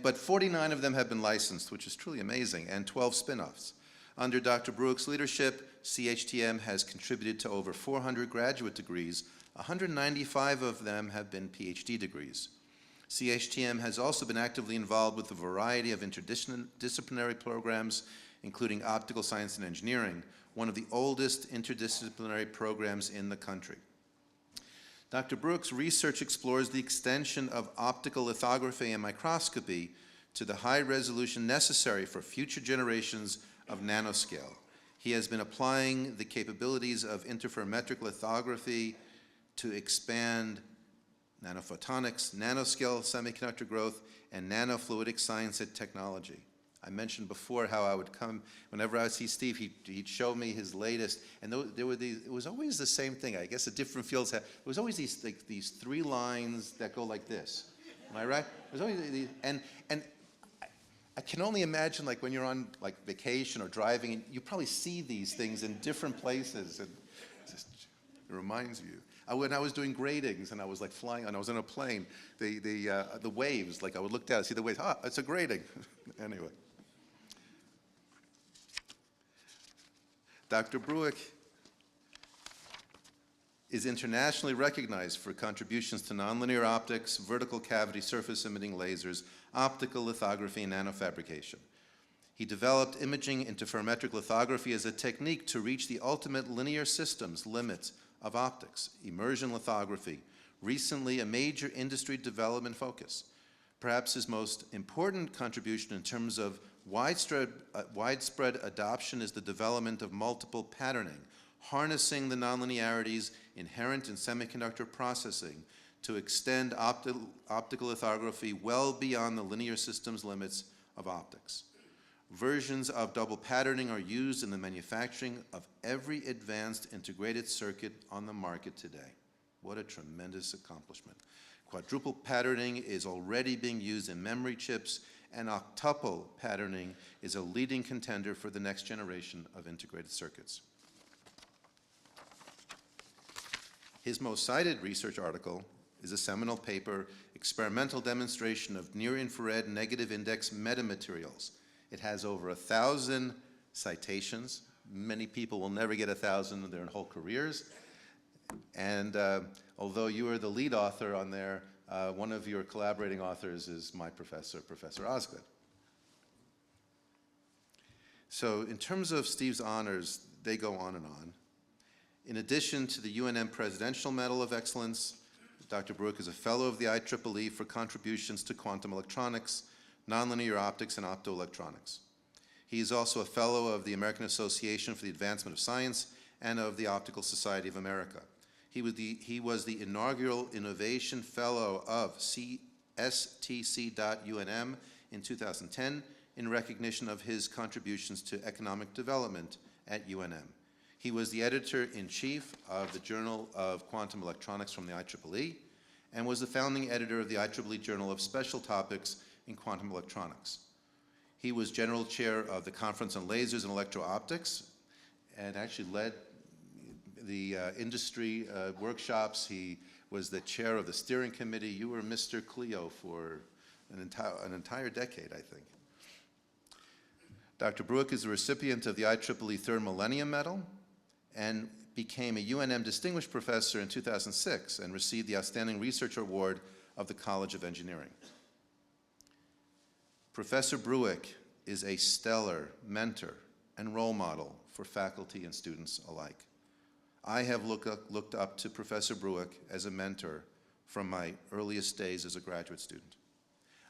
But 49 of them have been licensed, which is truly amazing, and 12 spin-offs. Under Dr. Bruick's leadership, CHTM has contributed to over 400 graduate degrees. 195 of them have been PhD degrees. CHTM has also been actively involved with a variety of interdisciplinary programs, including optical science and engineering, one of the oldest interdisciplinary programs in the country. Dr. Bruick's research explores the extension of optical lithography and microscopy to the high resolution necessary for future generations of nanoscale. He has been applying the capabilities of interferometric lithography to expand nanophotonics, nanoscale semiconductor growth, and nanofluidic science and technology. I mentioned before how I would come, whenever I would see Steve, he'd show me his latest, and there were these, it was always the same thing. I guess the different fields had, there was always these three lines that go like this. Am I right? There's always these, and I can only imagine, like, when you're on, like, vacation or driving, and you probably see these things in different places, and it reminds you. When I was doing gratings and I was like flying, and I was in a plane, the waves, like I would look down, see the waves, it's a grating. Anyway. Dr. Bruick is internationally recognized for contributions to nonlinear optics, vertical cavity surface emitting lasers, optical lithography, and nanofabrication. He developed imaging interferometric lithography as a technique to reach the ultimate linear systems limits of optics, immersion lithography, recently a major industry development focus. Perhaps his most important contribution in terms of Widespread adoption is the development of multiple patterning, harnessing the nonlinearities inherent in semiconductor processing to extend optical lithography well beyond the linear system's limits of optics. Versions of double patterning are used in the manufacturing of every advanced integrated circuit on the market today. What a tremendous accomplishment. Quadruple patterning is already being used in memory chips, and octuple patterning is a leading contender for the next generation of integrated circuits. His most cited research article is a seminal paper, Experimental Demonstration of Near-Infrared Negative Index Metamaterials. It has over 1,000 citations. Many people will never get 1,000 in their whole careers. And although you are the lead author on there, one of your collaborating authors is my professor, Professor Osgood. So in terms of Steve's honors, they go on and on. In addition to the UNM Presidential Medal of Excellence, Dr. Bruick is a fellow of the IEEE for contributions to quantum electronics, nonlinear optics, and optoelectronics. He is also a fellow of the American Association for the Advancement of Science and of the Optical Society of America. He was the inaugural Innovation Fellow of STC.UNM in 2010 in recognition of his contributions to economic development at UNM. He was the editor-in-chief of the Journal of Quantum Electronics from the IEEE and was the founding editor of the IEEE Journal of Special Topics in Quantum Electronics. He was general chair of the Conference on Lasers and Electro-Optics and actually led the industry workshops. He was the chair of the steering committee. You were Mr. Clio for an entire decade, I think. Dr. Bruick is a recipient of the IEEE Third Millennium Medal and became a UNM Distinguished Professor in 2006 and received the Outstanding Research Award of the College of Engineering. Professor Bruick is a stellar mentor and role model for faculty and students alike. I have looked up to Professor Bruick as a mentor from my earliest days as a graduate student.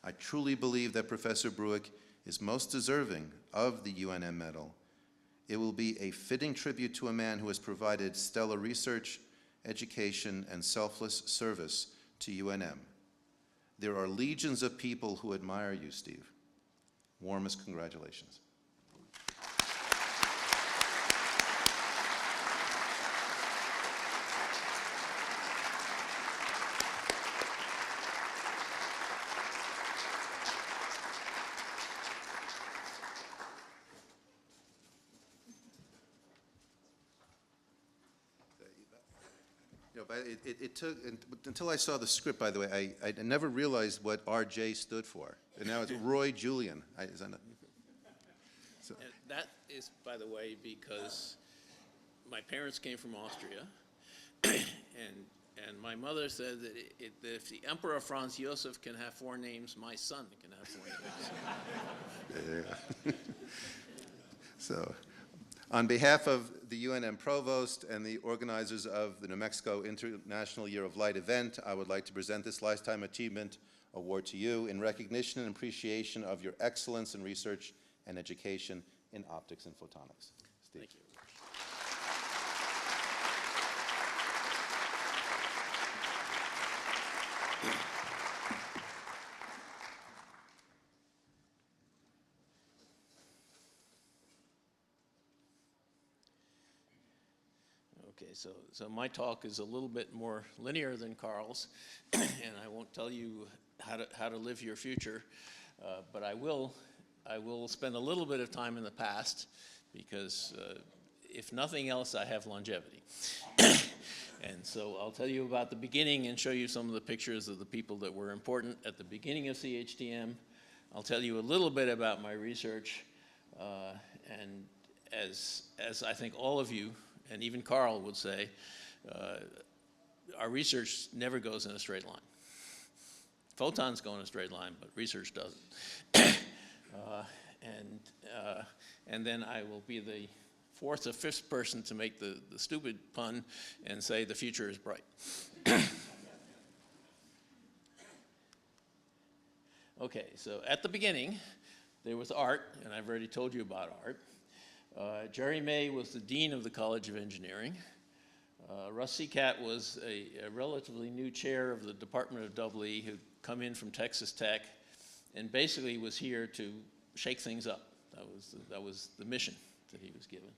I truly believe that Professor Bruick is most deserving of the UNM Medal. It will be a fitting tribute to a man who has provided stellar research, education, and selfless service to UNM. There are legions of people who admire you, Steve. Warmest congratulations. It took, until I saw the script, by the way, I never realized what RJ stood for. And now it's Roy Julian. So. That is, by the way, because my parents came from Austria, and my mother said that if the Emperor Franz Josef can have 4 names, my son can have 4 names. Yeah. So, on behalf of the UNM Provost and the organizers of the New Mexico International Year of Light event, I would like to present this Lifetime Achievement Award to you in recognition and appreciation of your excellence in research and education in optics and photonics. Steve. Thank you. Okay, so my talk is a little bit more linear than Carl's, and I won't tell you how to live your future, but I will spend a little bit of time in the past because if nothing else, I have longevity. And so I'll tell you about the beginning and show you some of the pictures of the people that were important at the beginning of CHTM. I'll tell you a little bit about my research, and as I think all of you, and even Carl would say, our research never goes in a straight line. Photons go in a straight line, but research doesn't. And then I will be the 4th or 5th person to make the stupid pun and say the future is bright. Okay, so at the beginning, There was Art, and I've already told you about Art. Jerry May was the dean of the College of Engineering. Russ Seacat was a relatively new chair of the Department of Double E who'd come in from Texas Tech and basically was here to shake things up. That was the mission that he was given.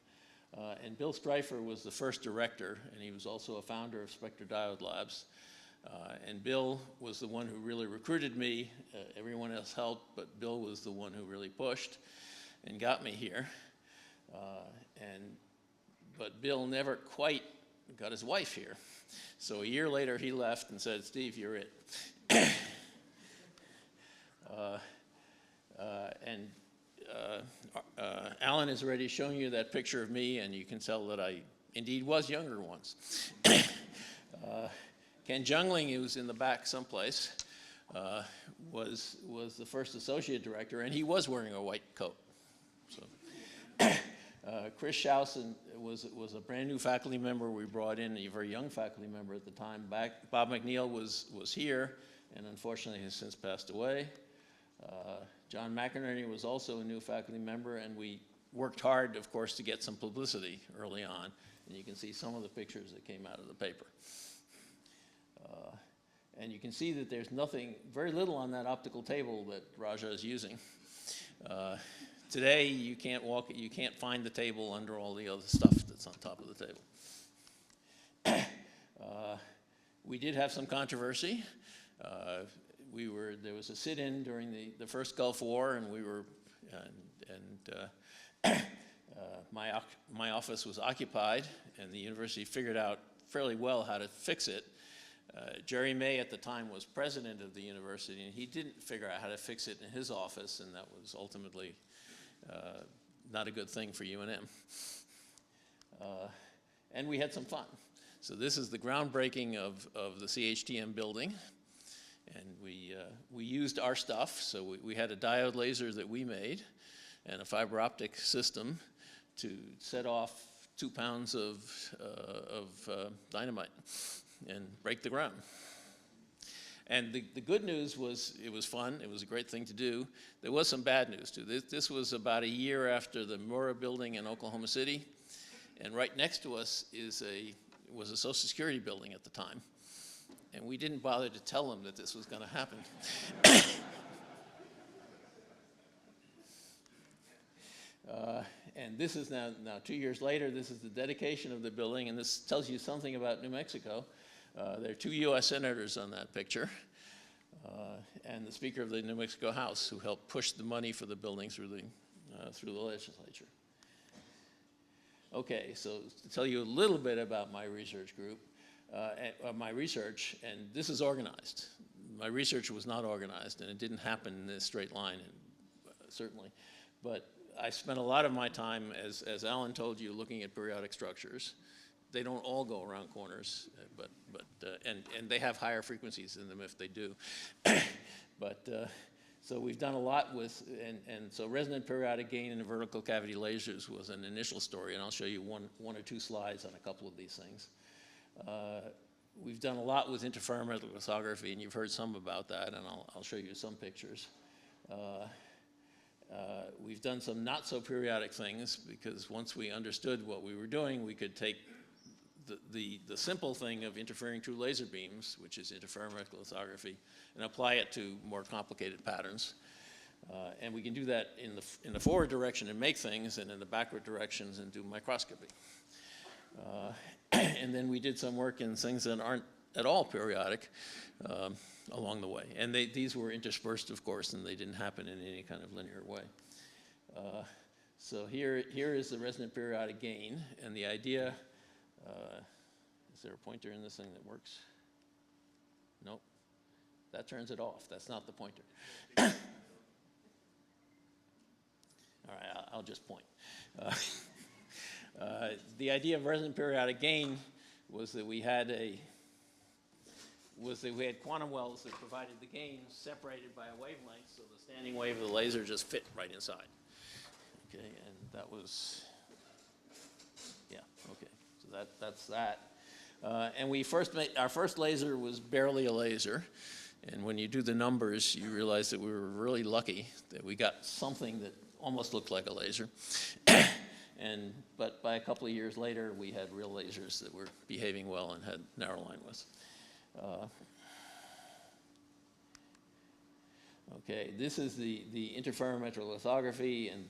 And Bill Streifer was the first director, and he was also a founder of Spectre Diode Labs. And Bill was the one who really recruited me. Everyone else helped, but Bill was the one who really pushed and got me here. But Bill never quite got his wife here. So a year later, he left and said, "Steve, you're it." Alan has already shown you that picture of me, and you can tell that I indeed was younger once. Ken Jungling, who was in the back someplace, was the first associate director, and he was wearing a white coat. So. Chris Schausen was a brand new faculty member we brought in, a very young faculty member at the time. Bob McNeil was here, and unfortunately has since passed away. John McInerney was also a new faculty member, and we worked hard, of course, to get some publicity early on. And you can see some of the pictures that came out of the paper. And you can see that there's very little on that optical table that Raja is using. Today, you can't find the table under all the other stuff that's on top of the table. We did have some controversy. There was a sit-in during the first Gulf War, and my office was occupied, and the university figured out fairly well how to fix it. Jerry May at the time was president of the university, and he didn't figure out how to fix it in his office, and that was ultimately not a good thing for UNM. And we had some fun. So this is the groundbreaking of the CHTM building. And we used our stuff. So we had a diode laser that we made and a fiber optic system to set off 2 pounds of dynamite and break the ground. And the good news was it was fun. It was a great thing to do. There was some bad news, too. This was about a year after the Murrah building in Oklahoma City. And right next to us was a Social Security building at the time. And we didn't bother to tell them that this was going to happen. And this is now 2 years later, this is the dedication of the building, and this tells you something about New Mexico. There are 2 U.S. senators on that picture, and the Speaker of the New Mexico House, who helped push the money for the building through the legislature. Okay, so to tell you a little bit about my research group, and this is organized. My research was not organized, and it didn't happen in this straight line, certainly. But I spent a lot of my time, as Alan told you, looking at periodic structures. They don't all go around corners, and they have higher frequencies in them if they do. So we've done a lot with, and so resonant periodic gain in vertical cavity lasers was an initial story, and I'll show you one or two slides on a couple of these things. We've done a lot with interferometric lithography, and you've heard some about that, and I'll show you some pictures. We've done some not so periodic things, because once we understood what we were doing, we could take the simple thing of interfering through laser beams, which is interferometric lithography, and apply it to more complicated patterns. And we can do that in the forward direction and make things, and in the backward directions and do microscopy. And then we did some work in things that aren't at all periodic along the way. And these were interspersed, of course, and they didn't happen in any kind of linear way. So here is the resonant periodic gain, and the idea, is there a pointer in this thing that works? Nope. That turns it off. That's not the pointer. All right, I'll just point. The idea of resonant periodic gain was that we had quantum wells that provided the gain separated by a wavelength, so the standing wave of the laser just fit right inside. Okay, and that was, yeah, okay, so that's that. And our first laser was barely a laser, And when you do the numbers, you realize that we were really lucky that we got something that almost looked like a laser. But by a couple of years later, we had real lasers that were behaving well and had narrow line widths. Okay, this is the interferometric lithography, and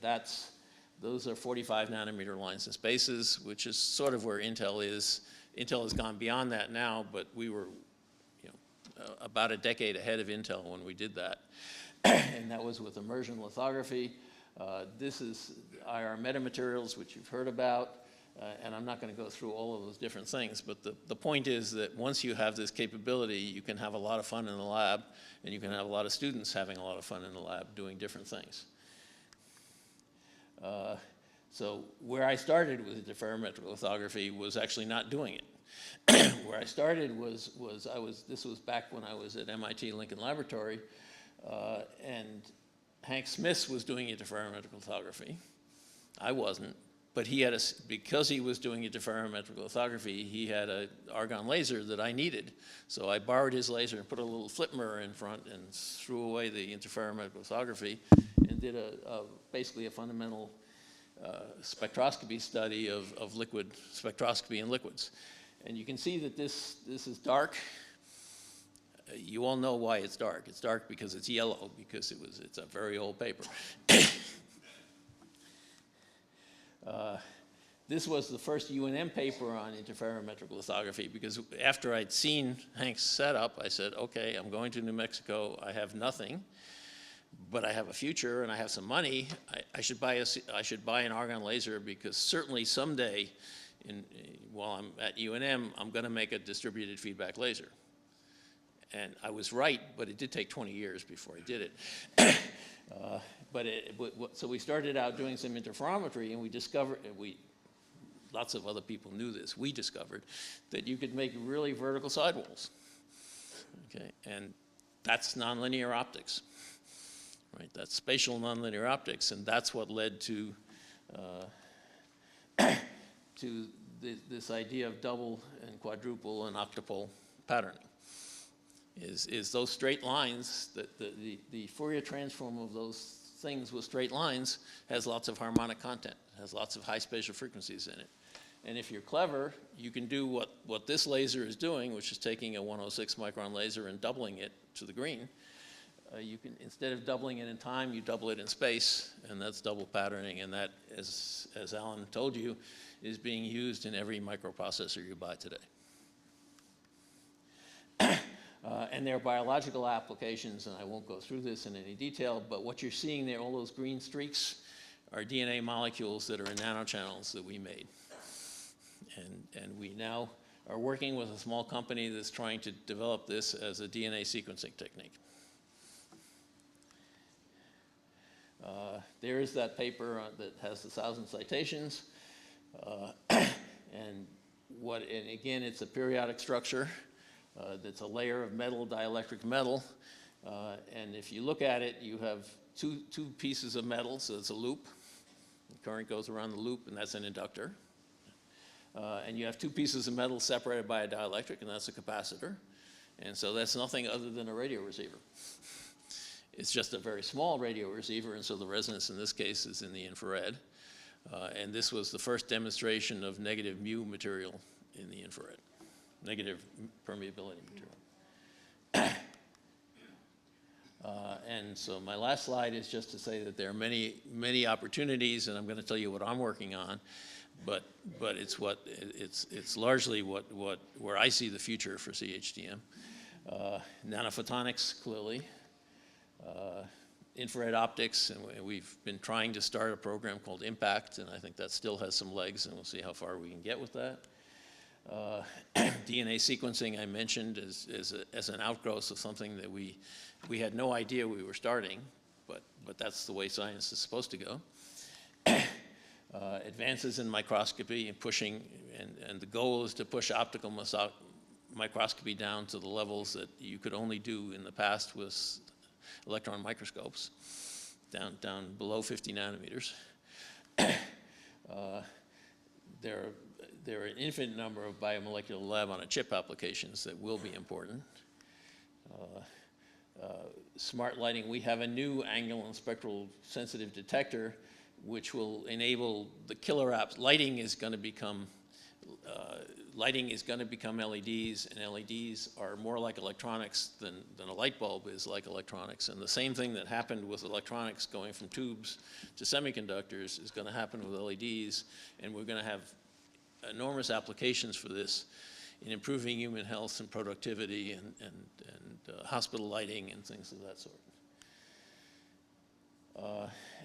those are 45 nanometer lines and spaces, which is sort of where Intel is. Intel has gone beyond that now, but we were about a decade ahead of Intel when we did that. And that was with immersion lithography. This is IR metamaterials, which you've heard about. And I'm not going to go through all of those different things, but the point is that once you have this capability, you can have a lot of fun in the lab, and you can have a lot of students having a lot of fun in the lab doing different things. So where I started with interferometric lithography was actually not doing it. Where I started this was back when I was at MIT Lincoln Laboratory, and Hank Smith was doing interferometric lithography. I wasn't. But because he was doing interferometric lithography, he had an argon laser that I needed. So I borrowed his laser and put a little flip mirror in front and threw away the interferometric lithography and did basically a fundamental spectroscopy study of liquid spectroscopy in liquids. And you can see that this is dark. You all know why it's dark. It's dark because it's yellow, because it's a very old paper. This was the first UNM paper on interferometric lithography, because after I'd seen Hank's setup, I said, okay, I'm going to New Mexico. I have nothing, but I have a future and I have some money. I should buy an argon laser, because certainly someday, while I'm at UNM, I'm going to make a distributed feedback laser. And I was right, but it did take 20 years before I did it. So we started out doing some interferometry, and we discovered, lots of other people knew this, we discovered that you could make really vertical sidewalls. Okay, and that's nonlinear optics, right? That's spatial nonlinear optics, and that's what led to this idea of double and quadruple and octupole patterning. Is those straight lines, the Fourier transform of those things with straight lines has lots of harmonic content, has lots of high spatial frequencies in it. And if you're clever, you can do what this laser is doing, which is taking a 106 micron laser and doubling it to the green. You can, instead of doubling it in time, you double it in space, and that's double patterning. And that, as Alan told you, is being used in every microprocessor you buy today. And there are biological applications, and I won't go through this in any detail, but what you're seeing there, all those green streaks, are DNA molecules that are in nanochannels that we made. And we now are working with a small company that's trying to develop this as a DNA sequencing technique. There is that paper that has the 1,000 citations. And again, it's a periodic structure. That's a layer of metal, dielectric metal. And if you look at it, you have two pieces of metal, so it's a loop. The current goes around the loop, and that's an inductor. And you have two pieces of metal separated by a dielectric, and that's a capacitor. And so that's nothing other than a radio receiver. It's just a very small radio receiver, and so the resonance in this case is in the infrared. And this was the first demonstration of negative mu material in the infrared. Negative permeability material. And so my last slide is just to say that there are many opportunities, and I'm going to tell you what I'm working on, but it's largely where I see the future for CHDM. Nanophotonics, clearly. Infrared optics, and we've been trying to start a program called IMPACT, and I think that still has some legs, and we'll see how far we can get with that. DNA sequencing I mentioned as an outgrowth of something that we had no idea we were starting, but that's the way science is supposed to go. Advances in microscopy and pushing, and the goal is to push optical microscopy down to the levels that you could only do in the past with electron microscopes, down below 50 nanometers. There are an infinite number of biomolecular lab on a chip applications that will be important. smart lighting. We have a new angle and spectral sensitive detector which will enable the killer apps. Lighting is going to become LEDs, and LEDs are more like electronics than a light bulb is like electronics. And the same thing that happened with electronics going from tubes to semiconductors is going to happen with LEDs, and we're going to have enormous applications for this in improving human health and productivity and hospital lighting and things of that sort.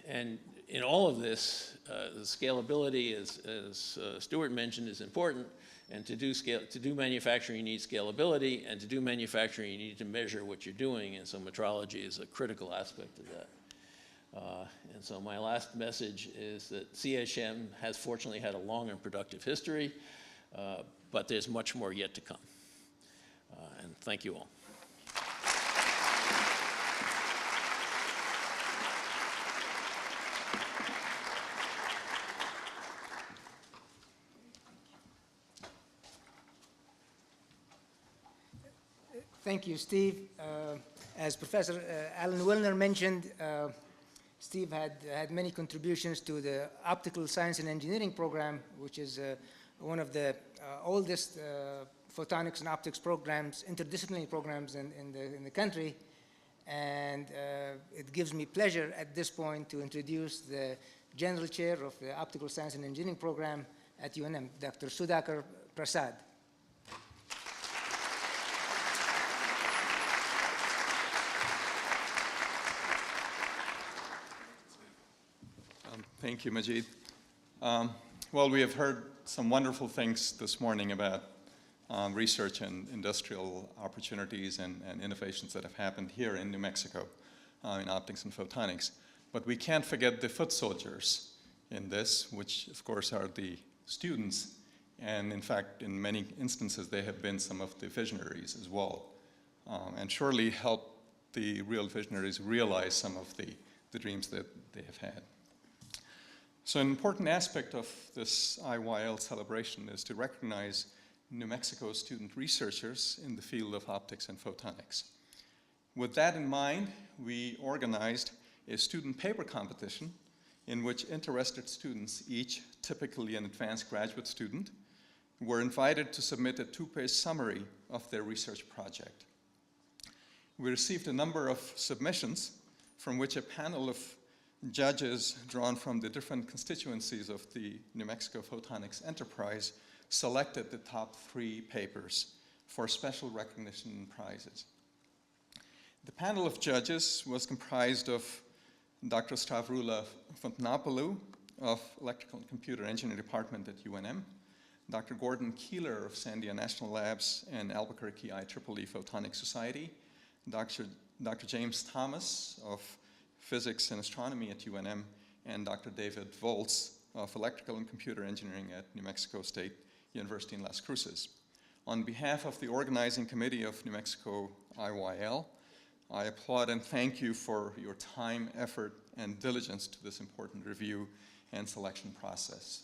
And in all of this, the scalability, as Stuart mentioned, is important. And to do manufacturing, you need scalability. And to do manufacturing, you need to measure what you're doing. And so metrology is a critical aspect of that. And so my last message is that CHM has fortunately had a long and productive history, but there's much more yet to come. And thank you all. Thank you, Steve. As Professor Alan Wilner mentioned, Steve had many contributions to the Optical Science and Engineering program, which is one of the oldest photonics and optics programs, interdisciplinary programs in the country. And it gives me pleasure at this point to introduce the General Chair of the Optical Science and Engineering program at UNM, Dr. Sudhakar Prasad. Thank you, Majid. Well, we have heard some wonderful things this morning about research and industrial opportunities and innovations that have happened here in New Mexico in optics and photonics. But we can't forget the foot soldiers in this, which of course are the students. And in fact, in many instances, they have been some of the visionaries as well. And surely help the real visionaries realize some of the dreams that they have had. So an important aspect of this IYL celebration is to recognize New Mexico student researchers in the field of optics and photonics. With that in mind, we organized a student paper competition in which interested students, each typically an advanced graduate student, were invited to submit a 2-page summary of their research project. We received a number of submissions from which a panel of judges drawn from the different constituencies of the New Mexico Photonics enterprise selected the top 3 papers for special recognition and prizes. The panel of judges was comprised of Dr. Stavroula Fontanopoulou of Electrical and Computer Engineering Department at UNM, Dr. Gordon Keeler of Sandia National Labs and Albuquerque IEEE Photonics Society, Dr. James Thomas of Physics and Astronomy at UNM, and Dr. David Volz of Electrical and Computer Engineering at New Mexico State University in Las Cruces. On behalf of the organizing committee of New Mexico IYL, I applaud and thank you for your time, effort, and diligence to this important review and selection process.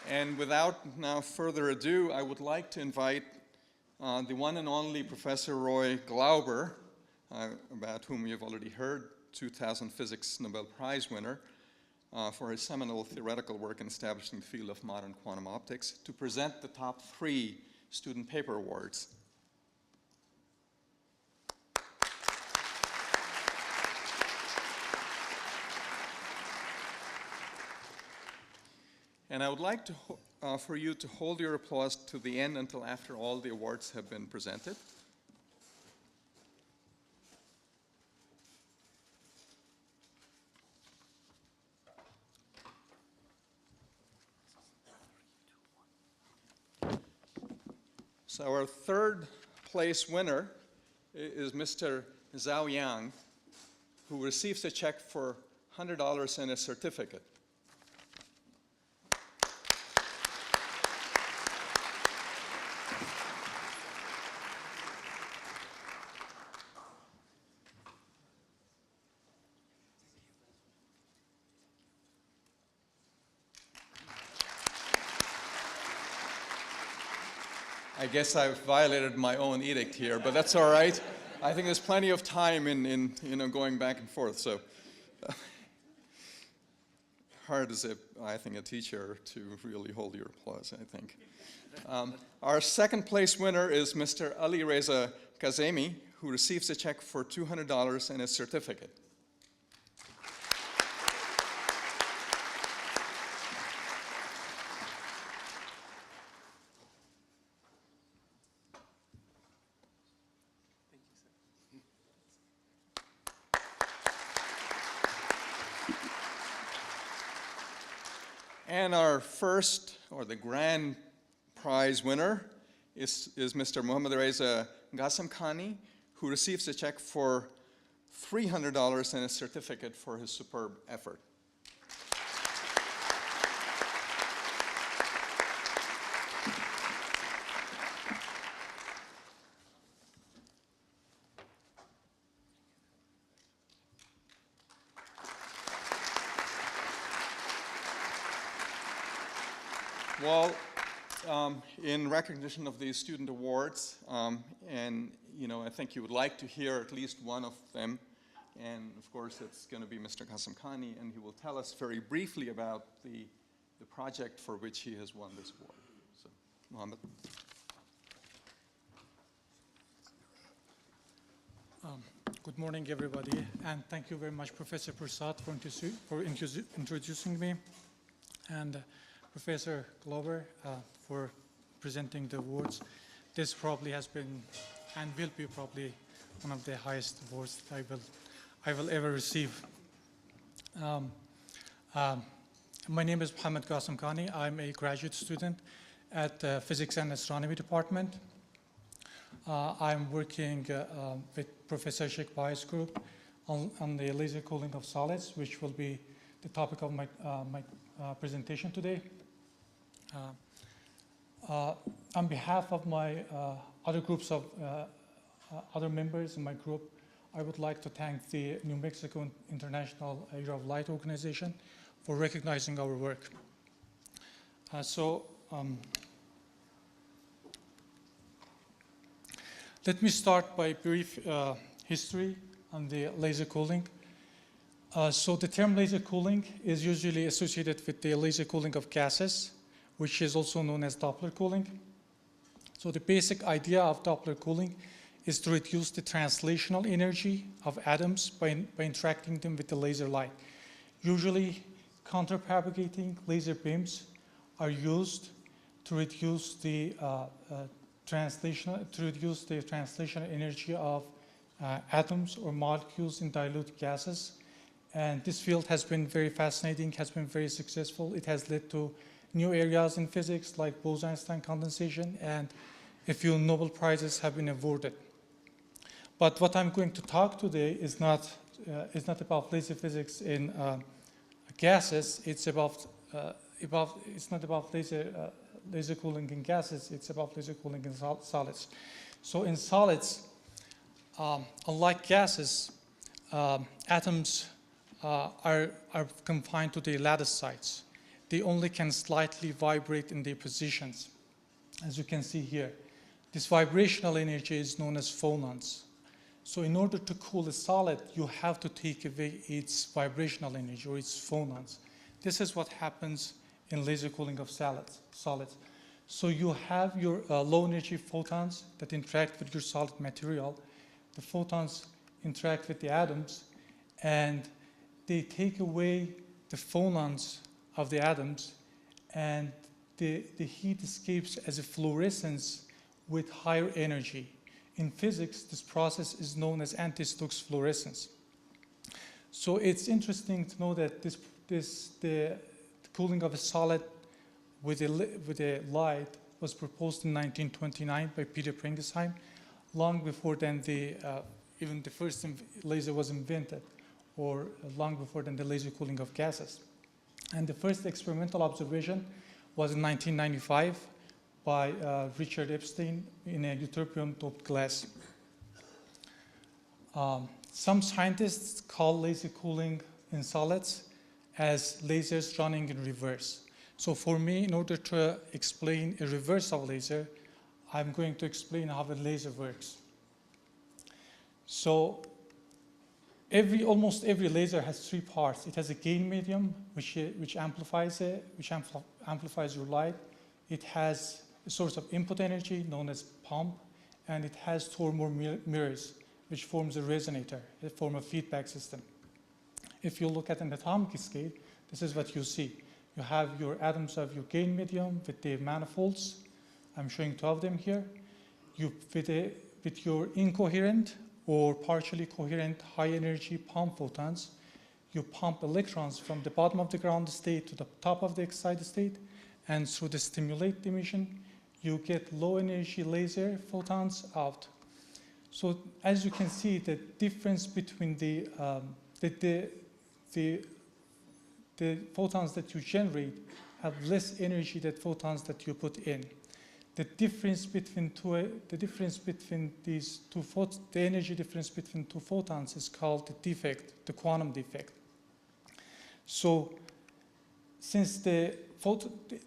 And without now further ado, I would like to invite the one and only Professor Roy Glauber, about whom you've already heard, 2000 Physics Nobel Prize winner, for his seminal theoretical work in establishing the field of modern quantum optics, to present the top 3 student paper awards. And I would like to for you to hold your applause to the end until after all the awards have been presented. So our 3rd place winner is Mr. Zhao Yang, who receives a check for $100 and a certificate. I guess I've violated my own edict here, but that's all right. I think there's plenty of time in going back and forth. So hard as I think a teacher to really hold your applause, I think. Our second place winner is Mr. Ali Reza Kazemi, who receives a check for $200 and a certificate. And our first, or the grand prize winner, is Mr. Muhammad Reza Ghassem Khani, who receives a check for $300 and a certificate for his superb effort. Well, in recognition of these student awards, and I think you would like to hear at least one of them, and of course it's going to be Mr. Ghassem Khani, and he will tell us very briefly about the project for which he has won this award. So, Mohammed. Good morning, everybody, and thank you very much, Professor Prasad, for introducing me, and Professor Glover for presenting the awards. This probably has been and will be probably one of the highest awards that I will ever receive. My name is Muhammad Ghassem Khani. I'm a graduate student at the Physics and Astronomy Department. I'm working with Professor Sheikh Bai's group on the laser cooling of solids, which will be the topic of my presentation today. On behalf of my other groups of other members in my group, I would like to thank the New Mexico International Year of Light Organization for recognizing our work. Let me start by a brief history on the laser cooling. So the term laser cooling is usually associated with the laser cooling of gases, which is also known as Doppler cooling. So the basic idea of Doppler cooling is to reduce the translational energy of atoms by interacting them with the laser light. Usually, counterpropagating laser beams are used to reduce the translational energy of atoms or molecules in dilute gases. And this field has been very fascinating, has been very successful. It has led to new areas in physics like Bose-Einstein condensation, and a few Nobel Prizes have been awarded. But what I'm going to talk today is not about laser physics in gases. It's not about laser cooling in gases. It's about laser cooling in solids. So in solids, unlike gases, atoms are confined to their lattice sites. They only can slightly vibrate in their positions, as you can see here. This vibrational energy is known as phonons. So in order to cool a solid, you have to take away its vibrational energy, or its phonons. This is what happens in laser cooling of solids. So you have your low energy photons that interact with your solid material. The photons interact with the atoms, and they take away the phonons of the atoms, and the heat escapes as a fluorescence with higher energy. In physics, this process is known as anti-Stokes fluorescence. So it's interesting to know that the cooling of a solid with a light was proposed in 1929 by Peter Pringesheim, long before then even the first laser was invented, or long before then the laser cooling of gases. And the first experimental observation was in 1995 by Richard Epstein in a ytterbium-doped glass. Some scientists call laser cooling in solids as lasers running in reverse. So for me, in order to explain a reverse of laser, I'm going to explain how the laser works. So almost every laser has three parts. It has a gain medium, which amplifies your light. It has a source of input energy known as pump, and it has two or more mirrors, which forms a resonator, a form of feedback system. If you look at an atomic scale, this is what you see. You have your atoms of your gain medium with their manifolds. I'm showing 2 of them here. With your incoherent or partially coherent high energy pump photons, you pump electrons from the bottom of the ground state to the top of the excited state, and through the stimulate emission, you get low energy laser photons out. So as you can see, the difference between the photons that you generate have less energy than photons that you put in. The difference between the energy difference between two photons is called the defect, the quantum defect. So since the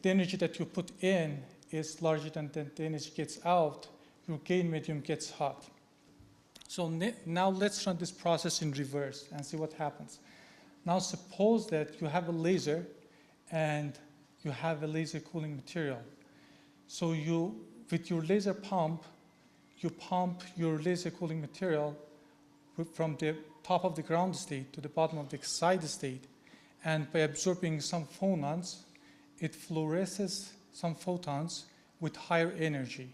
energy that you put in is larger than the energy gets out, your gain medium gets hot. So now let's run this process in reverse and see what happens. Now suppose that you have a laser and you have a laser cooling material. So with your laser pump, you pump your laser cooling material from the top of the ground state to the bottom of the excited state. And by absorbing some phonons, it fluoresces some photons with higher energy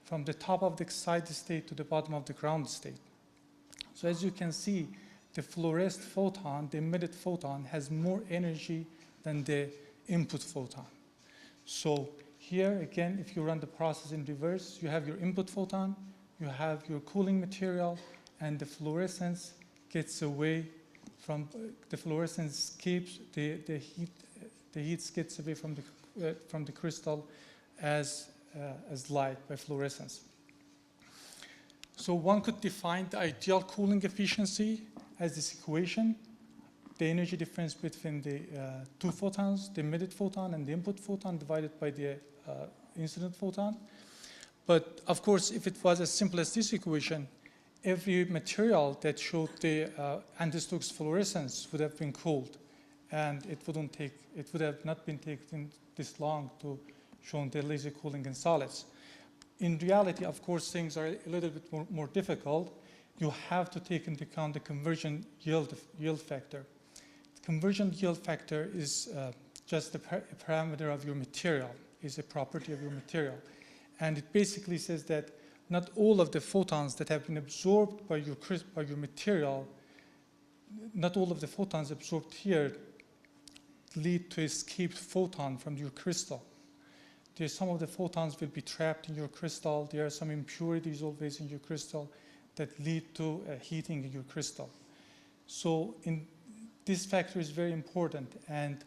from the top of the excited state to the bottom of the ground state. So as you can see, the fluoresced photon, the emitted photon, has more energy than the input photon. So here, again, if you run the process in reverse, you have your input photon, you have your cooling material, and the fluorescence gets away from, the fluorescence keeps, the heat gets away from the crystal as light by fluorescence. So one could define the ideal cooling efficiency as this equation, the energy difference between the two photons, the emitted photon and the input photon, divided by the incident photon. But of course, if it was as simple as this equation, every material that showed the anti-Stokes fluorescence would have been cooled, and it would have not been taken this long to show the laser cooling in solids. In reality, of course, things are a little bit more difficult. You have to take into account the conversion yield factor. The conversion yield factor is just a parameter of your material, is a property of your material. And it basically says that not all of the photons that have been absorbed by your material, not all of the photons absorbed here lead to escaped photon from your crystal. Some of the photons will be trapped in your crystal. There are some impurities always in your crystal that lead to heating in your crystal. So this factor is very important, and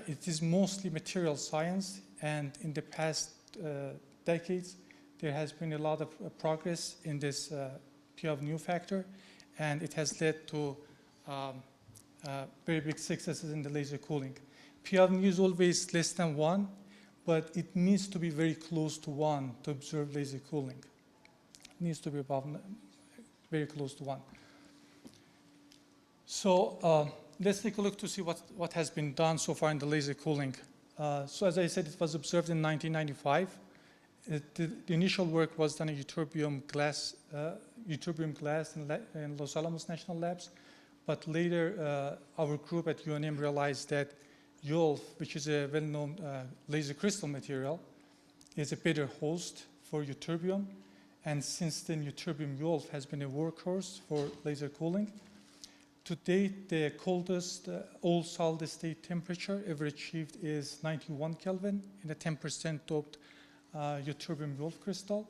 it is mostly material science, and in the past decades, there has been a lot of progress in this P of nu factor, and it has led to very big successes in the laser cooling. P of nu is always less than 1, but it needs to be very close to 1 to observe laser cooling. It needs to be very close to 1. So let's take a look to see what has been done so far in the laser cooling. So as I said, it was observed in 1995. The initial work was done in ytterbium glass in Los Alamos National Labs, but later our group at UNM realized that YOLF, which is a well-known laser crystal material, is a better host for ytterbium, and since then ytterbium YOLF has been a workhorse for laser cooling. To date, the coldest all solid state temperature ever achieved is 91 Kelvin in a 10% doped ytterbium YOLF crystal.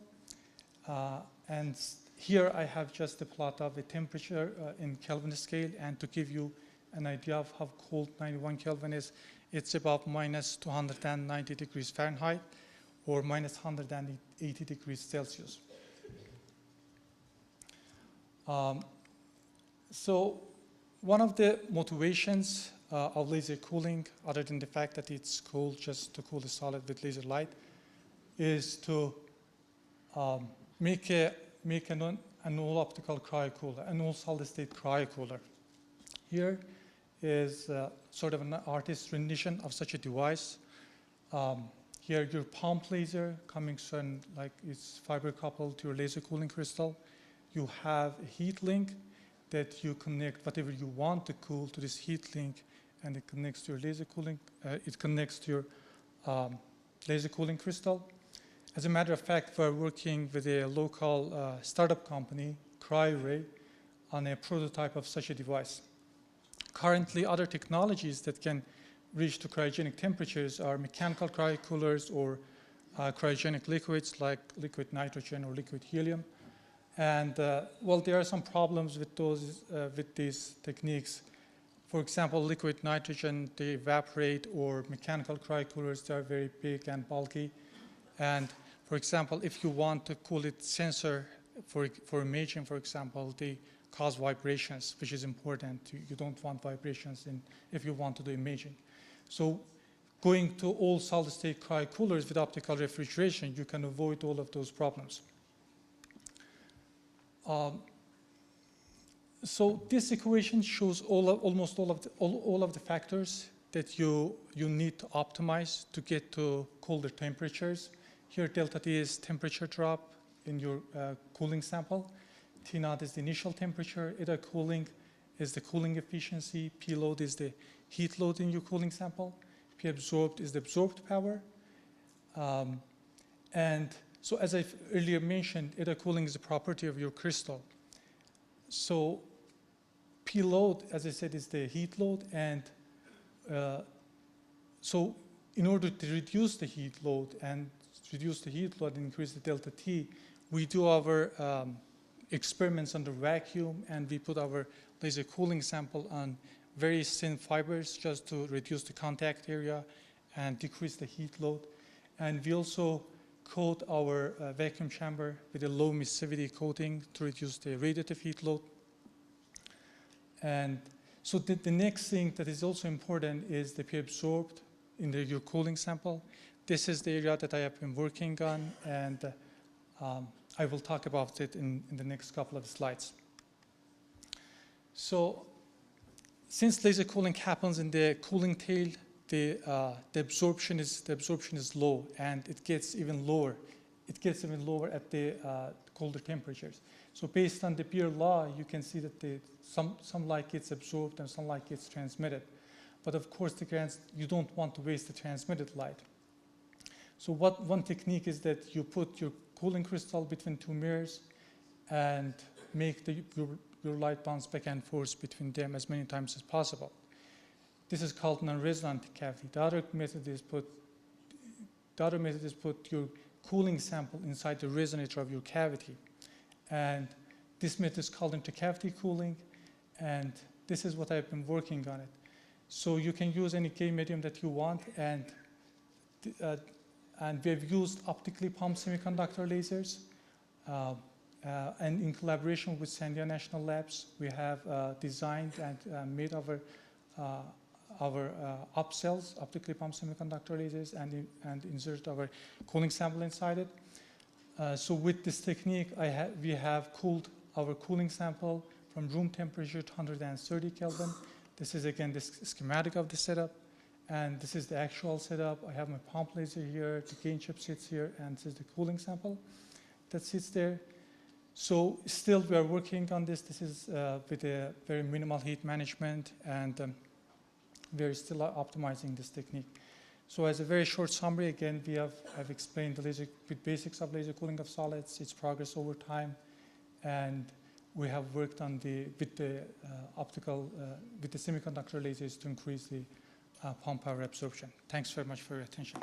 And here I have just a plot of the temperature in Kelvin scale, and to give you an idea of how cold 91 Kelvin is, it's about minus 290 degrees Fahrenheit or minus 180 degrees Celsius. So one of the motivations of laser cooling, other than the fact that it's cool just to cool the solid with laser light, is to make an all-optical cryocooler, an all-solid-state cryocooler. Here is sort of an artist's rendition of such a device. Here, your pump laser coming from, like, it's fiber coupled to your laser cooling crystal. You have a heat link that you connect whatever you want to cool to this heat link, and it connects to your laser cooling. It connects to your laser cooling crystal. As a matter of fact, we're working with a local startup company, CryoRay, on a prototype of such a device. Currently, other technologies that can reach to cryogenic temperatures are mechanical cryocoolers or cryogenic liquids like liquid nitrogen or liquid helium. And well, there are some problems with these techniques. For example, liquid nitrogen, they evaporate, or mechanical cryocoolers, they are very big and bulky. And for example, if you want to cool it sensor for imaging, for example, they cause vibrations, which is important. You don't want vibrations if you want to do imaging. So going to all solid-state cryocoolers with optical refrigeration, you can avoid all of those problems. So this equation shows almost all of the factors that you need to optimize to get to colder temperatures. Here, delta T is temperature drop in your cooling sample. T naught is the initial temperature. Eta cooling is the cooling efficiency. P load is the heat load in your cooling sample. P absorbed is the absorbed power. And so as I earlier mentioned, eta cooling is a property of your crystal. So P load, as I said, is the heat load. And so in order to reduce the heat load and increase the delta T, we do our experiments under vacuum, and we put our laser cooling sample on very thin fibers just to reduce the contact area and decrease the heat load. And we also coat our vacuum chamber with a low emissivity coating to reduce the radiative heat load. And so the next thing that is also important is the P absorbed in your cooling sample. This is the area that I have been working on, and I will talk about it in the next couple of slides. So since laser cooling happens in the cooling tail, the absorption is low, and it gets even lower. It gets even lower at the colder temperatures. So based on the Beer law, you can see that some light gets absorbed and some light gets transmitted. But of course, you don't want to waste the transmitted light. So one technique is that you put your cooling crystal between two mirrors and make your light bounce back and forth between them as many times as possible. This is called non-resonant cavity. The other method is put your cooling sample inside the resonator of your cavity. And this method is called intercavity cooling, and this is what I've been working on it. So you can use any K medium that you want, and we've used optically pumped semiconductor lasers. And in collaboration with Sandia National Labs, we have designed and made our upcells, optically pumped semiconductor lasers, and insert our cooling sample inside it. So with this technique, we have cooled our cooling sample from room temperature to 130 Kelvin. This is, again, the schematic of the setup. And this is the actual setup. I have my pump laser here, the gain chip sits here, and this is the cooling sample that sits there. So still we are working on this. This is with a very minimal heat management, and we're still optimizing this technique. So as a very short summary, again, I've explained the basics of laser cooling of solids, its progress over time, and we have worked on with the semiconductor lasers to increase the pump power absorption. Thanks very much for your attention.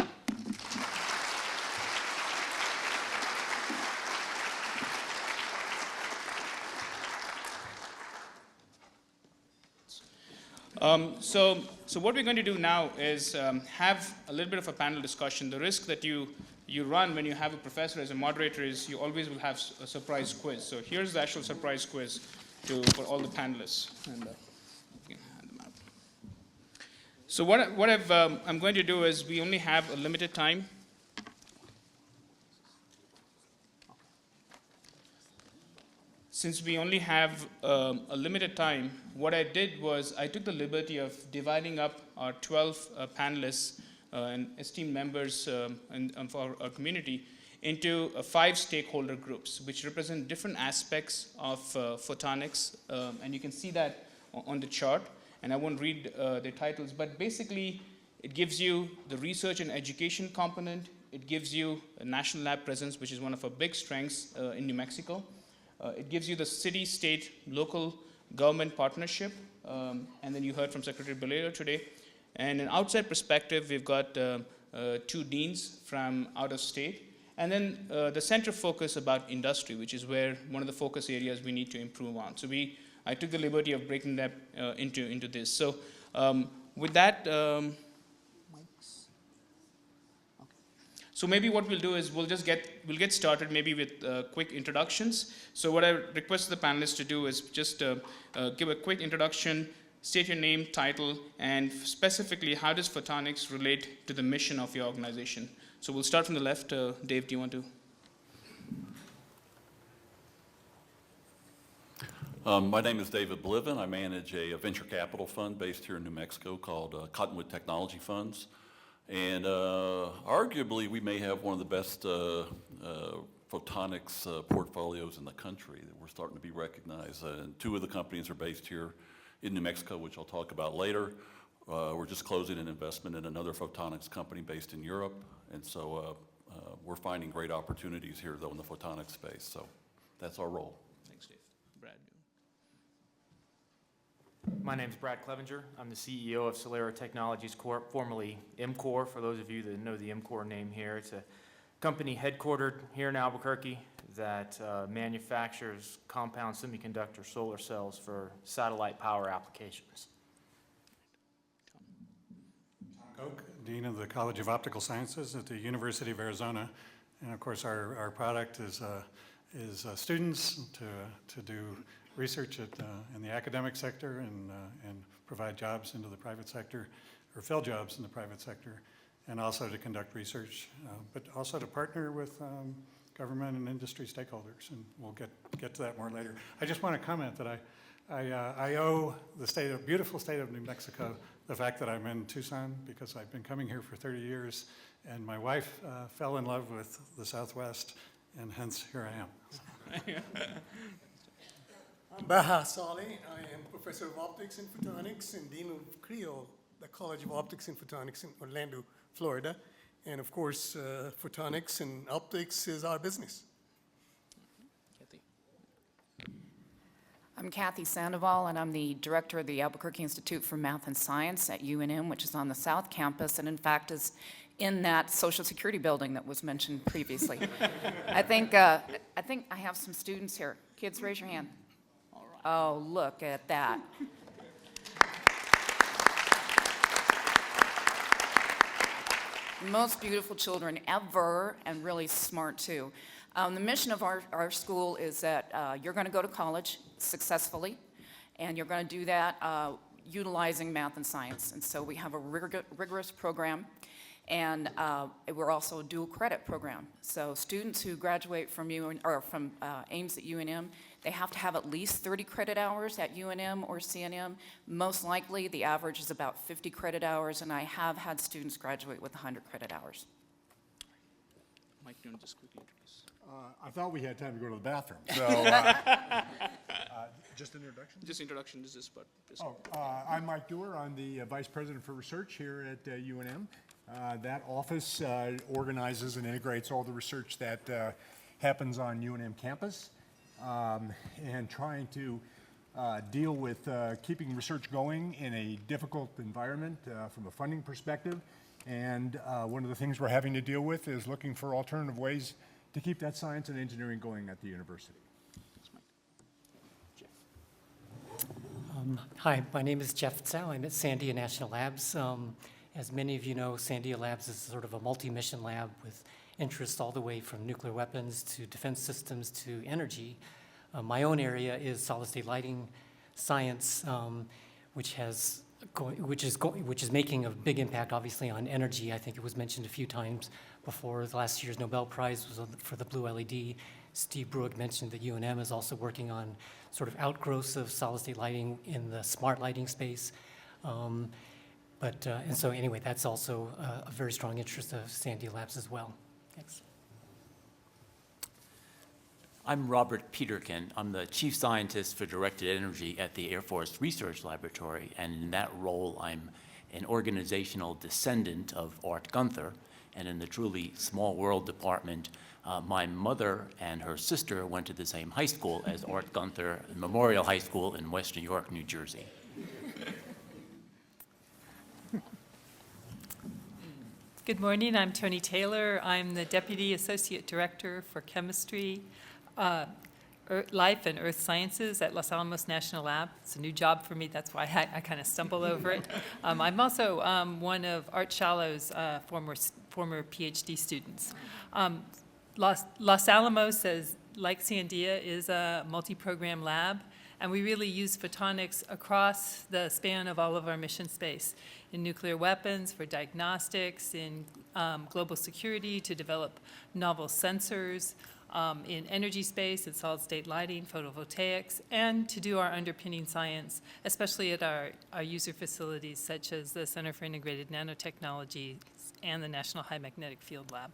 So what we're going to do now is have a little bit of a panel discussion. The risk that you run when you have a professor as a moderator is you always will have a surprise quiz. So here's the actual surprise quiz for all the panelists. And, you can hand them out. So what I'm going to do is we only have a limited time. since we only have a limited time, what I did was I took the liberty of dividing up our 12 panelists and esteemed members for our community into 5 stakeholder groups, which represent different aspects of photonics. And you can see that on the chart. And I won't read the titles, but basically it gives you the research and education component. It gives you a national lab presence, which is one of our big strengths in New Mexico. It gives you the city, state, local government partnership. And then you heard from Secretary Bolero today. And an outside perspective, we've got 2 deans from out of state. And then the center focus about industry, which is where one of the focus areas we need to improve on. So I took the liberty of breaking that into this. So with that, so maybe what we'll do is we'll get started maybe with quick introductions. So what I request the panelists to do is just give a quick introduction, state your name, title, and specifically how does photonics relate to the mission of your organization. So we'll start from the left. Dave, do you want to? My name is David Bliven. I manage a venture capital fund based here in New Mexico called Cottonwood Technology Funds. And arguably, we may have one of the best photonics portfolios in the country. We're starting to be recognized. And 2 of the companies are based here in New Mexico, which I'll talk about later. We're just closing an investment in another photonics company based in Europe. And so we're finding great opportunities here, though, in the photonics space. So that's our role. Thanks, Dave. Brad. My name is Brad Clevenger. I'm the CEO of Solera Technologies Corp., formerly MCOR, for those of you that know the MCOR name here. It's a company headquartered here in Albuquerque that manufactures compound semiconductor solar cells for satellite power applications. Tom Koch, Dean of the College of Optical Sciences at the University of Arizona. And of course, our product is students to do research in the academic sector and provide jobs into the private sector, or fill jobs in the private sector, and also to conduct research, but also to partner with government and industry stakeholders, and we'll get to that more later. I just want to comment that I owe the beautiful state of New Mexico the fact that I'm in Tucson, because I've been coming here for 30 years, and my wife fell in love with the Southwest, and hence here I am. I'm Baha Saleh. I am Professor of Optics and Photonics and Dean of CREO, the College of Optics and Photonics in Orlando, Florida. And of course, photonics and optics is our business. Kathy. I'm Kathy Sandoval, and I'm the director of the Albuquerque Institute for Math and Science at UNM, which is on the South Campus, and in fact is in that Social Security building that was mentioned previously. I think I have some students here. Kids, raise your hand. Oh, look at that. Most beautiful children ever, and really smart too. The mission of our school is that you're going to go to college successfully, and you're going to do that utilizing math and science. And so we have a rigorous program, and we're also a dual credit program. So students who graduate from Ames at UNM, they have to have at least 30 credit hours at UNM or CNM. Most likely, the average is about 50 credit hours, and I have had students graduate with 100 credit hours. Mike, do you want to just quickly introduce? I thought we had time to go to the bathroom, so just an introduction? Just introduction, this is what. I'm Mike Dewar. I'm the Vice President for Research here at UNM. That office organizes and integrates all the research that happens on UNM campus, and trying to deal with keeping research going in a difficult environment from a funding perspective. And one of the things we're having to deal with is looking for alternative ways to keep that science and engineering going at the university. Hi, my name is Jeff Tsao. I'm at Sandia National Labs. As many of you know, Sandia Labs is sort of a multi-mission lab with interests all the way from nuclear weapons to defense systems to energy. My own area is solid-state lighting science, which is making a big impact, obviously, on energy. I think it was mentioned a few times before. The last year's Nobel Prize was for the blue LED. Steve Brugge mentioned that UNM is also working on sort of outgrowths of solid-state lighting in the smart lighting space. And so anyway, that's also a very strong interest of Sandia Labs as well. Thanks. I'm Robert Peterkin. I'm the Chief Scientist for Directed Energy at the Air Force Research Laboratory, and in that role, I'm an organizational descendant of Art Gunther, and in the truly small world department, my mother and her sister went to the same high school as Art Gunther, Memorial High School in West New York, New Jersey. Good morning, I'm Toni Taylor. I'm the Deputy Associate Director for Chemistry, Life and Earth Sciences at Los Alamos National Lab. It's a new job for me, that's why I kind of stumble over it. I'm also one of Art Shallows' former PhD students. Los Alamos, like Sandia, is a multi-program lab, and we really use photonics across the span of all of our mission space, in nuclear weapons, for diagnostics, in global security, to develop novel sensors, in energy space, in solid-state lighting, photovoltaics, and to do our underpinning science, especially at our user facilities, such as the Center for Integrated Nanotechnology and the National High Magnetic Field Lab.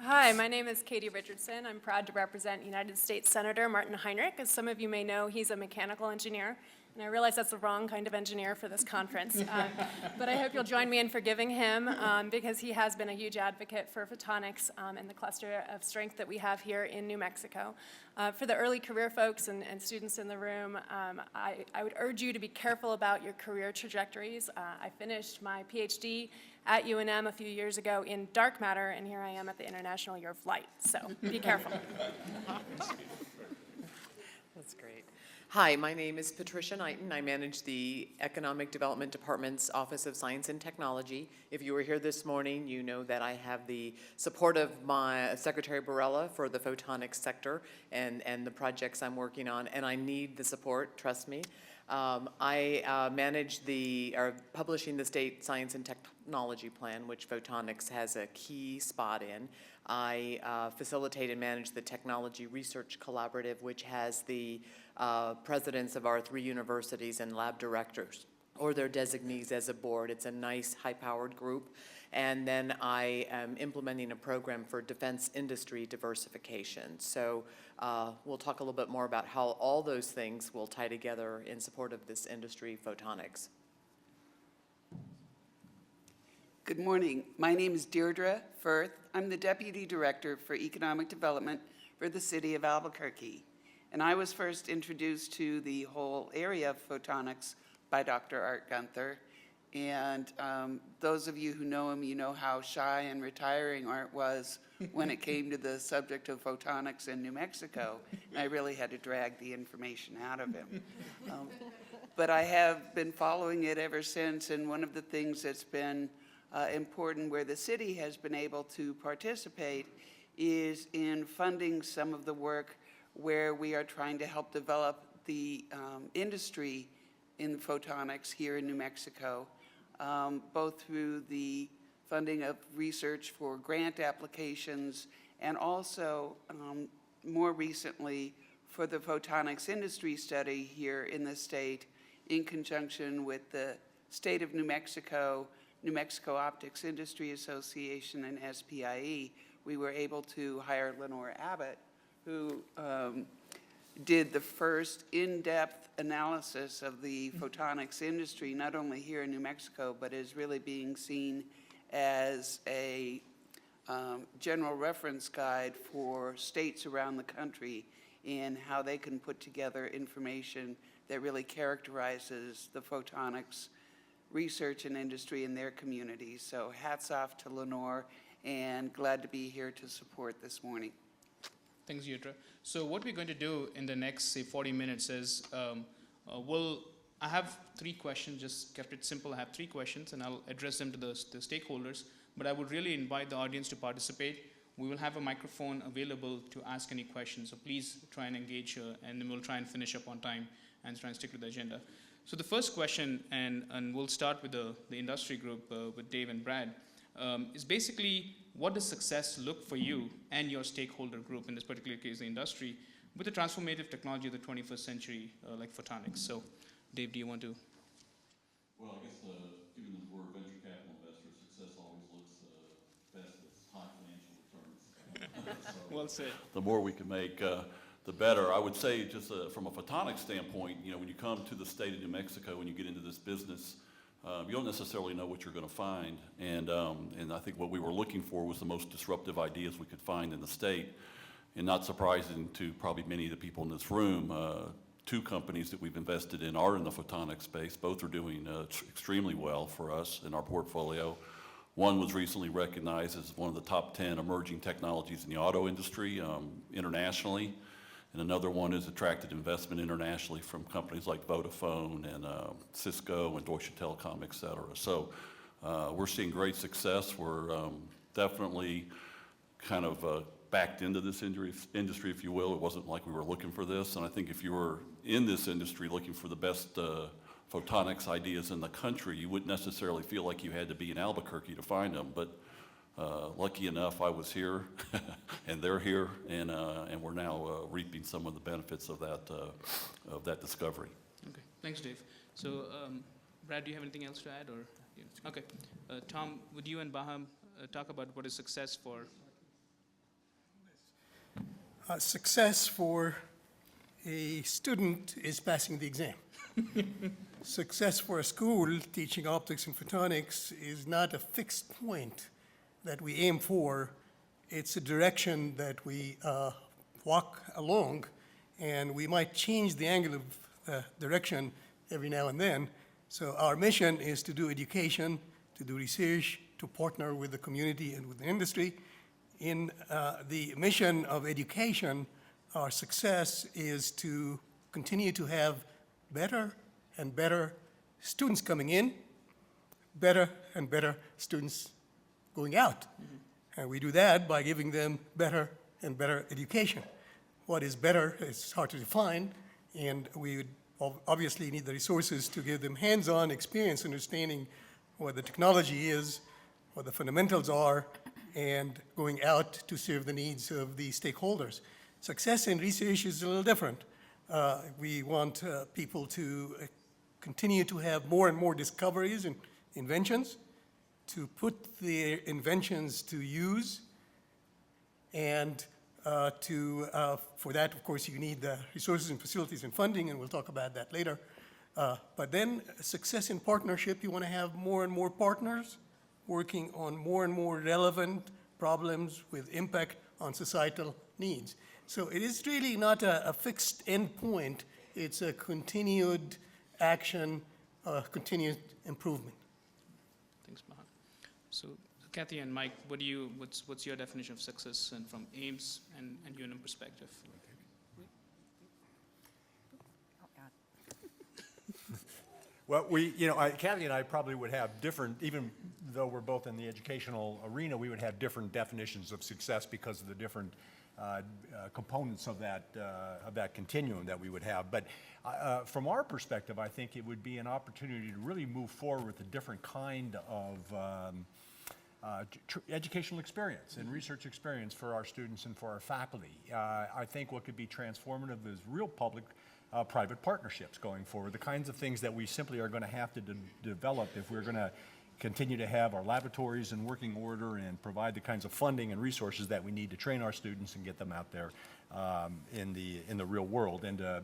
Hi, my name is Katie Richardson. I'm proud to represent United States Senator Martin Heinrich. As some of you may know, he's a mechanical engineer, and I realize that's the wrong kind of engineer for this conference. But I hope you'll join me in forgiving him because he has been a huge advocate for photonics and the cluster of strength that we have here in New Mexico. For the early career folks and students in the room, I would urge you to be careful about your career trajectories. I finished my PhD at UNM a few years ago in dark matter, and here I am at the International Year of Light, so be careful. That's great. Hi, my name is Patricia Knighton. I manage the Economic Development Department's Office of Science and Technology. If you were here this morning, you know that I have the support of my Secretary Barella for the photonics sector and the projects I'm working on, and I need the support, trust me. I manage publishing the State Science and Technology Plan, which photonics has a key spot in. I facilitate and manage the Technology Research Collaborative, which has the presidents of our 3 universities and lab directors, or their designees as a board. It's a nice, high-powered group. And then I am implementing a program for defense industry diversification. So we'll talk a little bit more about how all those things will tie together in support of this industry, photonics. Good morning. My name is Deirdre Firth. I'm the Deputy Director for Economic Development for the City of Albuquerque. And I was first introduced to the whole area of photonics by Dr. Art Gunther. And those of you who know him, you know how shy and retiring Art was when it came to the subject of photonics in New Mexico. And I really had to drag the information out of him. But I have been following it ever since, and one of the things that's been important where the city has been able to participate is in funding some of the work where we are trying to help develop the industry in photonics here in New Mexico, both through the funding of research for grant applications and also more recently for the photonics industry study here in the state in conjunction with the State of New Mexico, New Mexico Optics Industry Association, and SPIE. We were able to hire Lenore Abbott, who did the first in-depth analysis of the photonics industry, not only here in New Mexico, but is really being seen as a general reference guide for states around the country in how they can put together information that really characterizes the photonics research and industry in their communities. So hats off to Lenore, and glad to be here to support this morning. Thanks, Deirdre. So what we're going to do in the next, say, 40 minutes is I have 3 questions, just kept it simple. I have 3 questions, and I'll address them to the stakeholders. But I would really invite the audience to participate. We will have a microphone available to ask any questions. So please try and engage, and then we'll try and finish up on time and try and stick to the agenda. So the first question, and we'll start with the industry group with Dave and Brad. is basically what does success look for you and your stakeholder group, in this particular case, the industry, with the transformative technology of the 21st century, like photonics. So, Dave, do you want to? Well, I guess given that we're a venture capital investor, success always looks best with high financial returns. So Well said. the more we can make, the better. I would say just from a photonics standpoint, you know, when you come to the state of New Mexico and you get into this business, you don't necessarily know what you're going to find. And I think what we were looking for was the most disruptive ideas we could find in the state. And not surprising to probably many of the people in this room, two companies that we've invested in are in the photonics space. Both are doing extremely well for us in our portfolio. One was recently recognized as one of the top 10 emerging technologies in the auto industry internationally. And another one has attracted investment internationally from companies like Vodafone and Cisco and Deutsche Telekom, et cetera. So we're seeing great success. We're definitely kind of backed into this industry, if you will. It wasn't like we were looking for this. And I think if you were in this industry looking for the best photonics ideas in the country, you wouldn't necessarily feel like you had to be in Albuquerque to find them. But lucky enough, I was here, and they're here, and we're now reaping some of the benefits of that discovery. Okay, thanks, Dave. So, Brad, do you have anything else to add, or? Yeah. Okay, Tom, would you and Baham talk about what is success for? Success for a student is passing the exam. Success for a school teaching optics and photonics is not a fixed point that we aim for. It's a direction that we walk along, and we might change the angle of the direction every now and then. So our mission is to do education, to do research, to partner with the community and with the industry. In the mission of education, our success is to continue to have better and better students coming in, better and better students going out. And we do that by giving them better and better education. What is better is hard to define, and we would obviously need the resources to give them hands-on experience, understanding what the technology is, what the fundamentals are, and going out to serve the needs of the stakeholders. Success in research is a little different. We want people to continue to have more and more discoveries and inventions, to put their inventions to use, and for that, of course, you need the resources and facilities and funding, and we'll talk about that later. But then success in partnership, you want to have more and more partners working on more and more relevant problems with impact on societal needs. So it is really not a fixed end point. It's a continued action, continued improvement. Thanks, Mahan. So, Kathy and Mike, what's your definition of success, and from Ames and UNM perspective? Well, Kathy and I probably would have different, even though we're both in the educational arena, we would have different definitions of success because of the different components of that continuum that we would have. But from our perspective, I think it would be an opportunity to really move forward with a different kind of educational experience and research experience for our students and for our faculty. I think what could be transformative is real public-private partnerships going forward, the kinds of things that we simply are going to have to develop if we're going to continue to have our laboratories in working order and provide the kinds of funding and resources that we need to train our students and get them out there in the real world and to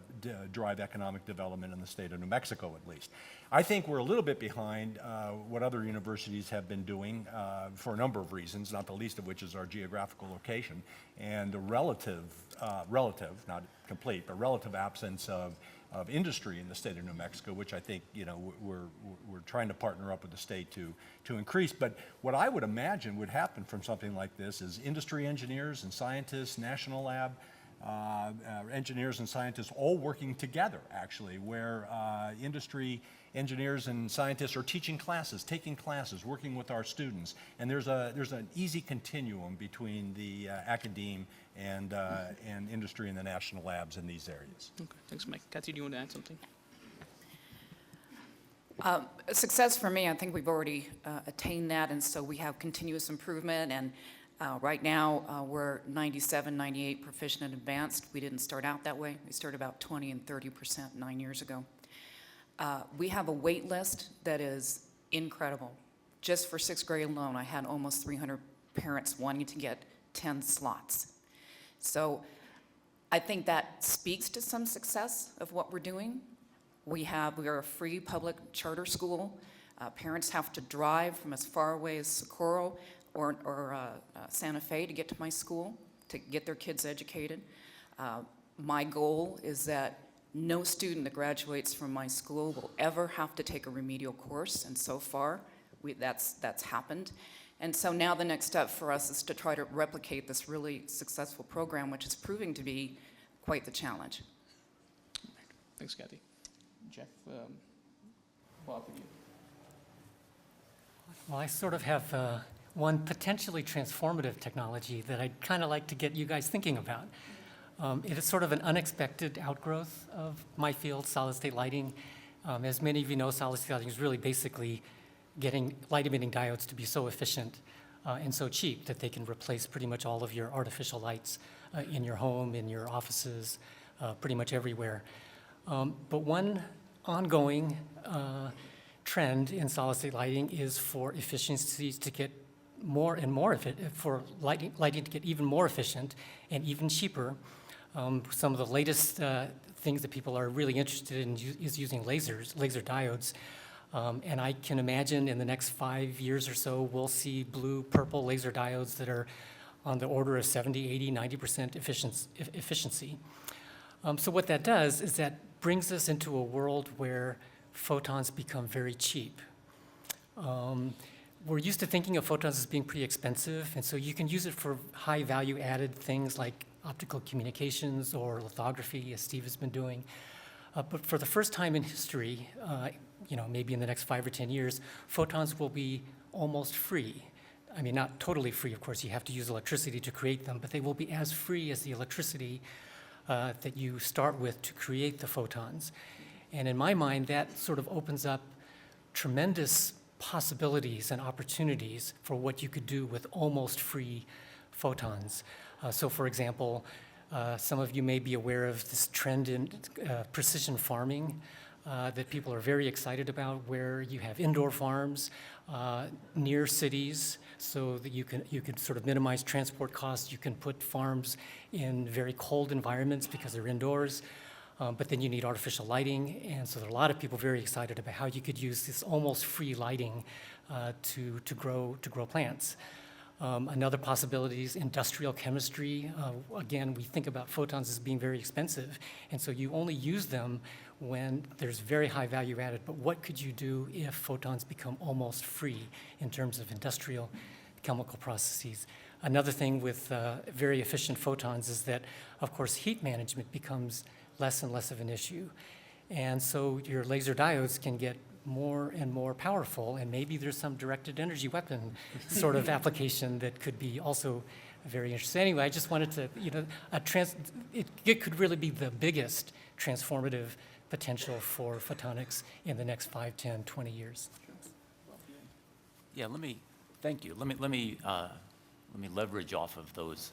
drive economic development in the state of New Mexico, at least. I think we're a little bit behind what other universities have been doing for a number of reasons, not the least of which is our geographical location and the relative, not complete, but relative absence of industry in the state of New Mexico, which I think we're trying to partner up with the state to increase. But what I would imagine would happen from something like this is industry engineers and scientists, national lab engineers and scientists all working together, actually, where industry engineers and scientists are teaching classes, taking classes, working with our students, and there's an easy continuum between the academe and industry and the national labs in these areas. Okay, thanks, Mike. Kathy, do you want to add something? Success for me, I think we've already attained that, and so we have continuous improvement, and right now we're 97, 98 proficient and advanced. We didn't start out that way. We started about 20 and 30% 9 years ago. We have a wait list that is incredible. Just for sixth grade alone, I had almost 300 parents wanting to get 10 slots. So I think that speaks to some success of what we're doing. We are a free public charter school. Parents have to drive from as far away as Socorro or Santa Fe to get to my school, to get their kids educated. My goal is that no student that graduates from my school will ever have to take a remedial course, and so far, that's happened. And so now the next step for us is to try to replicate this really successful program, which is proving to be quite the challenge. Thanks, Kathy. Jeff, Bob, you. Well, I sort of have one potentially transformative technology that I'd kind of like to get you guys thinking about. It is sort of an unexpected outgrowth of my field, solid-state lighting. As many of you know, solid-state lighting is really basically getting light-emitting diodes to be so efficient and so cheap that they can replace pretty much all of your artificial lights in your home, in your offices, pretty much everywhere. But one ongoing trend in solid-state lighting is for efficiencies to get more and more efficient, for lighting to get even more efficient and even cheaper. Some of the latest things that people are really interested in is using laser diodes. And I can imagine in the next 5 years or so, we'll see blue, purple laser diodes that are on the order of 70, 80, 90% efficiency. So what that does is that brings us into a world where photons become very cheap. We're used to thinking of photons as being pretty expensive, and so you can use it for high value added things like optical communications or lithography, as Steve has been doing. But for the first time in history, maybe in the next 5 or 10 years, photons will be almost free. I mean, not totally free, of course, you have to use electricity to create them, but they will be as free as the electricity that you start with to create the photons. And in my mind, that sort of opens up tremendous possibilities and opportunities for what you could do with almost free photons. So for example, some of you may be aware of this trend in precision farming that people are very excited about, where you have indoor farms near cities so that you can sort of minimize transport costs. You can put farms in very cold environments because they're indoors. But then you need artificial lighting, and so there are a lot of people very excited about how you could use this almost free lighting to grow plants. Another possibility is industrial chemistry. Again, we think about photons as being very expensive, and so you only use them when there's very high value added. But what could you do if photons become almost free in terms of industrial chemical processes? Another thing with very efficient photons is that, of course, heat management becomes less and less of an issue. And so your laser diodes can get more and more powerful, and maybe there's some directed energy weapon sort of application that could be also very interesting. Anyway, I just wanted to, it could really be the biggest transformative potential for photonics in the next 5, 10, 20 years. Yeah, thank you. Let me leverage off of those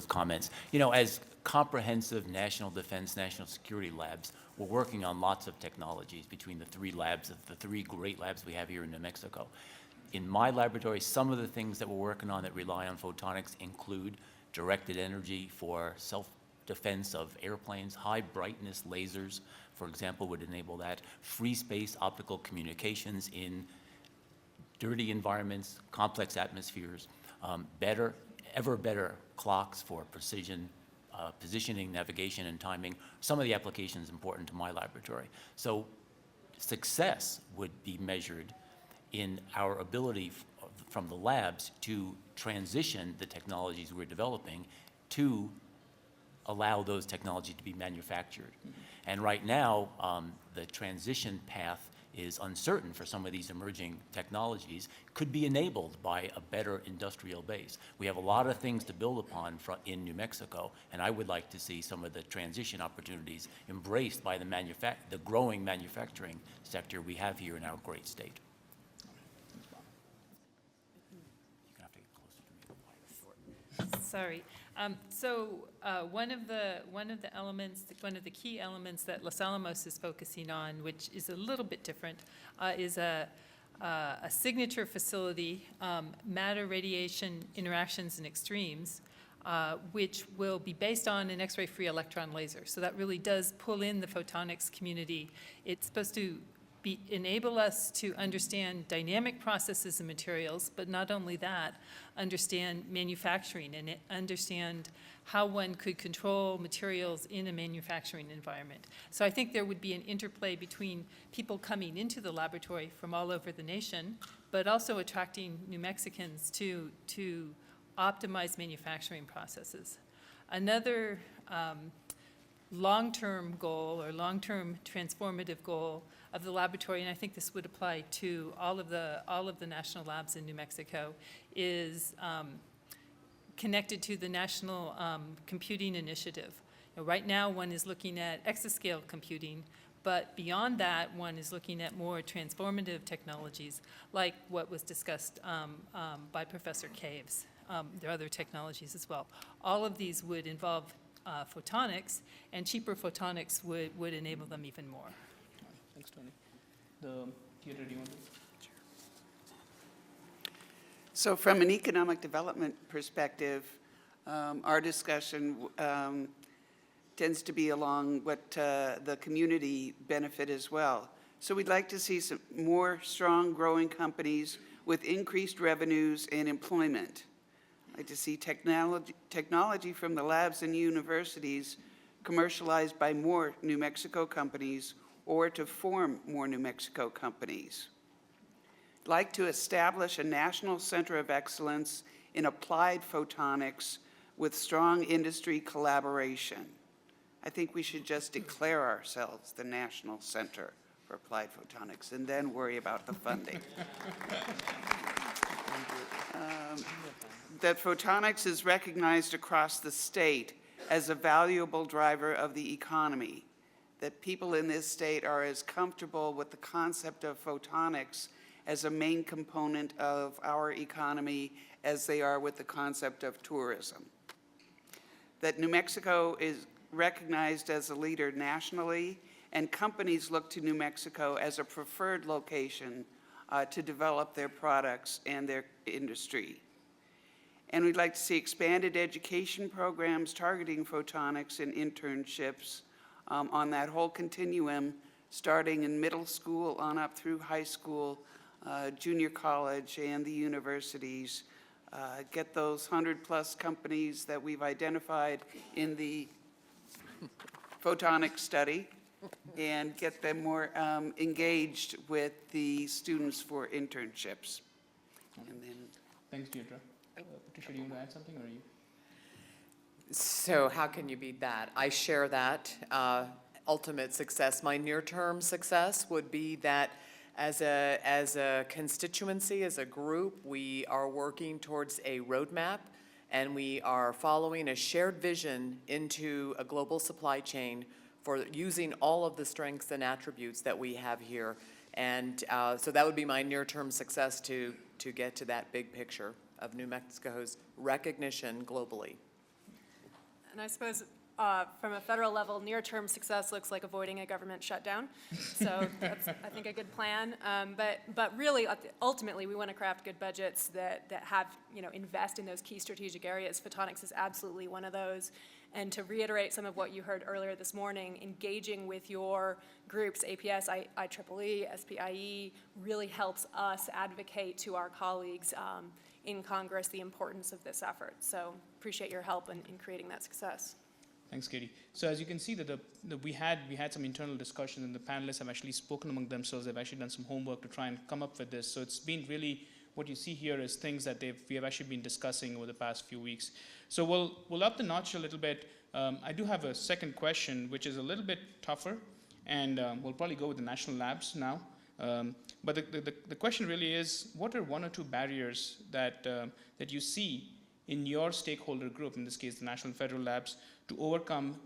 comments. As comprehensive national defense, national security labs, we're working on lots of technologies between the three great labs we have here in New Mexico. In my laboratory, some of the things that we're working on that rely on photonics include directed energy for self-defense of airplanes. High brightness lasers, for example, would enable that. Free space optical communications in dirty environments, complex atmospheres. Ever better clocks for precision, positioning, navigation, and timing. Some of the applications important to my laboratory. So success would be measured in our ability from the labs to transition the technologies we're developing to allow those technologies to be manufactured. And right now, the transition path is uncertain for some of these emerging technologies could be enabled by a better industrial base. We have a lot of things to build upon in New Mexico, and I would like to see some of the transition opportunities embraced by the growing manufacturing sector we have here in our great state. Sorry. One of the key elements that Los Alamos is focusing on, which is a little bit different, is a signature facility, matter radiation interactions and extremes, which will be based on an X-ray free electron laser. So that really does pull in the photonics community. It's supposed to enable us to understand dynamic processes and materials, but not only that, understand manufacturing and understand how one could control materials in a manufacturing environment. So I think there would be an interplay between people coming into the laboratory from all over the nation, but also attracting New Mexicans to optimize manufacturing processes. Another long-term goal or long-term transformative goal of the laboratory, and I think this would apply to all of the national labs in New Mexico, is connected to the National Computing Initiative. Right now, one is looking at exascale computing, but beyond that, one is looking at more transformative technologies, like what was discussed by Professor Caves. There are other technologies as well. All of these would involve photonics, and cheaper photonics would enable them even more. Thanks, Tony. The theater, do you want to? So from an economic development perspective, our discussion tends to be along what the community benefit as well. So we'd like to see some more strong growing companies with increased revenues and employment. I'd like to see technology from the labs and universities commercialized by more New Mexico companies or to form more New Mexico companies. I'd like to establish a national center of excellence in applied photonics with strong industry collaboration. I think we should just declare ourselves the National Center for Applied Photonics and then worry about the funding. That photonics is recognized across the state as a valuable driver of the economy, that people in this state are as comfortable with the concept of photonics as a main component of our economy as they are with the concept of tourism. That New Mexico is recognized as a leader nationally, and companies look to New Mexico as a preferred location to develop their products and their industry. And we'd like to see expanded education programs targeting photonics and internships on that whole continuum, starting in middle school on up through high school, junior college, and the universities. Get those 100+ companies that we've identified in the photonics study and get them more engaged with the students for internships. And then, thanks, Deirdre. Patricia, do you want to add something, or are you? So how can you beat that? I share that ultimate success. My near-term success would be that as a constituency, as a group, we are working towards a roadmap, and we are following a shared vision into a global supply chain for using all of the strengths and attributes that we have here. And so that would be my near-term success to get to that big picture of New Mexico's recognition globally. And I suppose from a federal level, near-term success looks like avoiding a government shutdown. So that's, I think, a good plan. But really, ultimately, we want to craft good budgets that have, invest in those key strategic areas. Photonics is absolutely one of those. And to reiterate some of what you heard earlier this morning, engaging with your groups, APS, IEEE, SPIE, really helps us advocate to our colleagues in Congress the importance of this effort. So appreciate your help in creating that success. Thanks, Katie. So as you can see, that we had some internal discussions, and the panelists have actually spoken among themselves. They've actually done some homework to try and come up with this. So it's been really, what you see here is things that we have actually been discussing over the past few weeks. So we'll up the notch a little bit. I do have a second question, which is a little bit tougher, and we'll probably go with the national labs now. But the question really is, what are one or two barriers that, that you see in your stakeholder group, in this case the National Federal Labs, to overcome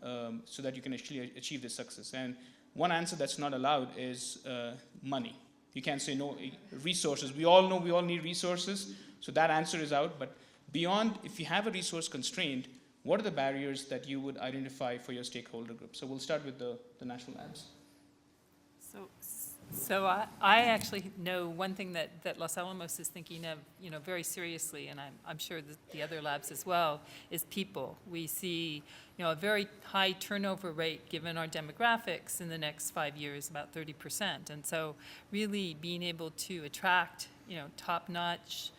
so that you can actually achieve this success? And one answer that's not allowed is money. You can't say no. Resources, we all know we all need resources, so that answer is out. But beyond, if you have a resource constraint, what are the barriers that you would identify for your stakeholder group? So we'll start with the National Labs. So I actually know one thing that Los Alamos is thinking of, very seriously, and I'm sure that the other labs as well, is people. We see, a very high turnover rate given our demographics in the next 5 years, about 30%. And so really being able to attract, top-notch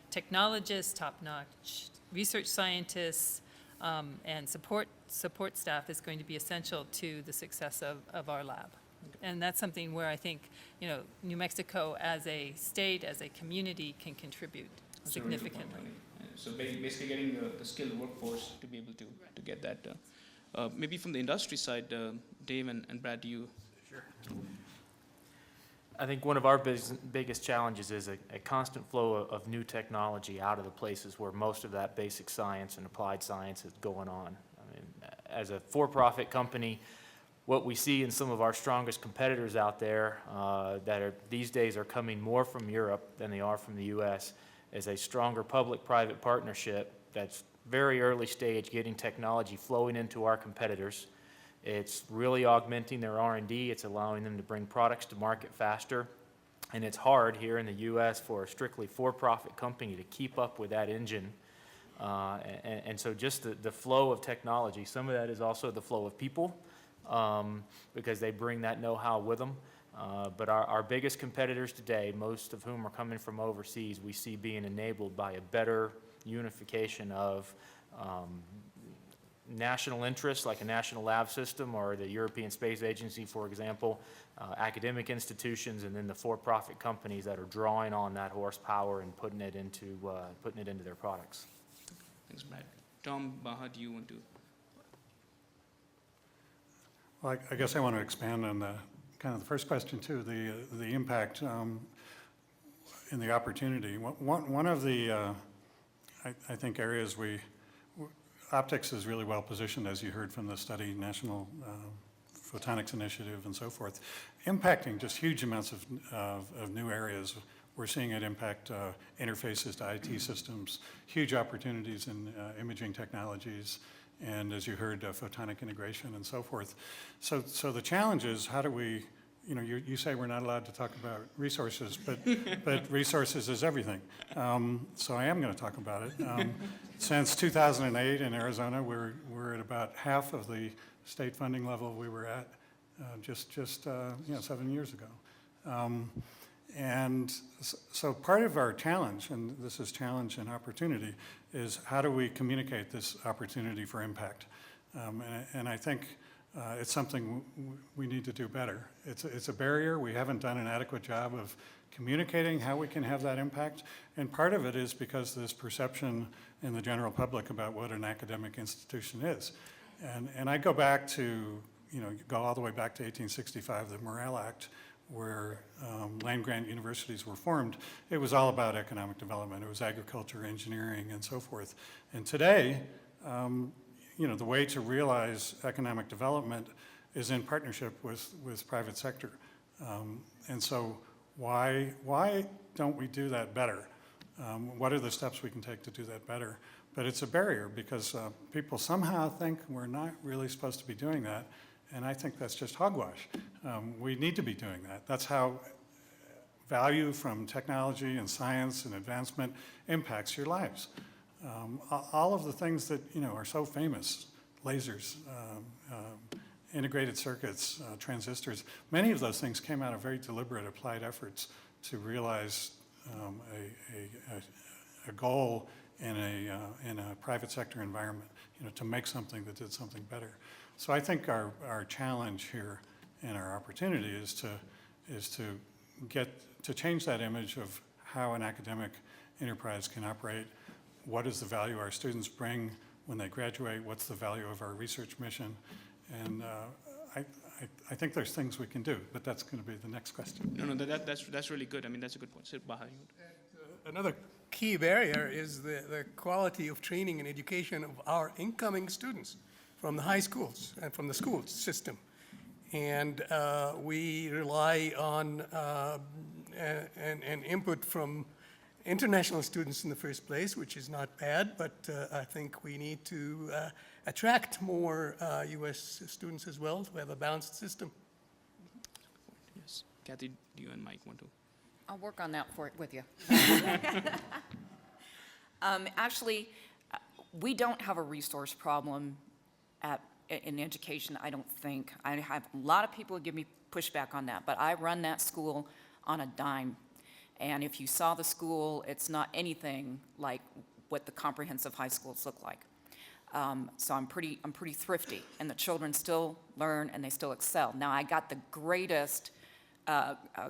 technologists, top-notch research scientists, and support staff is going to be essential to the success of our lab. And that's something where I think, New Mexico as a state, as a community can contribute significantly. So basically getting the skilled workforce to be able to get that. Maybe from the industry side, Dave and Brad, do you? Sure. I think one of our biggest challenges is a constant flow of new technology out of the places where most of that basic science and applied science is going on. I mean, as a for-profit company, what we see in some of our strongest competitors out there that are these days are coming more from Europe than they are from the U.S. is a stronger public-private partnership that's very early stage, getting technology flowing into our competitors. It's really augmenting their R&D. It's allowing them to bring products to market faster. And it's hard here in the U.S. for a strictly for-profit company to keep up with that engine. And so just the flow of technology, some of that is also the flow of people. Because they bring that know-how with them. But our biggest competitors today, most of whom are coming from overseas, we see being enabled by a better unification of national interests, like a national lab system or the European Space Agency, for example, academic institutions, and then the for-profit companies that are drawing on that horsepower and putting it into their products. Thanks, Brad. Tom, Baha, do you want to? Well, I guess I want to expand on the kind of the first question too, the impact in the opportunity. One of the I think areas optics is really well positioned, as you heard from the study, National Photonics Initiative and so forth, impacting just huge amounts of new areas. We're seeing it impact interfaces to IT systems, huge opportunities in imaging technologies, and as you heard, photonic integration and so forth. So the challenge is, how do we, you say we're not allowed to talk about resources, but resources is everything. So I am going to talk about it. Since 2008 in Arizona, we're at about half of the state funding level we were at just 7 years ago. And so part of our challenge, and this is challenge and opportunity, is how do we communicate this opportunity for impact? And I think it's something we need to do better. It's a barrier. We haven't done an adequate job of communicating how we can have that impact. And part of it is because this perception in the general public about what an academic institution is. And I go back to, go all the way back to 1865, the Morrill Act, where land-grant universities were formed. It was all about economic development. It was agriculture, engineering, and so forth. And today, the way to realize economic development is in partnership with private sector. And so why don't we do that better? What are the steps we can take to do that better? But it's a barrier because people somehow think we're not really supposed to be doing that. And I think that's just hogwash. We need to be doing that. That's how value from technology and science and advancement impacts your lives. All of the things that are so famous, lasers, integrated circuits, transistors, many of those things came out of very deliberate applied efforts to realize a goal in a private sector environment, to make something that did something better. So I think our challenge here and our opportunity is to change that image of how an academic enterprise can operate. What is the value our students bring when they graduate? What's the value of our research mission? And I think there's things we can do, but that's going to be the next question. No, that's really good. I mean, that's a good point. Sit behind. Another key barrier is the quality of training and education of our incoming students from the high schools and from the school system. And we rely on an input from international students in the first place, which is not bad, but I think we need to attract more U.S. students as well to have a balanced system. Yes. Kathy, do you and Mike want to? I'll work on that with you. Actually, we don't have a resource problem in education, I don't think. I have a lot of people who give me pushback on that, but I run that school on a dime. And if you saw the school, it's not anything like what the comprehensive high schools look like. So I'm pretty thrifty, and the children still learn and they still excel. Now, I got the greatest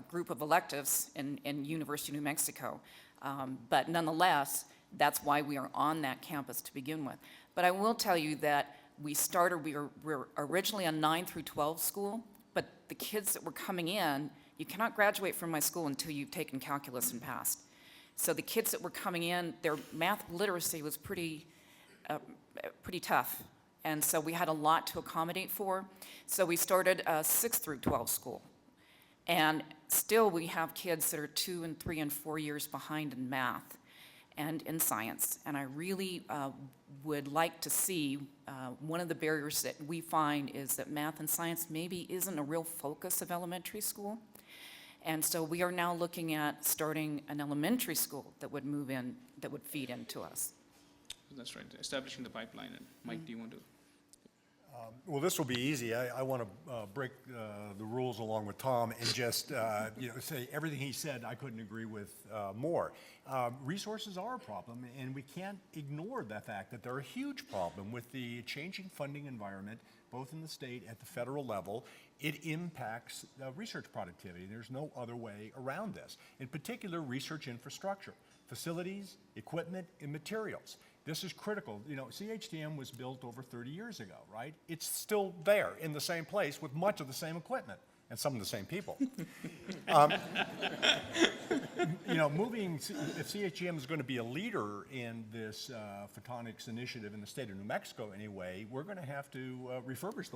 group of electives in University of New Mexico, but nonetheless, that's why we are on that campus to begin with. But I will tell you that we were originally a 9 through 12 school, but the kids that were coming in, you cannot graduate from my school until you've taken calculus and passed. So the kids that were coming in, their math literacy was pretty tough. And so we had a lot to accommodate for. So we started a 6 through 12 school. And still we have kids that are 2 and 3 and 4 years behind in math and in science. And I really would like to see, one of the barriers that we find is that math and science maybe isn't a real focus of elementary school. And so we are now looking at starting an elementary school that would move in, that would feed into us. That's right, establishing the pipeline. And Mike, do you want to? Well, this will be easy. I want to break the rules along with Tom and just say everything he said I couldn't agree with more. Resources are a problem, and we can't ignore the fact that they're a huge problem with the changing funding environment, both in the state at the federal level. It impacts research productivity. There's no other way around this. In particular, research infrastructure, facilities, equipment, and materials. This is critical. You know, CHDM was built over 30 years ago, right? It's still there in the same place with much of the same equipment and some of the same people. If CHDM is going to be a leader in this photonics initiative in the state of New Mexico anyway, we're going to have to refurbish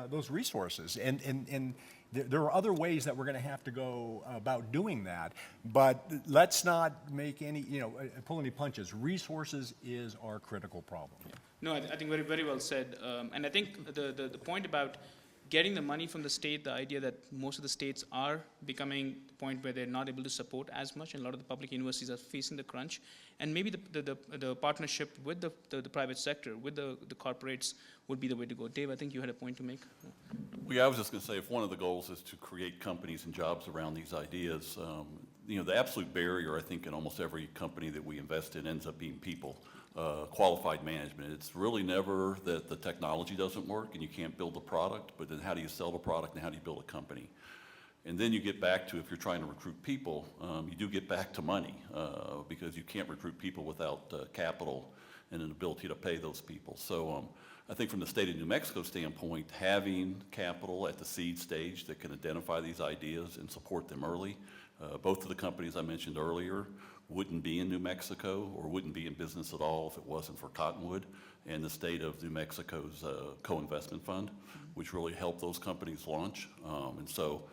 those resources. And there are other ways that we're going to have to go about doing that. But let's not make any, pull any punches. Resources is our critical problem. Yeah. No, I think very, very well said. And I think the point about getting the money from the state, the idea that most of the states are becoming the point where they're not able to support as much, and a lot of the public universities are facing the crunch, and maybe the partnership with the private sector, with the corporates, would be the way to go. Dave, I think you had a point to make. Well, yeah, I was just going to say, if one of the goals is to create companies and jobs around these ideas, the absolute barrier, I think, in almost every company that we invest in ends up being people. Qualified management. It's really never that the technology doesn't work and you can't build a product, but then how do you sell the product and how do you build a company? And then you get back to, if you're trying to recruit people, you do get back to money because you can't recruit people without capital and an ability to pay those people. So I think from the state of New Mexico standpoint, having capital at the seed stage that can identify these ideas and support them early, both of the companies I mentioned earlier wouldn't be in New Mexico or wouldn't be in business at all if it wasn't for Cottonwood and the state of New Mexico's co-investment fund, which really helped those companies launch. And so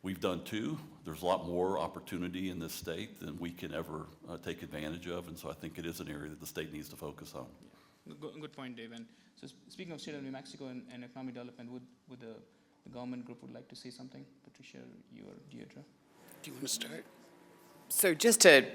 we've done two. There's a lot more opportunity in this state than we can ever take advantage of. And so I think it is an area that the state needs to focus on. Yeah. Good point, Dave. And so speaking of state of New Mexico and economic development, would the government group would like to say something? Patricia, you or Deirdre? Do you want to start? So just to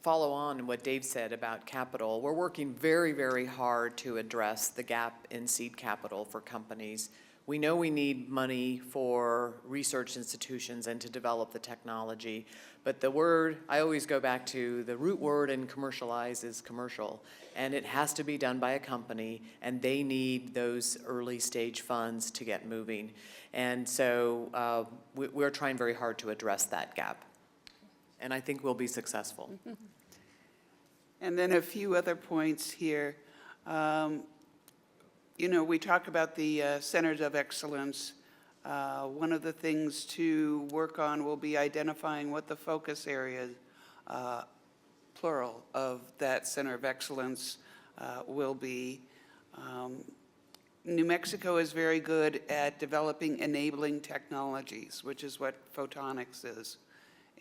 follow on what Dave said about capital, we're working very, very hard to address the gap in seed capital for companies. We know we need money for research institutions and to develop the technology, but the word, I always go back to, the root word in commercialize is commercial, and it has to be done by a company, and they need those early stage funds to get moving. And so we're trying very hard to address that gap. And I think we'll be successful. And then a few other points here. We talk about the centers of excellence. One of the things to work on will be identifying what the focus areas, plural, of that Center of Excellence will be. New Mexico is very good at developing enabling technologies, which is what photonics is.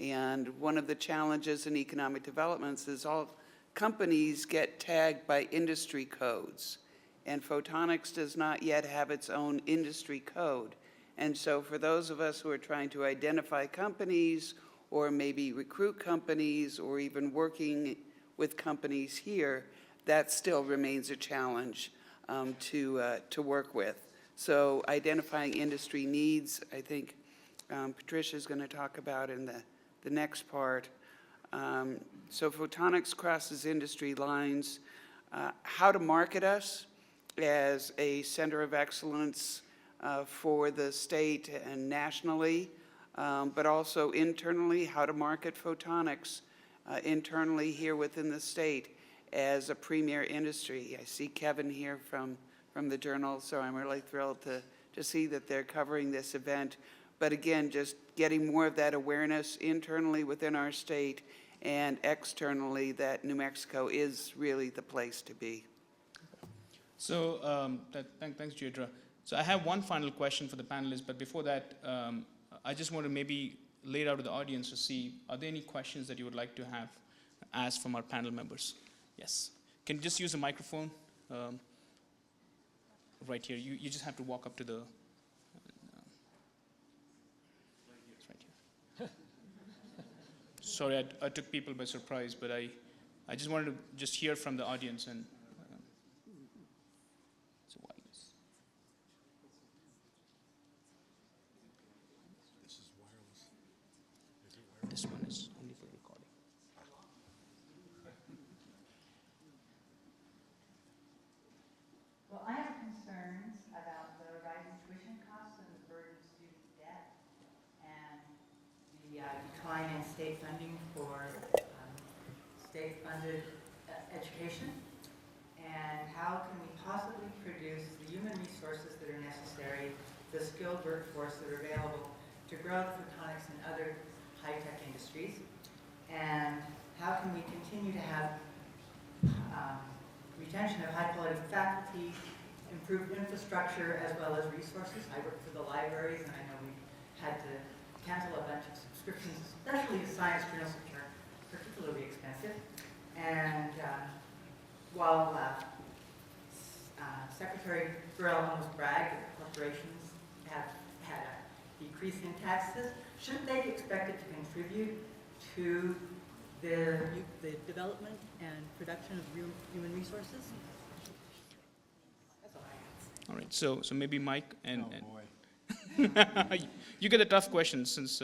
And one of the challenges in economic developments is all companies get tagged by industry codes, and photonics does not yet have its own industry code. And so for those of us who are trying to identify companies or maybe recruit companies or even working with companies here, that still remains a challenge to work with. So identifying industry needs, I think Patricia's going to talk about in the next part. So photonics crosses industry lines. How to market us as a center of excellence for the state and nationally, but also internally, how to market photonics internally here within the state as a premier industry. I see Kevin here from the Journal, so I'm really thrilled to see that they're covering this event. But again, just getting more of that awareness internally within our state and externally that New Mexico is really the place to be. So thanks, Deirdre. So I have one final question for the panelists, but before that, I just want to maybe lay it out to the audience to see, are there any questions that you would like to have asked from our panel members? Yes. Can you just use a microphone right here? You just have to walk up to the... It's right here. Sorry, I took people by surprise, but I just wanted to just hear from the audience and... it's a wireless. This is wireless. Is it wireless? This one is only for recording. Well, I have concerns about the rising tuition costs and the burden of student debt and the decline in state funding for state-funded education. And how can we possibly produce the human resources that are necessary, the skilled workforce that are available to grow the photonics and other high-tech industries? And how can we continue to have retention of high-quality faculty, improved infrastructure, as well as resources? I work for the libraries, and I know we've had to cancel a bunch of subscriptions, especially to science journals, which are particularly expensive. And while Secretary Burrell almost bragged that corporations have had a decrease in taxes, shouldn't they be expected to contribute to the development and production of human resources? That's all I have. All right, so maybe Mike and... Oh, boy. You get the tough questions since...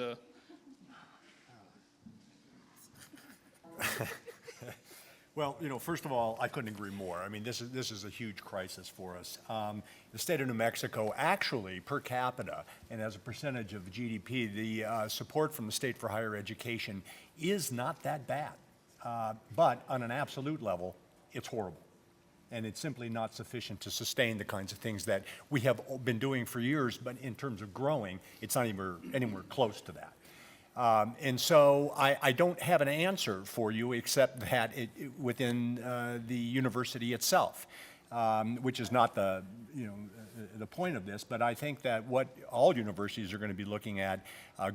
Well, first of all, I couldn't agree more. I mean, this is a huge crisis for us. The state of New Mexico, actually, per capita, and as a percentage of GDP, the support from the state for higher education is not that bad. But on an absolute level, it's horrible. And it's simply not sufficient to sustain the kinds of things that we have been doing for years, but in terms of growing, it's not even anywhere close to that. And so I don't have an answer for you except that within the university itself, which is not the point of this, but I think that what all universities are going to be looking at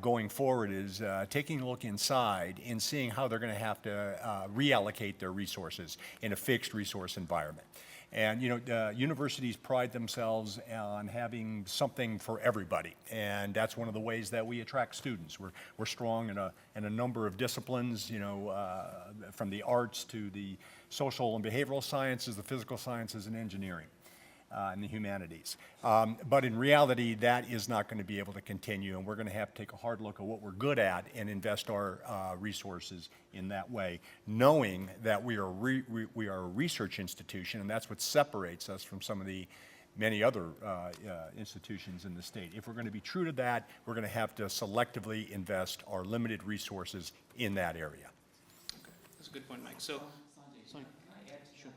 going forward is taking a look inside and seeing how they're going to have to reallocate their resources in a fixed resource environment. And universities pride themselves on having something for everybody, and that's one of the ways that we attract students. We're strong in a number of disciplines, from the arts to the social and behavioral sciences, the physical sciences, and engineering, and the humanities. But in reality, that is not going to be able to continue, and we're going to have to take a hard look at what we're good at and invest our resources in that way, knowing that we are a research institution, and that's what separates us from some of the many other institutions in the state. If we're going to be true to that, we're going to have to selectively invest our limited resources in that area. Okay, that's a good point, Mike. So, sorry. Sure.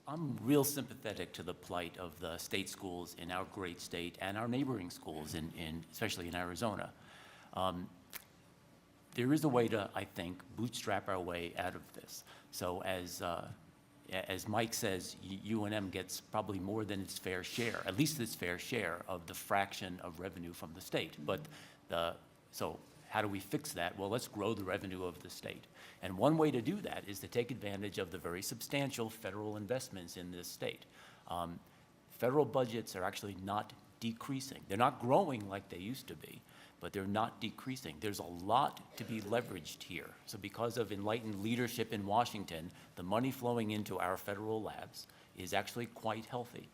I'm real sympathetic to the plight of the state schools in our great state and our neighboring schools, especially in Arizona. There is a way to, I think, bootstrap our way out of this. So as Mike says, UNM gets probably more than its fair share, at least its fair share of the fraction of revenue from the state. But so how do we fix that? Well, let's grow the revenue of the state. And one way to do that is to take advantage of the very substantial federal investments in this state. Federal budgets are actually not decreasing. They're not growing like they used to be, but they're not decreasing. There's a lot to be leveraged here. So because of enlightened leadership in Washington, the money flowing into our federal labs is actually quite healthy.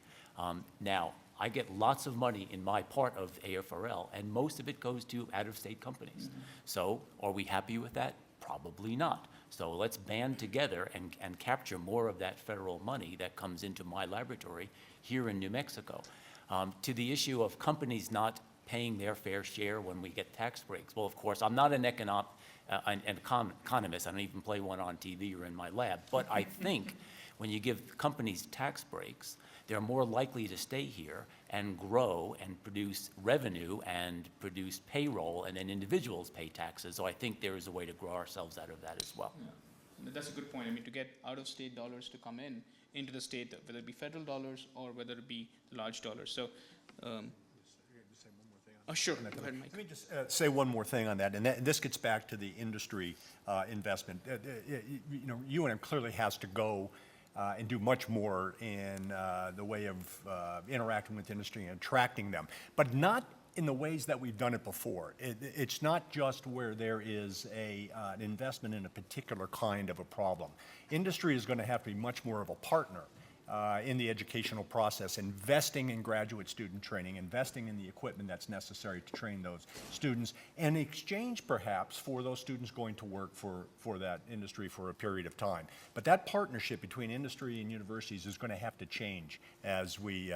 Now, I get lots of money in my part of AFRL, and most of it goes to out-of-state companies. So are we happy with that? Probably not. So let's band together and capture more of that federal money that comes into my laboratory here in New Mexico. To the issue of companies not paying their fair share when we get tax breaks. Well, of course, I'm not an economist. I don't even play one on TV or in my lab. But I think when you give companies tax breaks, they're more likely to stay here and grow and produce revenue and produce payroll, and then individuals pay taxes. So I think there is a way to grow ourselves out of that as well. Yeah. That's a good point. I mean, to get out-of-state dollars to come into the state, whether it be federal dollars or whether it be large dollars. So, oh, sure. Go ahead, Mike. Let me just say one more thing on that, and this gets back to the industry investment. You know, UNM clearly has to go and do much more in the way of interacting with industry and attracting them, but not in the ways that we've done it before. It's not just where there is an investment in a particular kind of a problem. Industry is going to have to be much more of a partner in the educational process, investing in graduate student training, investing in the equipment that's necessary to train those students, and exchange perhaps for those students going to work for that industry for a period of time. But that partnership between industry and universities is going to have to change as we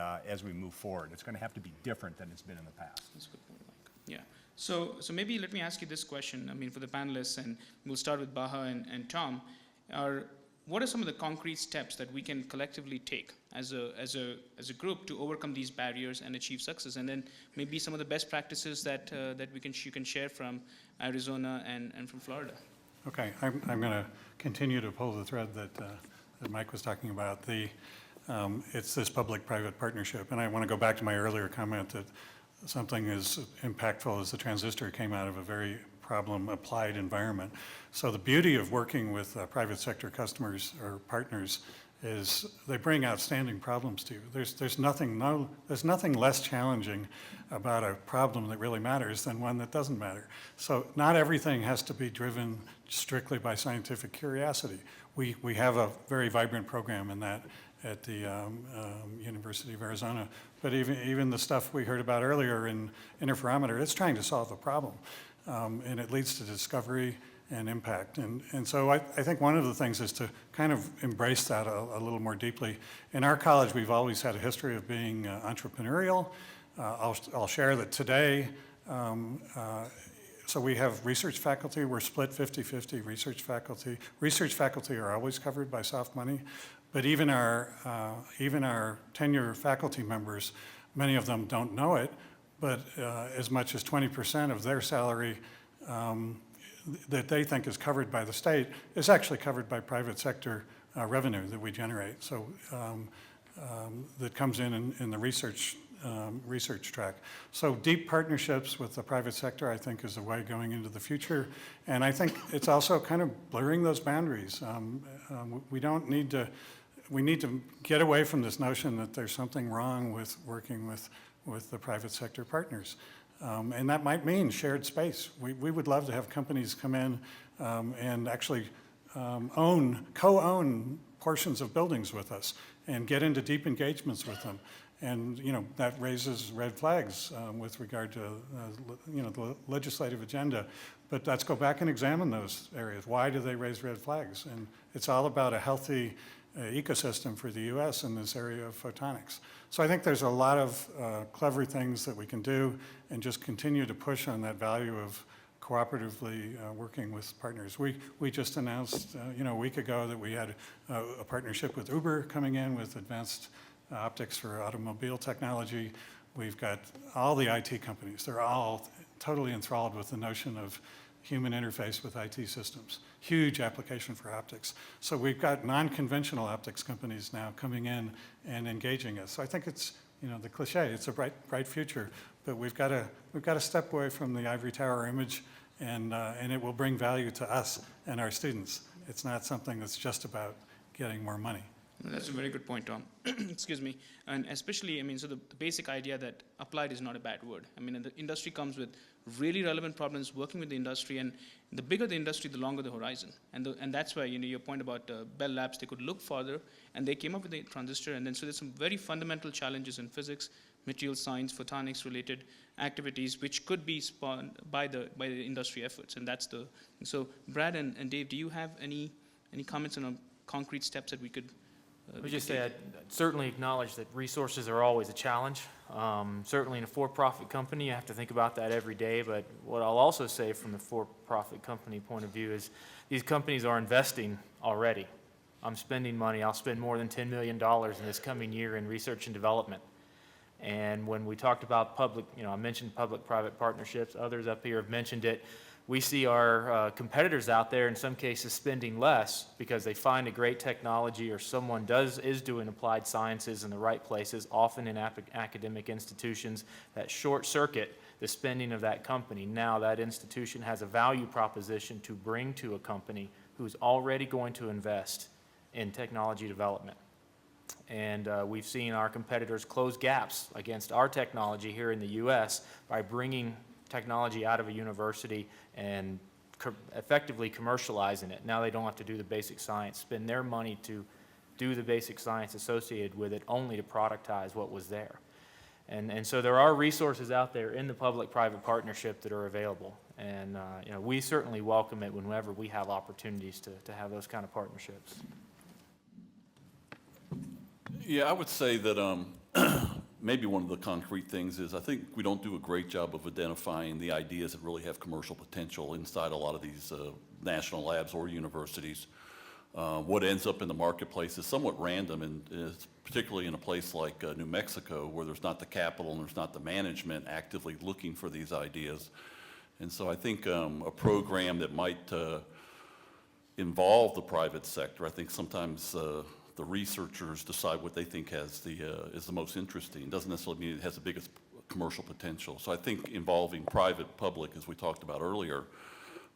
move forward. It's going to have to be different than it's been in the past. That's a good point, Mike. Yeah. So maybe let me ask you this question. I mean, for the panelists, and we'll start with Baha and Tom. What are some of the concrete steps that we can collectively take as a group to overcome these barriers and achieve success? And then maybe some of the best practices that you can share from Arizona and from Florida. Okay, I'm going to continue to pull the thread that Mike was talking about. It's this public-private partnership, and I want to go back to my earlier comment that something as impactful as the transistor came out of a very problem-applied environment. So the beauty of working with private sector customers or partners is they bring outstanding problems to you. There's nothing less challenging about a problem that really matters than one that doesn't matter. So not everything has to be driven strictly by scientific curiosity. We have a very vibrant program in that at the University of Arizona. But even the stuff we heard about earlier in interferometer, it's trying to solve a problem. And it leads to discovery and impact. And so I think one of the things is to kind of embrace that a little more deeply. In our college, we've always had a history of being entrepreneurial. I'll share that today, so we have research faculty. We're split 50-50 research faculty. Research faculty are always covered by soft money, but even our tenure faculty members, many of them don't know it, but as much as 20% of their salary that they think is covered by the state is actually covered by private sector revenue that we generate. So that comes in the research track. So deep partnerships with the private sector, I think, is a way going into the future. And I think it's also kind of blurring those boundaries. We need to get away from this notion that there's something wrong with working with the private sector partners. And that might mean shared space. We would love to have companies come in and actually co-own portions of buildings with us and get into deep engagements with them. And that raises red flags with regard to the legislative agenda. But let's go back and examine those areas. Why do they raise red flags? And it's all about a healthy ecosystem for the U.S. in this area of photonics. So I think there's a lot of clever things that we can do and just continue to push on that value of cooperatively working with partners. We just announced, a week ago that we had a partnership with Uber coming in with advanced optics for automobile technology. We've got all the IT companies. They're all totally enthralled with the notion of human interface with IT systems. Huge application for optics. So we've got non-conventional optics companies now coming in and engaging us. So I think it's, the cliche, it's a bright future, but we've got to step away from the ivory tower image, and it will bring value to us and our students. It's not something that's just about getting more money. That's a very good point, Tom. Excuse me. And especially, so the basic idea that applied is not a bad word. The industry comes with really relevant problems, working with the industry, and the bigger the industry, the longer the horizon. And that's why, your point about Bell Labs, they could look farther, and they came up with the transistor, and then so there's some very fundamental challenges in physics, material science, photonics-related activities, which could be spawned by the industry efforts, and that's the. So, Brad and Dave, do you have any comments on concrete steps that we could? I would just say I'd certainly acknowledge that resources are always a challenge. Certainly in a for-profit company, you have to think about that every day, but what I'll also say from the for-profit company point of view is these companies are investing already. I'm spending money. I'll spend more than $10 million in this coming year in research and development. And when we talked about public, I mentioned public-private partnerships, others up here have mentioned it. We see our competitors out there in some cases spending less because they find a great technology or someone is doing applied sciences in the right places, often in academic institutions, that short circuit the spending of that company. Now that institution has a value proposition to bring to a company who's already going to invest in technology development. And we've seen our competitors close gaps against our technology here in the US by bringing technology out of a university and effectively commercializing it. Now they don't have to do the basic science, spend their money to do the basic science associated with it, only to productize what was there. And so there are resources out there in the public-private partnership that are available. And we certainly welcome it whenever we have opportunities to have those kind of partnerships. Yeah, I would say that maybe one of the concrete things is I think we don't do a great job of identifying the ideas that really have commercial potential inside a lot of these national labs or universities. What ends up in the marketplace is somewhat random, and particularly in a place like New Mexico, where there's not the capital and there's not the management actively looking for these ideas. And so I think a program that might involve the private sector, I think sometimes the researchers decide what they think is the most interesting. It doesn't necessarily mean it has the biggest commercial potential. So I think involving private, public, as we talked about earlier,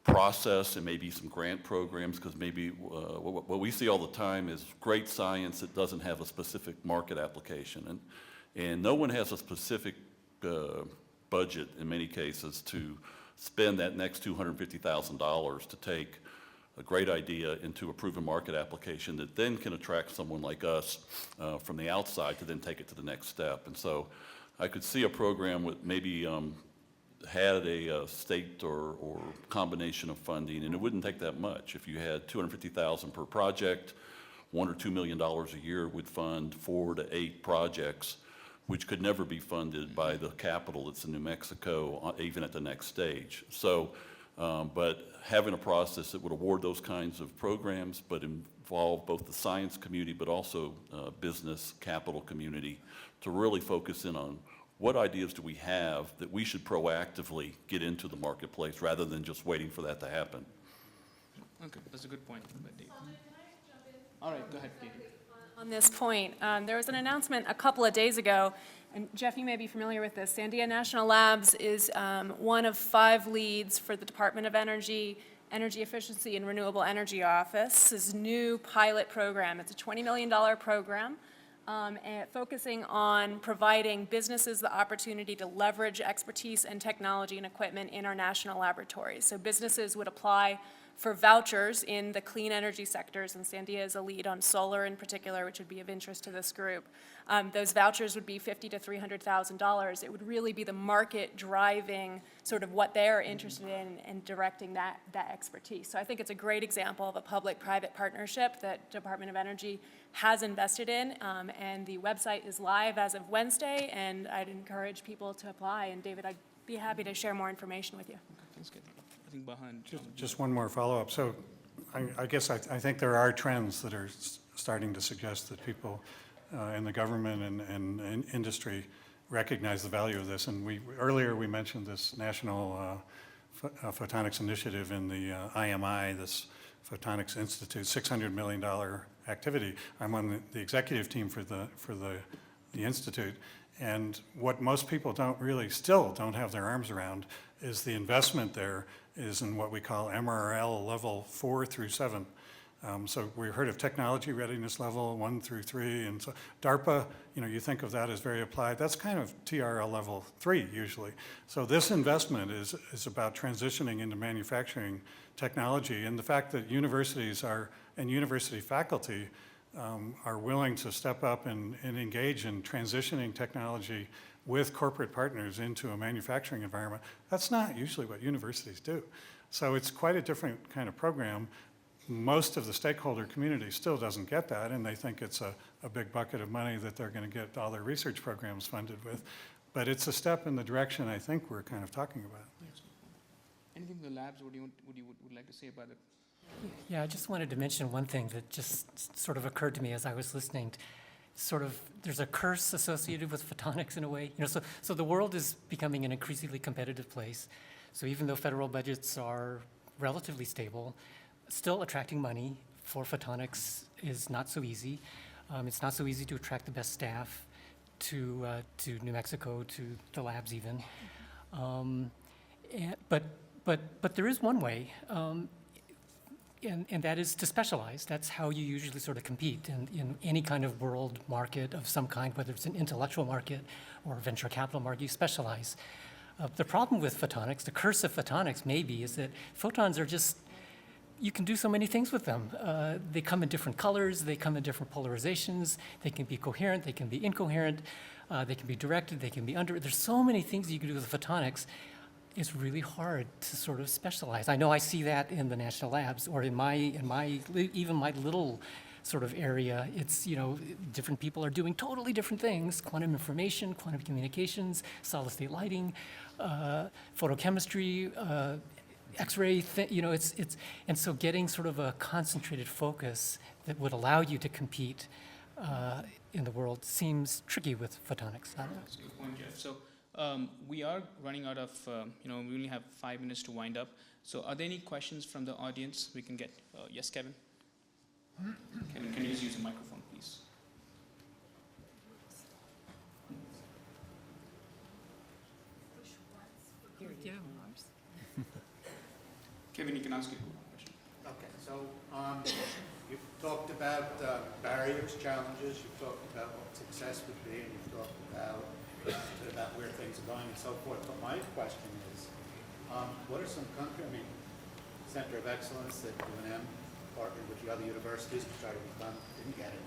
process and maybe some grant programs, because maybe what we see all the time is great science that doesn't have a specific market application. And no one has a specific budget in many cases to spend that next $250,000 to take a great idea into a proven market application that then can attract someone like us from the outside to then take it to the next step. And so I could see a program with maybe had a state or combination of funding, and it wouldn't take that much. If you had $250,000 per project, $1 or $2 million a year would fund 4 to 8 projects, which could never be funded by the capital that's in New Mexico, even at the next stage. So. But having a process that would award those kinds of programs, but involve both the science community, but also business capital community, to really focus in on what ideas do we have that we should proactively get into the marketplace rather than just waiting for that to happen. Okay, that's a good point, Dave. All right, go ahead, Dave. On this point, there was an announcement a couple of days ago, and Jeff, you may be familiar with this. Sandia National Labs is one of 5 leads for the Department of Energy, Energy Efficiency and Renewable Energy Office's new pilot program. It's a $20 million program and focusing on providing businesses the opportunity to leverage expertise and technology and equipment in our national laboratories. So businesses would apply for vouchers in the clean energy sectors, and Sandia is a lead on solar in particular, which would be of interest to this group. Those vouchers would be $50,000 to $300,000. It would really be the market driving sort of what they're interested in and directing that expertise. So I think it's a great example of a public-private partnership that Department of Energy has invested in, and the website is live as of Wednesday, and I'd encourage people to apply. And David, I'd be happy to share more information with you. Okay, that's good. I think behind. Just one more follow-up. So I guess I think there are trends that are starting to suggest that people in the government and industry recognize the value of this. And earlier we mentioned this National Photonics Initiative in the IMI, this Photonics Institute, $600 million activity. I'm on the executive team for the Institute. And what most people still don't have their arms around is the investment there is in what we call MRL level 4 through 7. So we heard of technology readiness level 1 through 3, and so DARPA, you think of that as very applied. That's kind of TRL level 3 usually. So this investment is about transitioning into manufacturing technology, and the fact that universities and university faculty are willing to step up and engage in transitioning technology with corporate partners into a manufacturing environment, that's not usually what universities do. So it's quite a different kind of program. Most of the stakeholder community still doesn't get that, and they think it's a big bucket of money that they're going to get all their research programs funded with. But it's a step in the direction I think we're kind of talking about. Anything in the labs would you like to say about it? Yeah, I just wanted to mention one thing that just sort of occurred to me as I was listening. There's a curse associated with photonics in a way. So the world is becoming an increasingly competitive place. So even though federal budgets are relatively stable, still attracting money for photonics is not so easy. It's not so easy to attract the best staff to New Mexico, to the labs even. But there is one way. And that is to specialize. That's how you usually sort of compete in any kind of world market of some kind, whether it's an intellectual market or a venture capital market, you specialize. The problem with photonics, the curse of photonics maybe, is that photons are just, you can do so many things with them. They come in different colors, they come in different polarizations, they can be coherent, they can be incoherent, they can be directed, they can be there's so many things you can do with photonics. It's really hard to sort of specialize. I know I see that in the national labs or in even my little sort of area. It's, different people are doing totally different things: quantum information, quantum communications, solid state lighting, photochemistry, X-ray. And so getting sort of a concentrated focus that would allow you to compete in the world seems tricky with photonics. That's a good point, Jeff. So. We are running out of, we only have 5 minutes to wind up. So are there any questions from the audience we can get? Yes, Kevin? Kevin, can you just use a microphone, please? Kevin, you can ask your question. Okay, so you've talked about barriers, challenges, you've talked about what success would be, and you've talked about where things are going and so forth. But my question is, what are some Center of Excellence that UNM partnered with the other universities to try to become, didn't get it,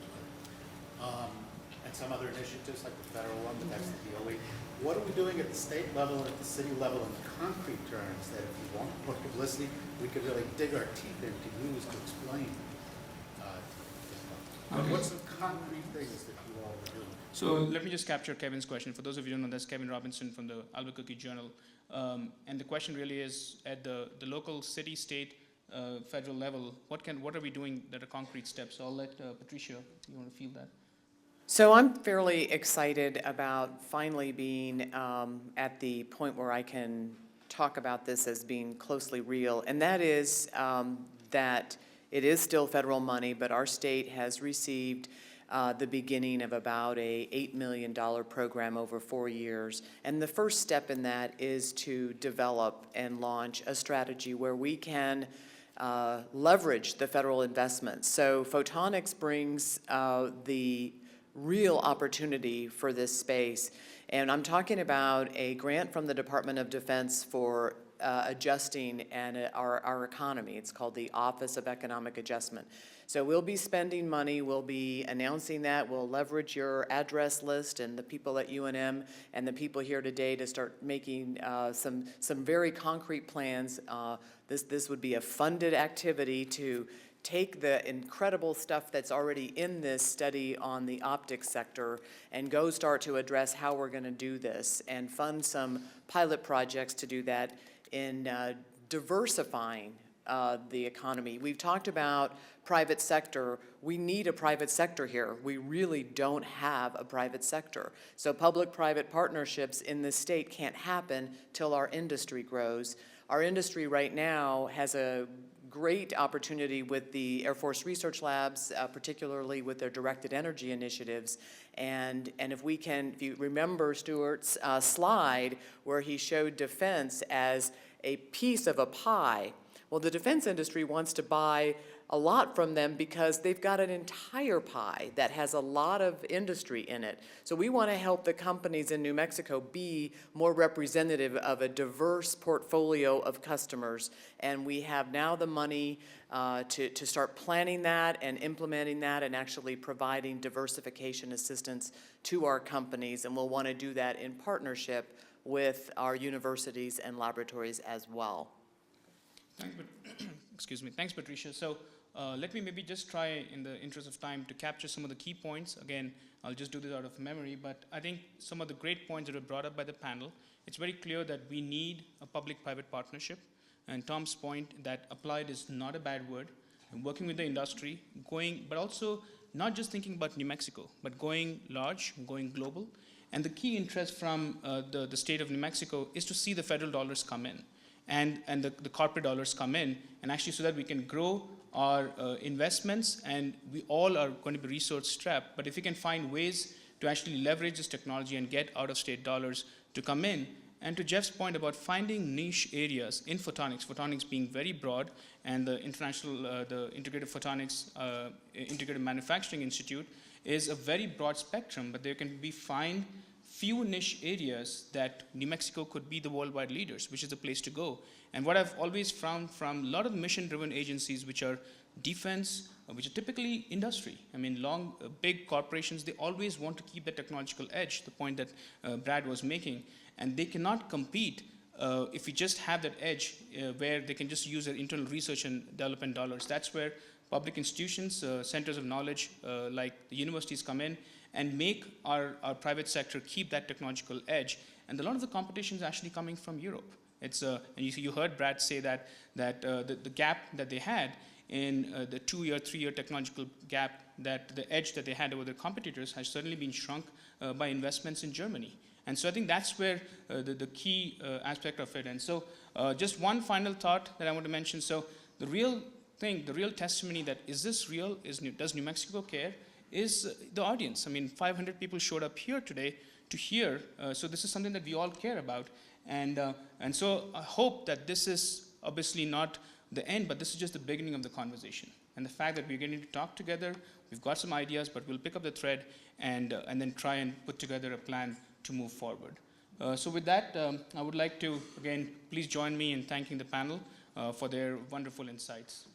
and some other initiatives like the federal one, but that's the DOE. What are we doing at the state level and at the city level in concrete terms that if we want more publicity, we could really dig our teeth into use to explain? What's the concrete things that you all are doing? So let me just capture Kevin's question. For those of you who don't know, that's Kevin Robinson from the Albuquerque Journal. And the question really is, at the local, city, state, federal level, what are we doing that are concrete steps? So I'll let Patricia, you want to field that? So I'm fairly excited about finally being at the point where I can talk about this as being closely real, and that is that it is still federal money, but our state has received the beginning of about a $8 million program over 4 years. And the first step in that is to develop and launch a strategy where we can leverage the federal investments. So photonics brings the real opportunity for this space. And I'm talking about a grant from the Department of Defense for adjusting our economy. It's called the Office of Economic Adjustment. So we'll be spending money, we'll be announcing that, we'll leverage your address list and the people at UNM and the people here today to start making some very concrete plans. This would be a funded activity to take the incredible stuff that's already in this study on the optics sector and go start to address how we're going to do this and fund some pilot projects to do that in diversifying the economy. We've talked about private sector. We need a private sector here. We really don't have a private sector. So public-private partnerships in this state can't happen till our industry grows. Our industry right now has a great opportunity with the Air Force Research Labs, particularly with their directed energy initiatives. And if we can, if you remember Stuart's slide where he showed defense as a piece of a pie, well, the defense industry wants to buy a lot from them because they've got an entire pie that has a lot of industry in it. So we want to help the companies in New Mexico be more representative of a diverse portfolio of customers. And we have now the money to start planning that and implementing that and actually providing diversification assistance to our companies. And we'll want to do that in partnership with our universities and laboratories as well. Excuse me. Thanks, Patricia. So let me maybe just try, in the interest of time, to capture some of the key points. Again, I'll just do this out of memory, but I think some of the great points that were brought up by the panel, it's very clear that we need a public-private partnership. And Tom's point that applied is not a bad word. And working with the industry, but also not just thinking about New Mexico, but going large, going global. And the key interest from the state of New Mexico is to see the federal dollars come in. And the corporate dollars come in, and actually so that we can grow our investments, and we all are going to be resource strapped. But if we can find ways to actually leverage this technology and get out-of-state dollars to come in, and to Jeff's point about finding niche areas in photonics, photonics being very broad, and the the Integrated Photonics Integrated Manufacturing Institute is a very broad spectrum, but there can be few niche areas that New Mexico could be the worldwide leaders, which is the place to go. And what I've always found from a lot of mission-driven agencies, which are defense, which are typically industry. I mean, big corporations, they always want to keep the technological edge, the point that Brad was making. And they cannot compete if we just have that edge where they can just use their internal research and development dollars. That's where public institutions, centers of knowledge, like the universities come in, and make our private sector keep that technological edge. And a lot of the competition is actually coming from Europe. And you heard Brad say that the gap that they had in the 2-year, 3-year technological gap, that the edge that they had over their competitors has certainly been shrunk by investments in Germany. And so I think that's where the key aspect of it. And so just one final thought that I want to mention. So the real thing, the real testimony that is this real, does New Mexico care, is the audience. I mean, 500 people showed up here today to hear, so this is something that we all care about. And so I hope that this is obviously not the end, but this is just the beginning of the conversation. And the fact that we're getting to talk together, we've got some ideas, but we'll pick up the thread and then try and put together a plan to move forward. So with that, I would like to, again, please join me in thanking the panel for their wonderful insights.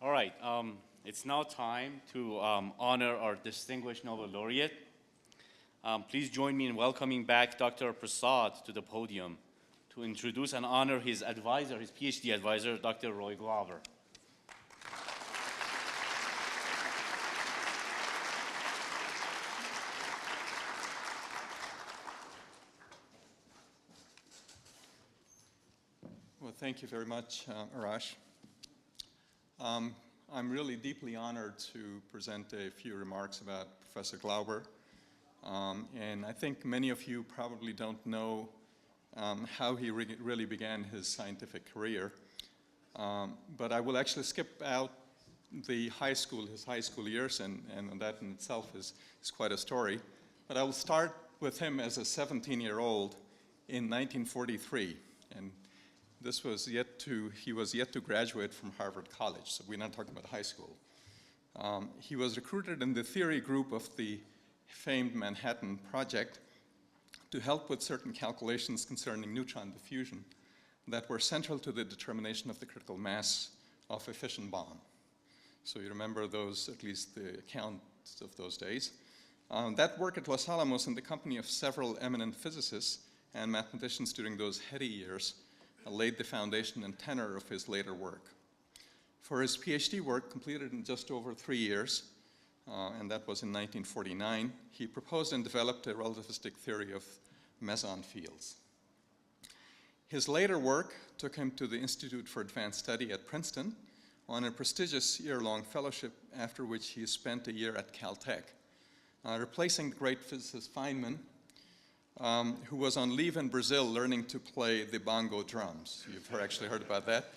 All right, it's now time to honor our distinguished Nobel laureate. Please join me in welcoming back Dr. Prasad to the podium to introduce and honor his advisor, his PhD advisor, Dr. Roy Glover. Well, thank you very much, Arash. I'm really deeply honored to present a few remarks about Professor Glauber. And I think many of you probably don't know how he really began his scientific career. But I will actually skip out his high school years, and that in itself is quite a story. But I will start with him as a 17-year-old in 1943. And he was yet to graduate from Harvard College, so we're not talking about high school. He was recruited in the theory group of the famed Manhattan Project to help with certain calculations concerning neutron diffusion that were central to the determination of the critical mass of a fission bomb. So you remember those, at least the accounts of those days. That work at Los Alamos in the company of several eminent physicists and mathematicians during those heady years laid the foundation and tenor of his later work. For his PhD work, completed in just over 3 years, and that was in 1949, he proposed and developed a relativistic theory of meson fields. His later work took him to the Institute for Advanced Study at Princeton on a prestigious year-long fellowship, after which he spent a year at Caltech, replacing the great physicist Feynman, who was on leave in Brazil learning to play the bongo drums. You've actually heard about that.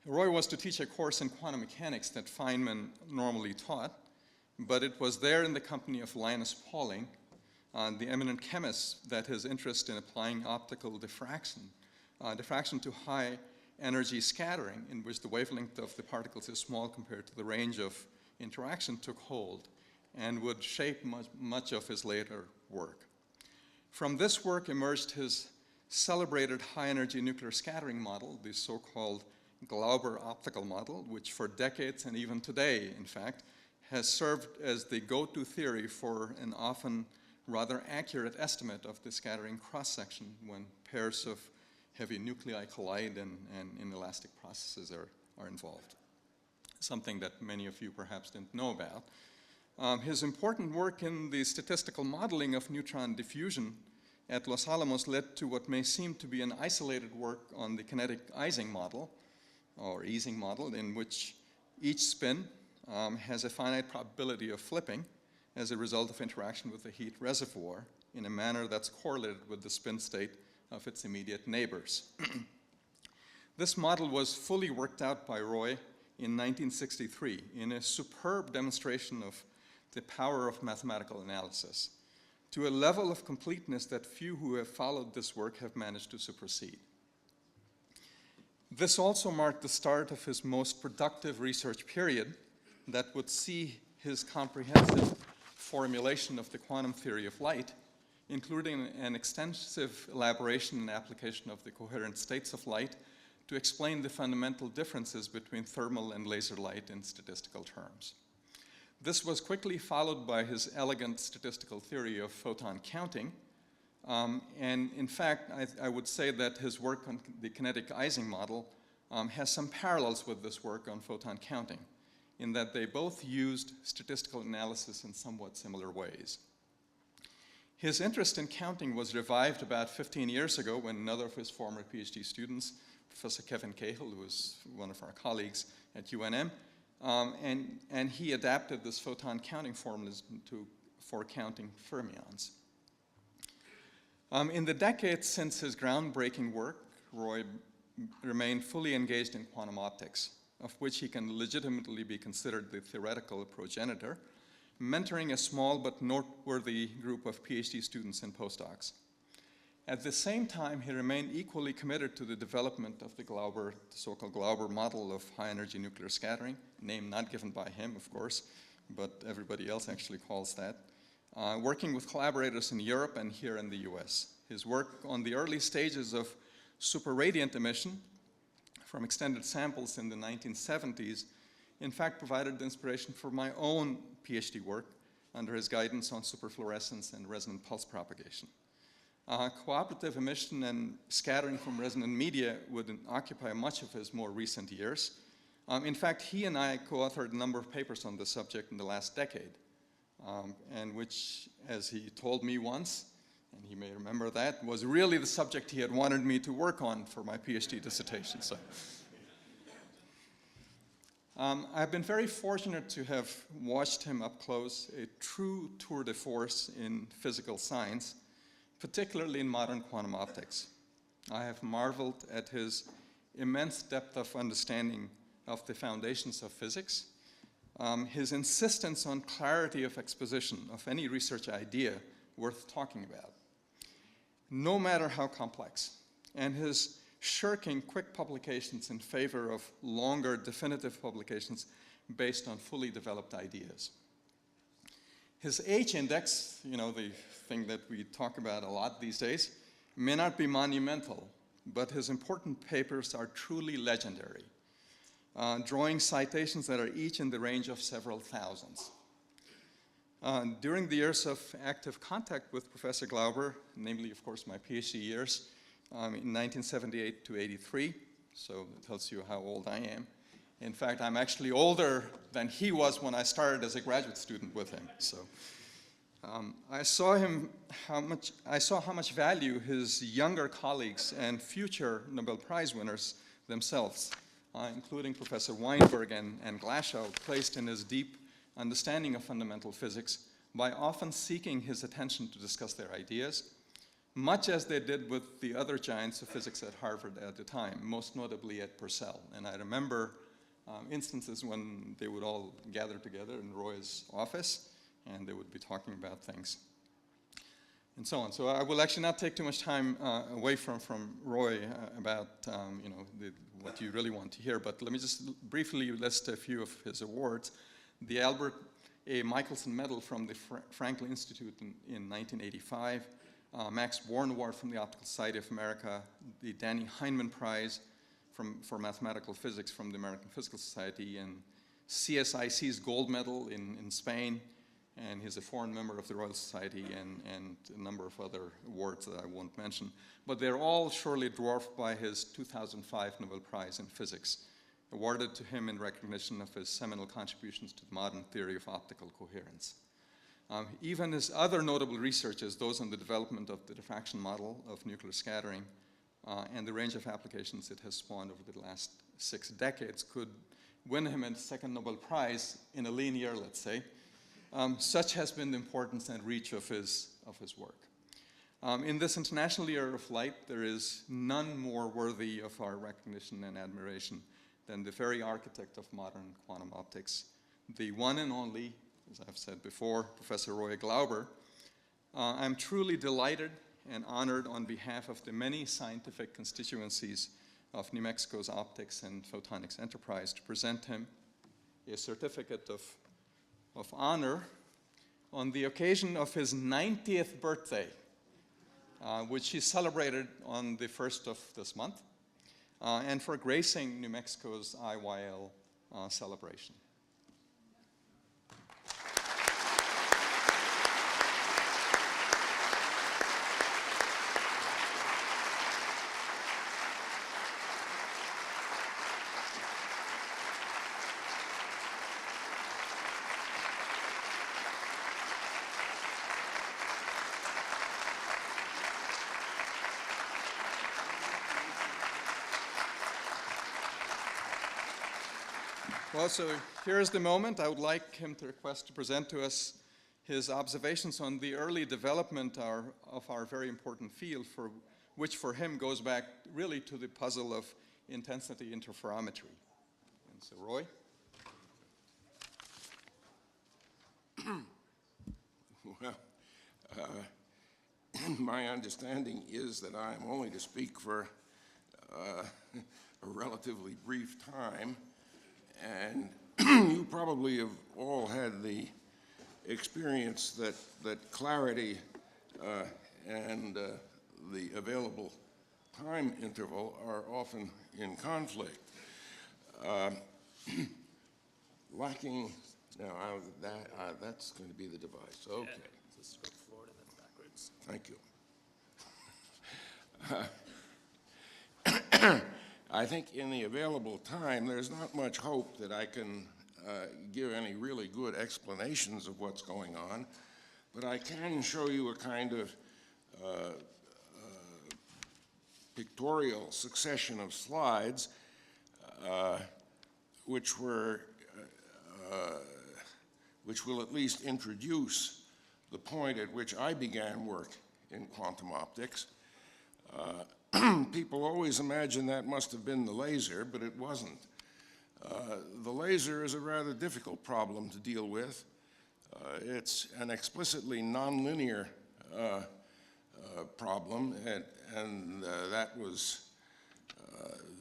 Roy was to teach a course in quantum mechanics that Feynman normally taught, but it was there in the company of Linus Pauling, the eminent chemist, that his interest in applying optical diffraction to high energy scattering, in which the wavelength of the particles is small compared to the range of interaction, took hold and would shape much of his later work. From this work emerged his celebrated high-energy nuclear scattering model, the so-called Glauber optical model, which for decades and even today, in fact, has served as the go-to theory for an often rather accurate estimate of the scattering cross-section when pairs of heavy nuclei collide and inelastic processes are involved, something that many of you perhaps didn't know about. His important work in the statistical modeling of neutron diffusion at Los Alamos led to what may seem to be an isolated work on the kinetic Ising model, or Ising model, in which each spin has a finite probability of flipping as a result of interaction with the heat reservoir in a manner that's correlated with the spin state of its immediate neighbors. This model was fully worked out by Roy in 1963 in a superb demonstration of the power of mathematical analysis, to a level of completeness that few who have followed this work have managed to supersede. This also marked the start of his most productive research period that would see his comprehensive formulation of the quantum theory of light, including an extensive elaboration and application of the coherent states of light to explain the fundamental differences between thermal and laser light in statistical terms. This was quickly followed by his elegant statistical theory of photon counting. And in fact, I would say that his work on the kinetic Ising model has some parallels with this work on photon counting, in that they both used statistical analysis in somewhat similar ways. His interest in counting was revived about 15 years ago when another of his former PhD students, Professor Kevin Cahill, who was one of our colleagues at UNM, and he adapted this photon counting formalism for counting fermions. In the decades since his groundbreaking work, Roy remained fully engaged in quantum optics, of which he can legitimately be considered the theoretical progenitor, mentoring a small but noteworthy group of PhD students and postdocs. At the same time, he remained equally committed to the development of the so-called Glauber model of high-energy nuclear scattering, name not given by him, of course, but everybody else actually calls that, working with collaborators in Europe and here in the US. His work on the early stages of superradiant emission from extended samples in the 1970s, in fact, provided the inspiration for my own PhD work under his guidance on superfluorescence and resonant pulse propagation. Cooperative emission and scattering from resonant media would occupy much of his more recent years. In fact, he and I co-authored a number of papers on this subject in the last decade, and which, as he told me once, and he may remember that, was really the subject he had wanted me to work on for my PhD dissertation. So, I've been very fortunate to have watched him up close, a true tour de force in physical science, particularly in modern quantum optics. I have marveled at his immense depth of understanding of the foundations of physics, his insistence on clarity of exposition of any research idea worth talking about, no matter how complex, and his shirking quick publications in favor of longer definitive publications based on fully developed ideas. His H-index, you know, the thing that we talk about a lot these days, may not be monumental, but his important papers are truly legendary, drawing citations that are each in the range of several thousands. During the years of active contact with Professor Glauber, namely, of course, my PhD years, in 1978 to 83, so it tells you how old I am. In fact, I'm actually older than he was when I started as a graduate student with him. So, I saw how much value his younger colleagues and future Nobel Prize winners themselves, including Professor Weinberg and Glashow, placed in his deep understanding of fundamental physics by often seeking his attention to discuss their ideas, much as they did with the other giants of physics at Harvard at the time, most notably at Purcell. And I remember instances when they would all gather together in Roy's office, and they would be talking about things, and so on. So I will actually not take too much time away from Roy about what you really want to hear, but let me just briefly list a few of his awards. The Albert A. Michelson Medal from the Franklin Institute in 1985, Max Born Award from the Optical Society of America, the Danny Heinemann Prize for Mathematical Physics from the American Physical Society, and CSIC's Gold Medal in Spain, and he's a foreign member of the Royal Society, and a number of other awards that I won't mention. But they're all surely dwarfed by his 2005 Nobel Prize in Physics, awarded to him in recognition of his seminal contributions to the modern theory of optical coherence. Even his other notable researches, those on the development of the diffraction model of nuclear scattering and the range of applications it has spawned over the last 6 decades, could win him a second Nobel Prize in a lean year, let's say. Such has been the importance and reach of his work. In this International Year of Light, there is none more worthy of our recognition and admiration than the very architect of modern quantum optics, the one and only, as I've said before, Professor Roy Glauber. I'm truly delighted and honored on behalf of the many scientific constituencies of New Mexico's optics and photonics enterprise to present him a certificate of honor on the occasion of his 90th birthday, which he celebrated on the 1st of this month, and for gracing New Mexico's IYL celebration. Well, so here's the moment. I would like him to request to present to us his observations on the early development of our very important field, which for him goes back really to the puzzle of intensity interferometry. And so, Roy? Well, my understanding is that I am only to speak for a relatively brief time. And you probably have all had the experience that clarity and the available time interval are often in conflict. Lacking, now that's going to be the device. Okay. This is Florida, that's backwards. Thank you. I think in the available time, there's not much hope that I can give any really good explanations of what's going on, but I can show you a kind of pictorial succession of slides which will at least introduce the point at which I began work in quantum optics. People always imagine that must have been the laser, but it wasn't. The laser is a rather difficult problem to deal with. It's an explicitly nonlinear problem, and that was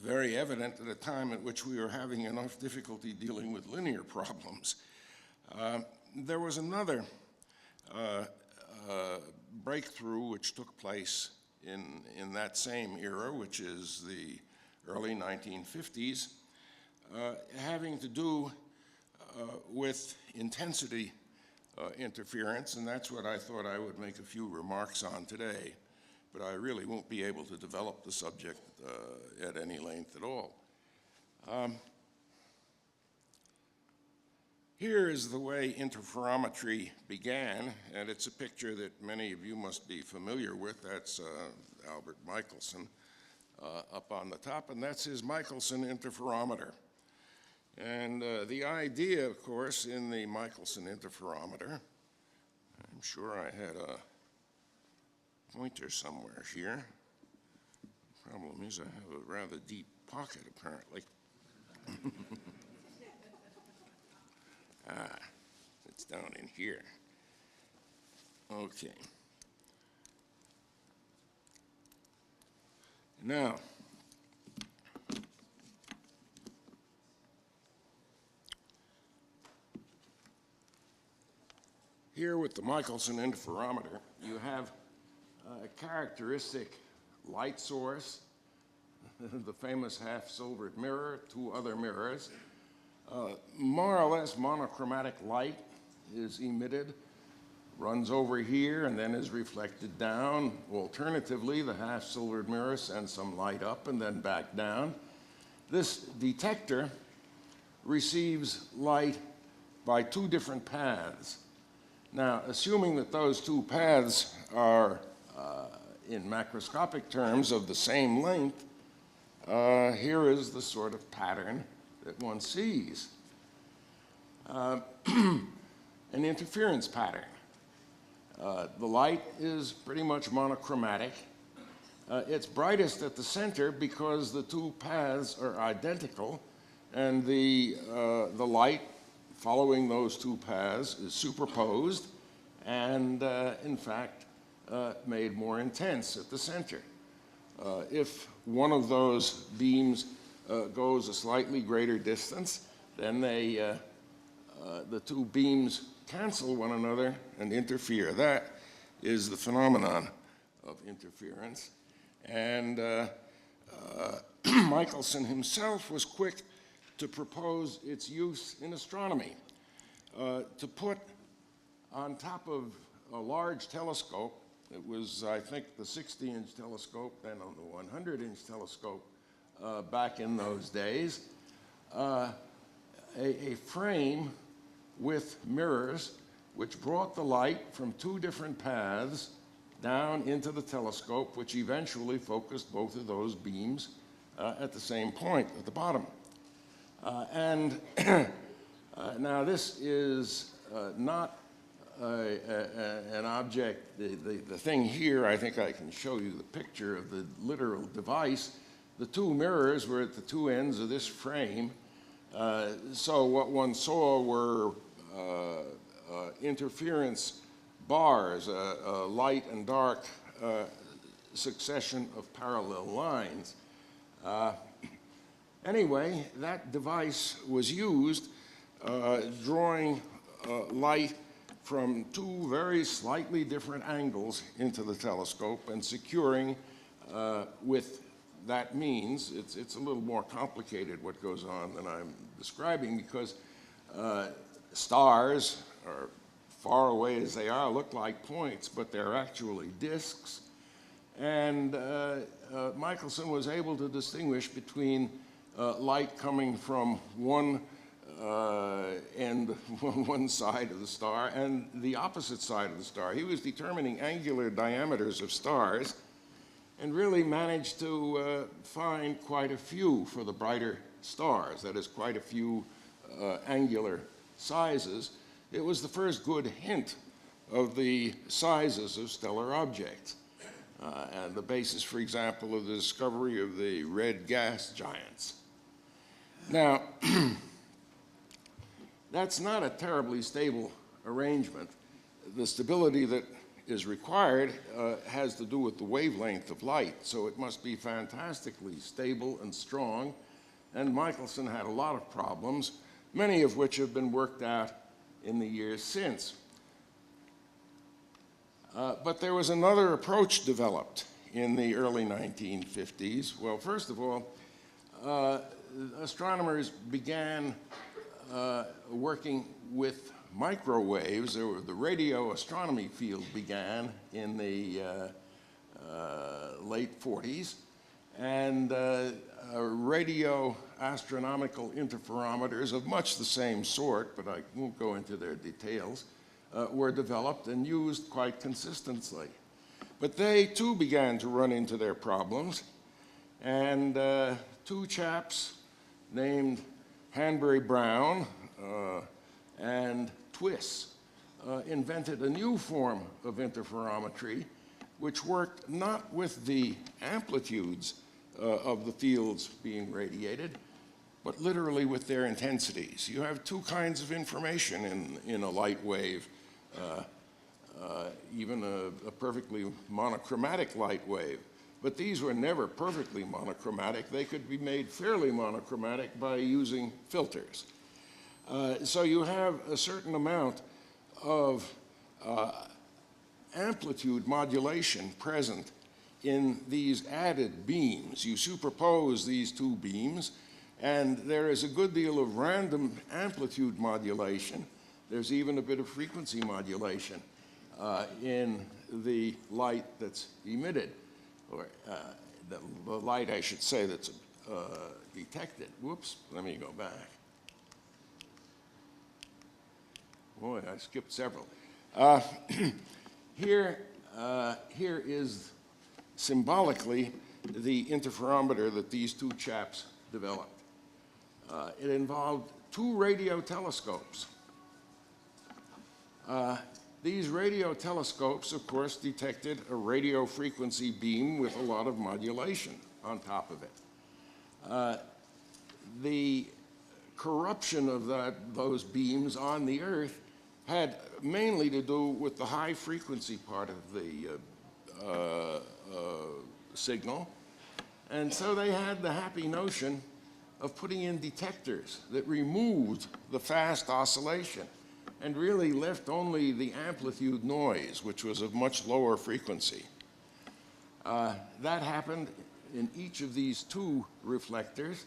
very evident at a time at which we were having enough difficulty dealing with linear problems. There was another breakthrough which took place in that same era, which is the early 1950s, having to do with intensity interference, and that's what I thought I would make a few remarks on today, but I really won't be able to develop the subject at any length at all. Here is the way interferometry began, and it's a picture that many of you must be familiar with. That's Albert Michelson up on the top, and that's his Michelson interferometer. And the idea, of course, in the Michelson interferometer, I'm sure I had a pointer somewhere here. Problem is I have a rather deep pocket, apparently. It's down in here. Okay. Now, here with the Michelson interferometer, you have a characteristic light source, the famous half-silvered mirror, two other mirrors. More or less monochromatic light is emitted, runs over here, and then is reflected down. Alternatively, the half-silvered mirror sends some light up and then back down. This detector receives light by two different paths. Now, assuming that those two paths are, in macroscopic terms, of the same length, here is the sort of pattern that one sees. An interference pattern. The light is pretty much monochromatic. It's brightest at the center because the two paths are identical, and the light following those two paths is superposed and, in fact, made more intense at the center. If one of those beams goes a slightly greater distance, then the two beams cancel one another and interfere. That is the phenomenon of interference. And Michelson himself was quick to propose its use in astronomy, to put on top of a large telescope. It was, I think, the 60-inch telescope, then on the 100-inch telescope back in those days, a frame with mirrors which brought the light from two different paths down into the telescope, which eventually focused both of those beams at the same point at the bottom. Now this is not an object. The thing here, I think I can show you the picture of the literal device. The two mirrors were at the two ends of this frame. So what one saw were interference bars, a light and dark succession of parallel lines. Anyway, that device was used drawing light from two very slightly different angles into the telescope and securing with that means. It's a little more complicated what goes on than I'm describing, because stars, are far away as they are, look like points, but they're actually disks. And Michelson was able to distinguish between light coming from one end, one side of the star, and the opposite side of the star. He was determining angular diameters of stars and really managed to find quite a few for the brighter stars, that is, quite a few angular sizes. It was the first good hint of the sizes of stellar objects, and the basis, for example, of the discovery of the red gas giants. Now, that's not a terribly stable arrangement. The stability that is required has to do with the wavelength of light, so it must be fantastically stable and strong, and Michelson had a lot of problems, many of which have been worked out in the years since. But there was another approach developed in the early 1950s. Well, first of all, astronomers began working with microwaves. The radio astronomy field began in the late 40s, and radio astronomical interferometers of much the same sort, but I won't go into their details, were developed and used quite consistently. But they too began to run into their problems, and two chaps named Hanbury Brown and Twiss invented a new form of interferometry which worked not with the amplitudes of the fields being radiated, but literally with their intensities. You have two kinds of information in a light wave, even a perfectly monochromatic light wave. But these were never perfectly monochromatic. They could be made fairly monochromatic by using filters. So you have a certain amount of amplitude modulation present in these added beams. You superpose these two beams, and there is a good deal of random amplitude modulation. There's even a bit of frequency modulation in the light that's emitted, or the light, I should say, that's detected. Whoops, let me go back. Boy, I skipped several. Here is symbolically the interferometer that these two chaps developed. It involved two radio telescopes. These radio telescopes, of course, detected a radio frequency beam with a lot of modulation on top of it. The corruption of those beams on the Earth had mainly to do with the high frequency part of the signal. And so they had the happy notion of putting in detectors that removed the fast oscillation and really left only the amplitude noise, which was of much lower frequency. That happened in each of these two reflectors.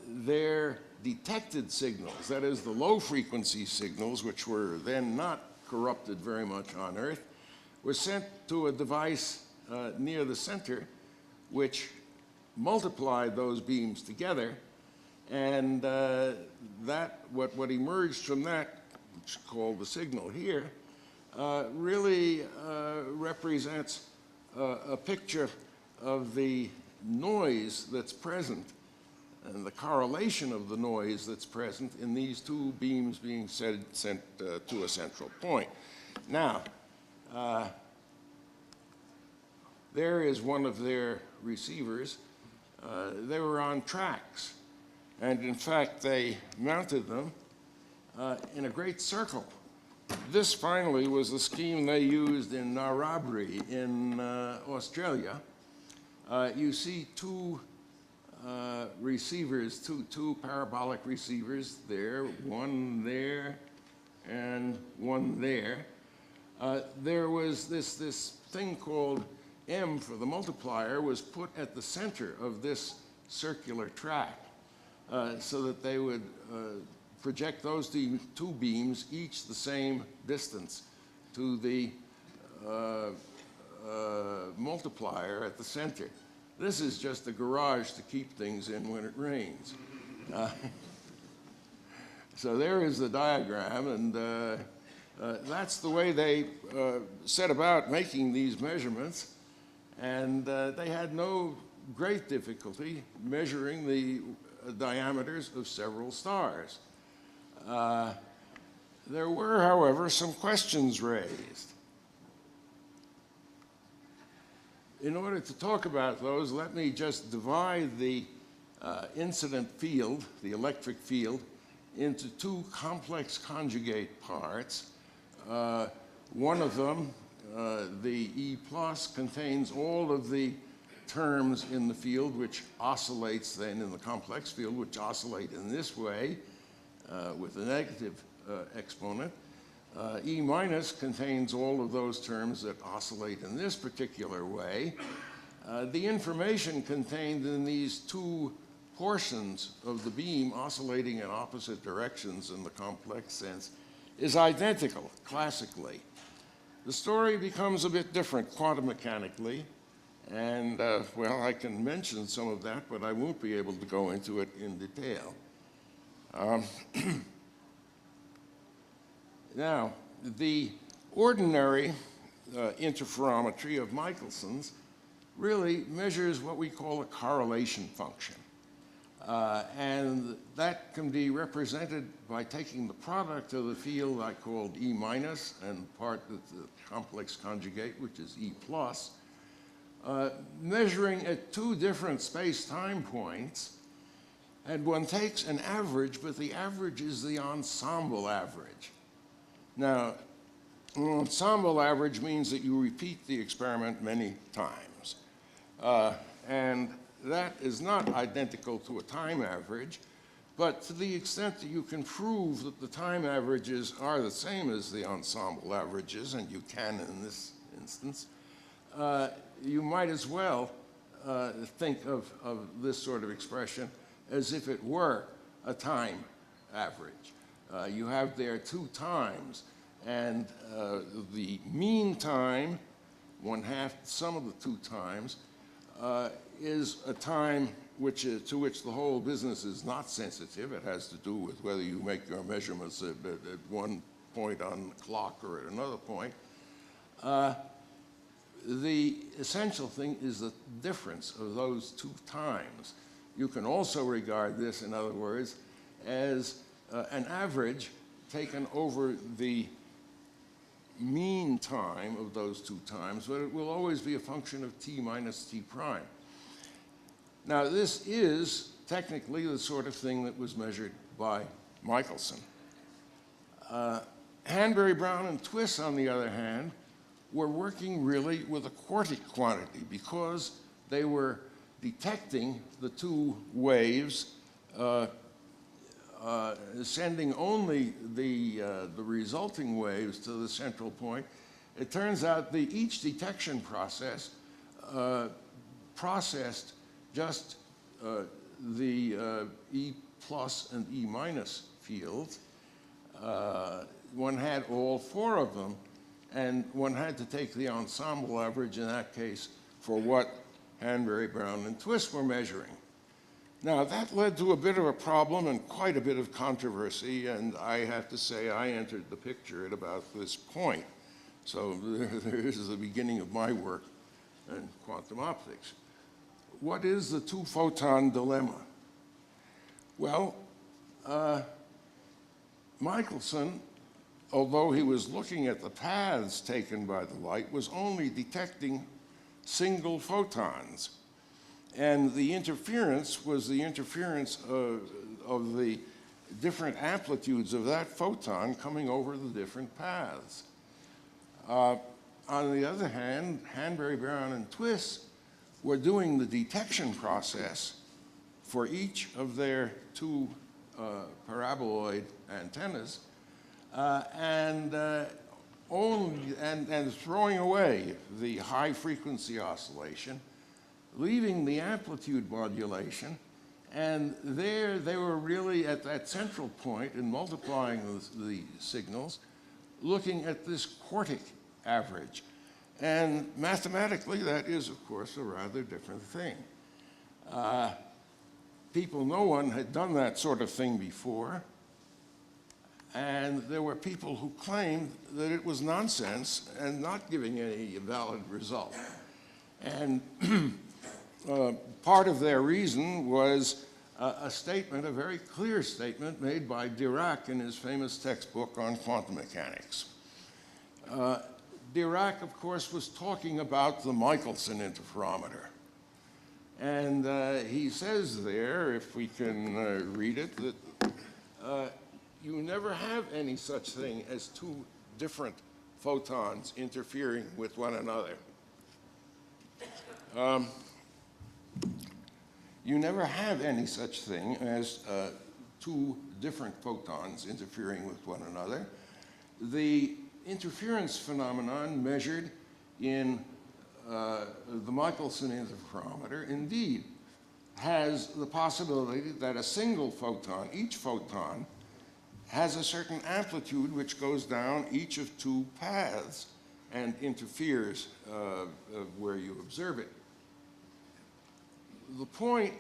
Their detected signals, that is the low frequency signals, which were then not corrupted very much on Earth, were sent to a device near the center which multiplied those beams together, and what emerged from that, which is called the signal here, really represents a picture of the noise that's present and the correlation of the noise that's present in these two beams being sent to a central point. Now, there is one of their receivers. They were on tracks, and in fact, they mounted them in a great circle. This finally was the scheme they used in Narrabri in Australia. You see two receivers, two parabolic receivers there, one there and one there. There was this thing called M for the multiplier was put at the center of this circular track so that they would project those two beams each the same distance to the multiplier at the center. This is just a garage to keep things in when it rains. So there is the diagram, and that's the way they set about making these measurements. And they had no great difficulty measuring the diameters of several stars. There were, however, some questions raised. In order to talk about those, let me just divide the incident field, the electric field, into two complex conjugate parts. One of them, the E+, contains all of the terms in the field which oscillates then in the complex field, which oscillate in this way with a negative exponent. E- contains all of those terms that oscillate in this particular way. The information contained in these two portions of the beam oscillating in opposite directions in the complex sense is identical classically. The story becomes a bit different quantum mechanically, And, well, I can mention some of that, but I won't be able to go into it in detail. Now, the ordinary interferometry of Michelson's really measures what we call a correlation function. And that can be represented by taking the product of the field I called E minus and part of the complex conjugate, which is E plus, measuring at two different space-time points, and one takes an average, but the average is the ensemble average. Now, an ensemble average means that you repeat the experiment many times. And that is not identical to a time average, but to the extent that you can prove that the time averages are the same as the ensemble averages, and you can in this instance, you might as well think of this sort of expression as if it were a time average. You have there two times, and the mean time, 1/2 the sum of the two times, is a time to which the whole business is not sensitive. It has to do with whether you make your measurements at one point on the clock or at another point. The essential thing is the difference of those two times. You can also regard this, in other words, as an average taken over the mean time of those two times, but it will always be a function of t minus t prime. Now, this is technically the sort of thing that was measured by Michelson. Hanbury, Brown, and Twiss, on the other hand, were working really with a quartic quantity because they were detecting the two waves, sending only the resulting waves to the central point. It turns out each detection process processed just the E plus and E minus fields. One had all four of them, and one had to take the ensemble average in that case for what Hanbury, Brown, and Twiss were measuring. Now, that led to a bit of a problem and quite a bit of controversy, and I have to say I entered the picture at about this point. So there is the beginning of my work in quantum optics. What is the two-photon dilemma? Well, Michelson, although he was looking at the paths taken by the light, was only detecting single photons. And the interference was the interference of the different amplitudes of that photon coming over the different paths. On the other hand, Hanbury, Brown, and Twiss were doing the detection process for each of their two paraboloid antennas and throwing away the high frequency oscillation, leaving the amplitude modulation, and there they were really at that central point in multiplying the signals, looking at this quartic average. And mathematically, that is, of course, a rather different thing. No one had done that sort of thing before, and there were people who claimed that it was nonsense and not giving any valid result. And part of their reason was a statement, a very clear statement made by Dirac in his famous textbook on quantum mechanics. Dirac, of course, was talking about the Michelson interferometer. And he says there, if we can read it, that you never have any such thing as two different photons interfering with one another. You never have any such thing as two different photons interfering with one another. The interference phenomenon measured in the Michelson interferometer indeed has the possibility that a single photon, each photon, has a certain amplitude which goes down each of two paths and interferes where you observe it. The point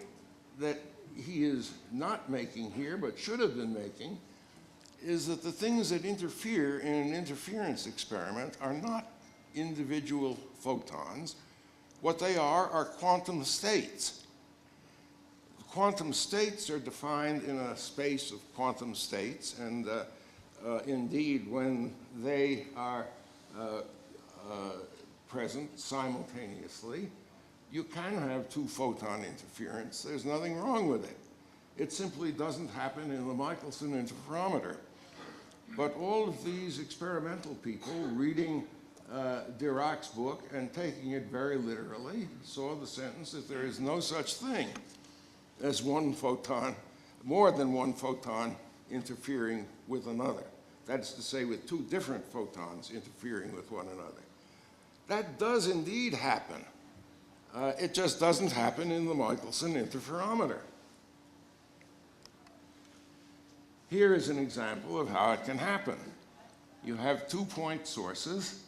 that he is not making here, but should have been making, is that the things that interfere in an interference experiment are not individual photons. What they are quantum states. Quantum states are defined in a space of quantum states, and indeed, when they are present simultaneously, you can have two-photon interference. There's nothing wrong with it. It simply doesn't happen in the Michelson interferometer. But all of these experimental people reading Dirac's book and taking it very literally saw the sentence that there is no such thing as one photon, more than one photon interfering with another. That's to say, with two different photons interfering with one another. That does indeed happen. It just doesn't happen in the Michelson interferometer. Here is an example of how it can happen. You have 2-point sources.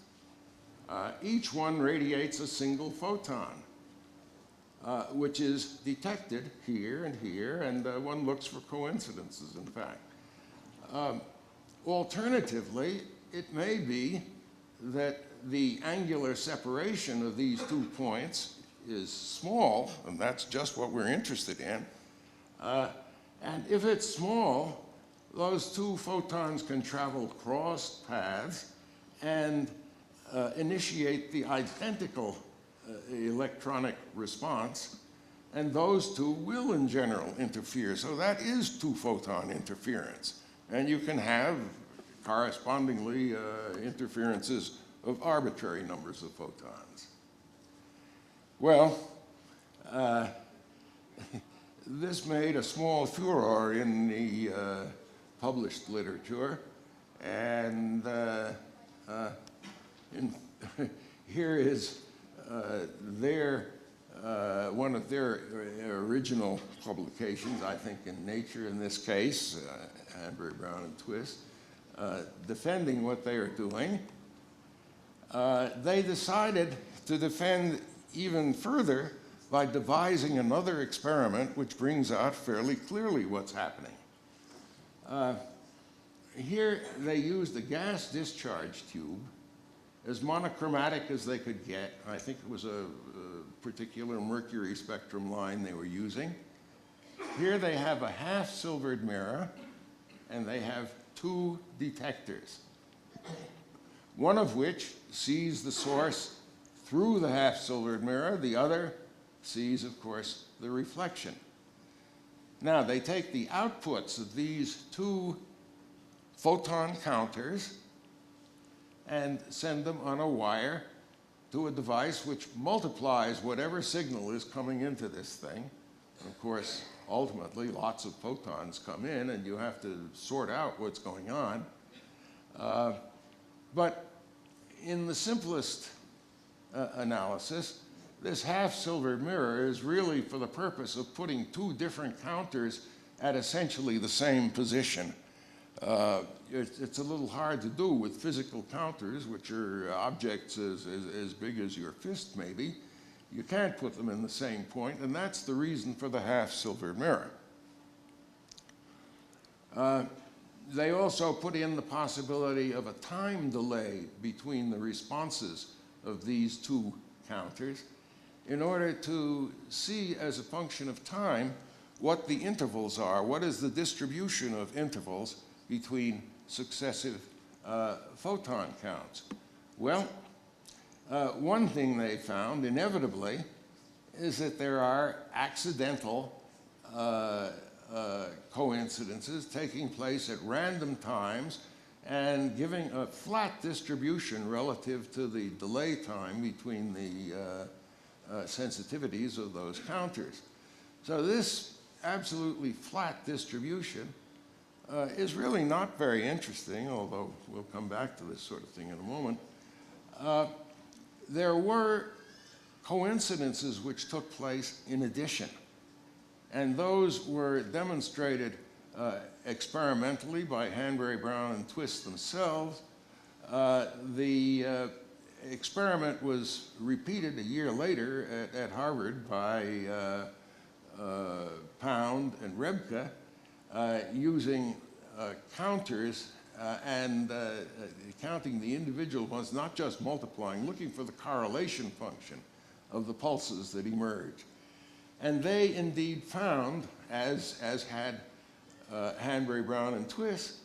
Each one radiates a single photon, which is detected here and here, and one looks for coincidences, in fact. Alternatively, it may be that the angular separation of these 2 points is small, and that's just what we're interested in. And if it's small, those 2 photons can travel cross paths and initiate the identical electronic response, and those 2 will in general interfere. So that is 2-photon interference. And you can have correspondingly interferences of arbitrary numbers of photons. Well, this made a small furor in the published literature, and here is one of their original publications, I think in Nature in this case, Hanbury, Brown, and Twist, defending what they are doing. They decided to defend even further by devising another experiment which brings out fairly clearly what's happening. Here they used a gas discharge tube, as monochromatic as they could get. I think it was a particular mercury spectrum line they were using. Here they have a half-silvered mirror, and they have 2 detectors, one of which sees the source through the half-silvered mirror, the other sees, of course, the reflection. Now, they take the outputs of these 2 photon counters and send them on a wire to a device which multiplies whatever signal is coming into this thing. And of course, ultimately, lots of photons come in, and you have to sort out what's going on. But in the simplest analysis, this half-silvered mirror is really for the purpose of putting 2 different counters at essentially the same position. It's a little hard to do with physical counters, which are objects as big as your fist, maybe. You can't put them in the same point, and that's the reason for the half-silvered mirror. They also put in the possibility of a time delay between the responses of these 2 counters in order to see, as a function of time, what the intervals are. What is the distribution of intervals between successive photon counts? Well, one thing they found, inevitably, is that there are accidental coincidences taking place at random times and giving a flat distribution relative to the delay time between the sensitivities of those counters. So this absolutely flat distribution is really not very interesting, although we'll come back to this sort of thing in a moment. There were coincidences which took place in addition, and those were demonstrated experimentally by Hanbury, Brown, and Twist themselves. The experiment was repeated a year later at Harvard by Pound and Rebka, using counters and counting the individual ones, not just multiplying, looking for the correlation function of the pulses that emerge. And they indeed found, as had Hanbury, Brown, and Twiss,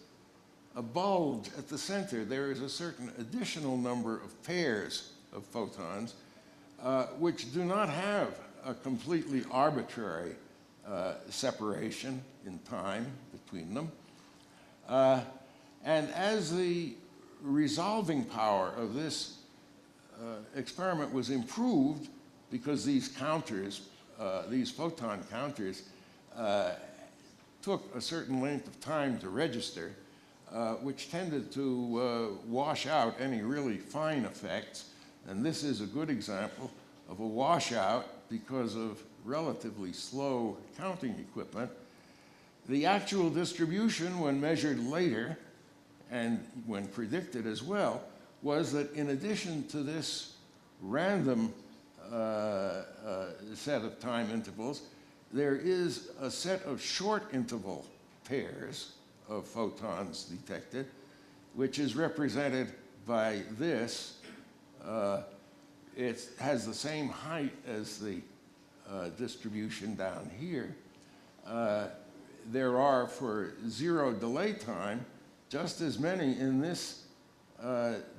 a bulge at the center. There is a certain additional number of pairs of photons which do not have a completely arbitrary separation in time between them. And as the resolving power of this experiment was improved, because these counters, these photon counters, took a certain length of time to register, which tended to wash out any really fine effects. And this is a good example of a washout because of relatively slow counting equipment. The actual distribution, when measured later, and when predicted as well, was that in addition to this random set of time intervals, there is a set of short interval pairs of photons detected, which is represented by this. It has the same height as the distribution down here. There are, for zero delay time, just as many in this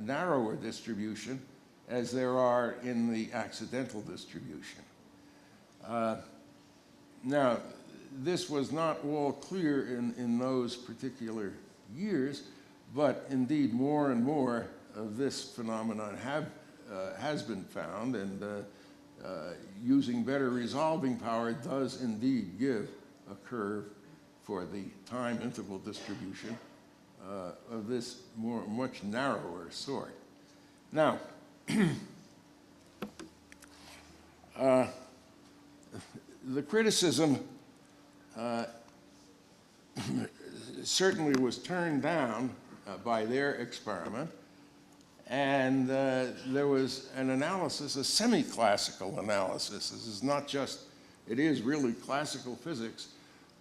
narrower distribution as there are in the accidental distribution. Now, this was not all clear in those particular years, but indeed more and more of this phenomenon has been found, and using better resolving power does indeed give a curve for the time interval distribution of this much narrower sort. Now, the criticism certainly was turned down by their experiment, and there was an analysis, a semi-classical analysis. This is not just, it is really classical physics,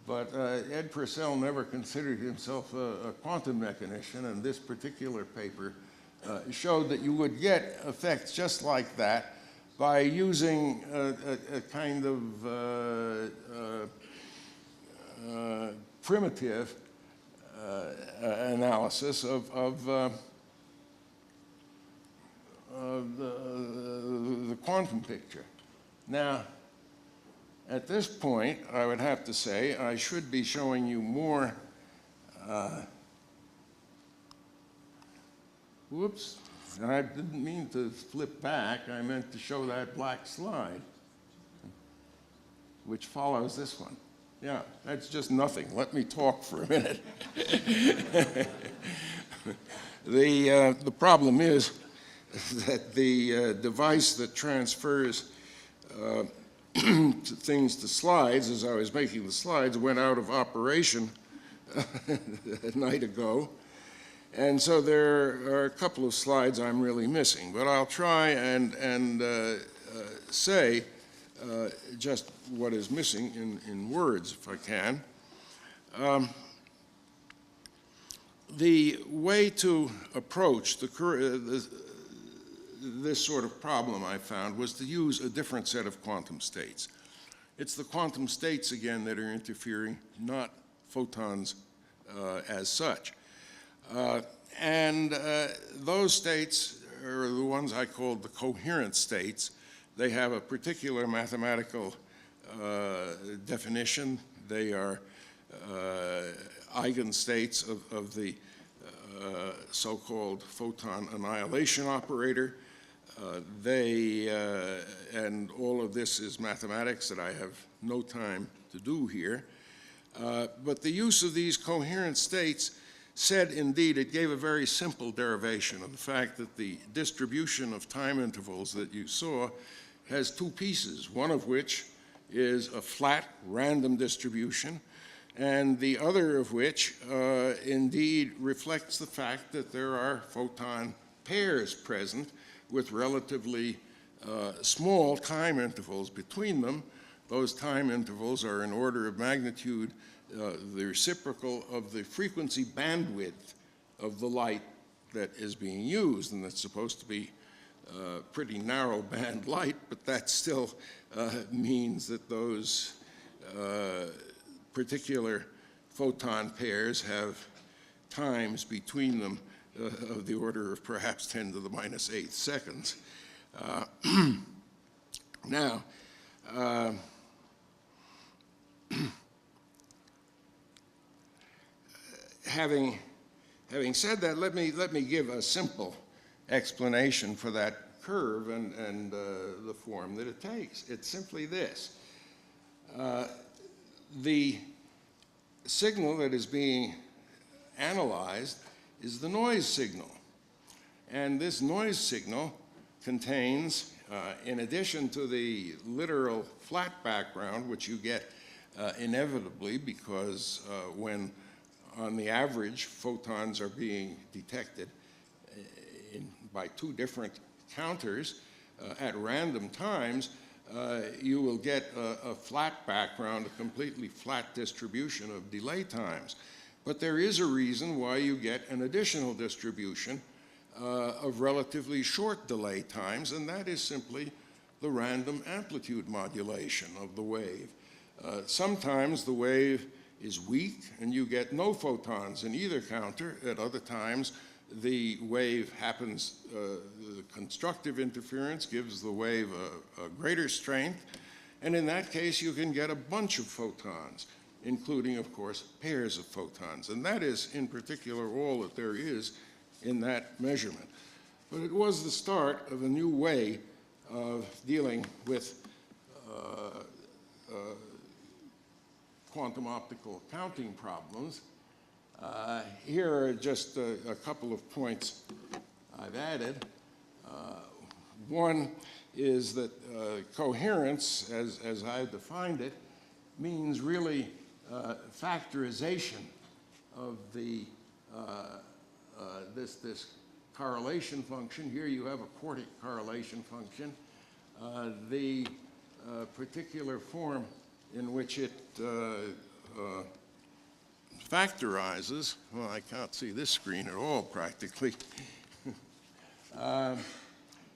but Ed Purcell never considered himself a quantum mechanician, and this particular paper showed that you would get effects just like that by using a kind of primitive analysis of the quantum picture. Now, at this point, I would have to say I should be showing you more. Whoops, I didn't mean to flip back. I meant to show that black slide, which follows this one. Yeah, that's just nothing. Let me talk for a minute. The problem is that the device that transfers things to slides, as I was making the slides, went out of operation a night ago. And so there are a couple of slides I'm really missing, but I'll try and say just what is missing in words, if I can. The way to approach this sort of problem, I found, was to use a different set of quantum states. It's the quantum states, again, that are interfering, not photons as such. Those states are the ones I called the coherent states. They have a particular mathematical definition. They are eigenstates of the so-called photon annihilation operator. And all of this is mathematics that I have no time to do here. But the use of these coherent states said, indeed, it gave a very simple derivation of the fact that the distribution of time intervals that you saw has two pieces, one of which is a flat random distribution, and the other of which indeed reflects the fact that there are photon pairs present with relatively small time intervals between them, those time intervals are in order of magnitude the reciprocal of the frequency bandwidth of the light that is being used, and that's supposed to be pretty narrow band light, but that still means that those particular photon pairs have times between them of the order of perhaps 10 to the minus 8 seconds. Now, having said that, let me give a simple explanation for that curve and the form that it takes. It's simply this. The signal that is being analyzed is the noise signal. And this noise signal contains, in addition to the literal flat background, which you get inevitably because when on the average photons are being detected by two different counters at random times, you will get a flat background, a completely flat distribution of delay times. But there is a reason why you get an additional distribution of relatively short delay times, and that is simply the random amplitude modulation of the wave. Sometimes the wave is weak and you get no photons in either counter. At other times, the wave happens, the constructive interference gives the wave a greater strength, and in that case you can get a bunch of photons, including, of course, pairs of photons. And that is, in particular, all that there is in that measurement. But it was the start of a new way of dealing with quantum optical counting problems. Here are just a couple of points I've added. One is that coherence, as I've defined it, means really factorization of the this correlation function. Here you have a quartic correlation function. The particular form in which it factorizes, well, I can't see this screen at all practically,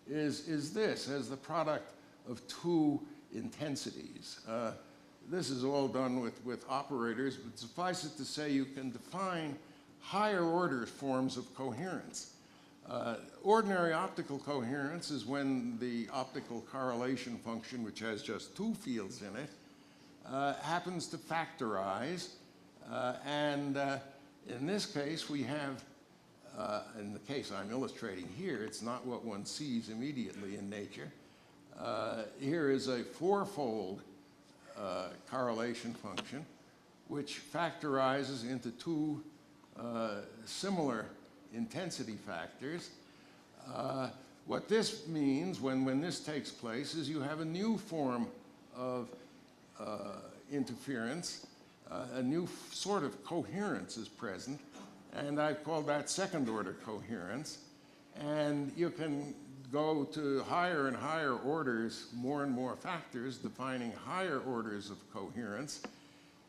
is this, as the product of two intensities. This is all done with operators, but suffice it to say you can define higher order forms of coherence. Ordinary optical coherence is when the optical correlation function, which has just two fields in it, happens to factorize. And in this case, we have, in the case I'm illustrating here, it's not what one sees immediately in nature. Here is a fourfold correlation function, which factorizes into two similar intensity factors. What this means when this takes place is you have a new form of interference, a new sort of coherence is present, and I call that second order coherence. And you can go to higher and higher orders, more and more factors defining higher orders of coherence.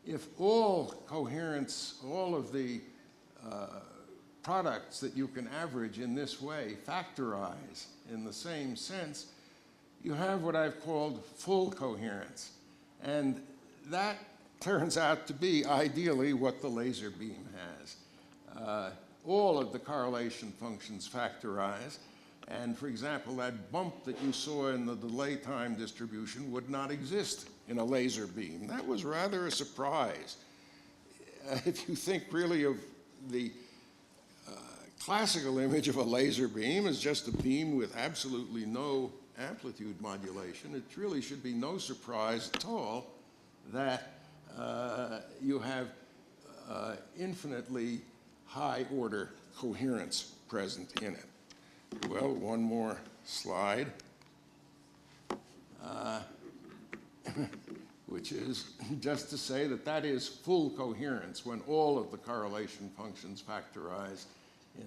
If all coherence, all of the products that you can average in this way factorize in the same sense, you have what I've called full coherence. And that turns out to be ideally what the laser beam has. All of the correlation functions factorize, and for example, that bump that you saw in the delay time distribution would not exist in a laser beam. That was rather a surprise. If you think really of the classical image of a laser beam as just a beam with absolutely no amplitude modulation, it really should be no surprise at all that you have infinitely high order coherence present in it. Well, one more slide, which is just to say that that is full coherence when all of the correlation functions factorize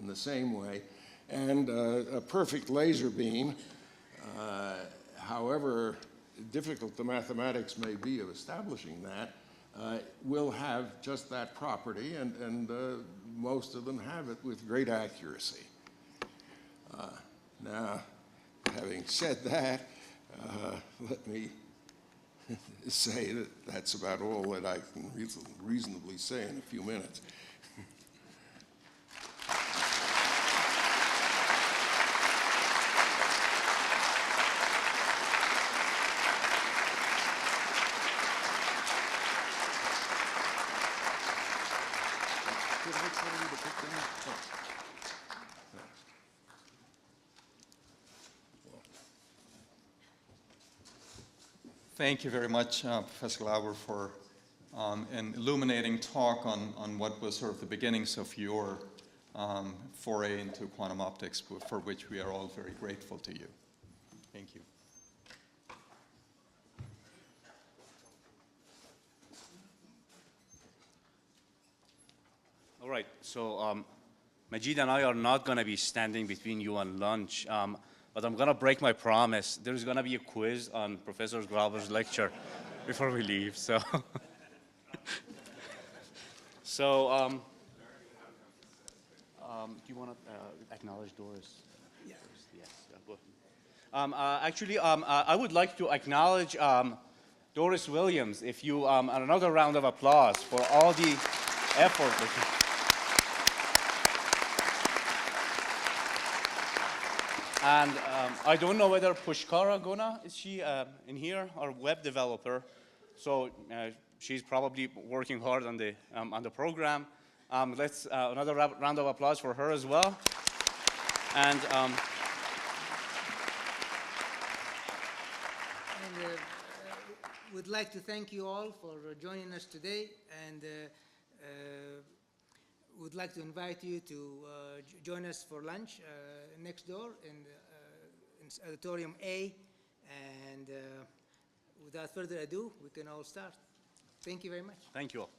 in the same way. And a perfect laser beam, however difficult the mathematics may be of establishing that, will have just that property, and most of them have it with great accuracy. Now, having said that, let me say that that's about all that I can reasonably say in a few minutes. Thank you very much, Professor Glauber, for an illuminating talk on what was sort of the beginnings of your foray into quantum optics, for which we are all very grateful to you. Thank you. All right, so Majid and I are not going to be standing between you and lunch, but I'm going to break my promise. There's going to be a quiz on Professor Glauber's lecture before we leave. So, do you want to acknowledge Doris? Yes. Yes. Go ahead. Actually, I would like to acknowledge Doris Williams. If you another round of applause for all the effort that And I don't know whether Pushkara Guna, is she in here, our web developer? So she's probably working hard on the program. Let's another round of applause for her as well. And would like to thank you all for joining us today, and would like to invite you to join us for lunch next door in auditorium A. And without further ado, we can all start. Thank you very much. Thank you all.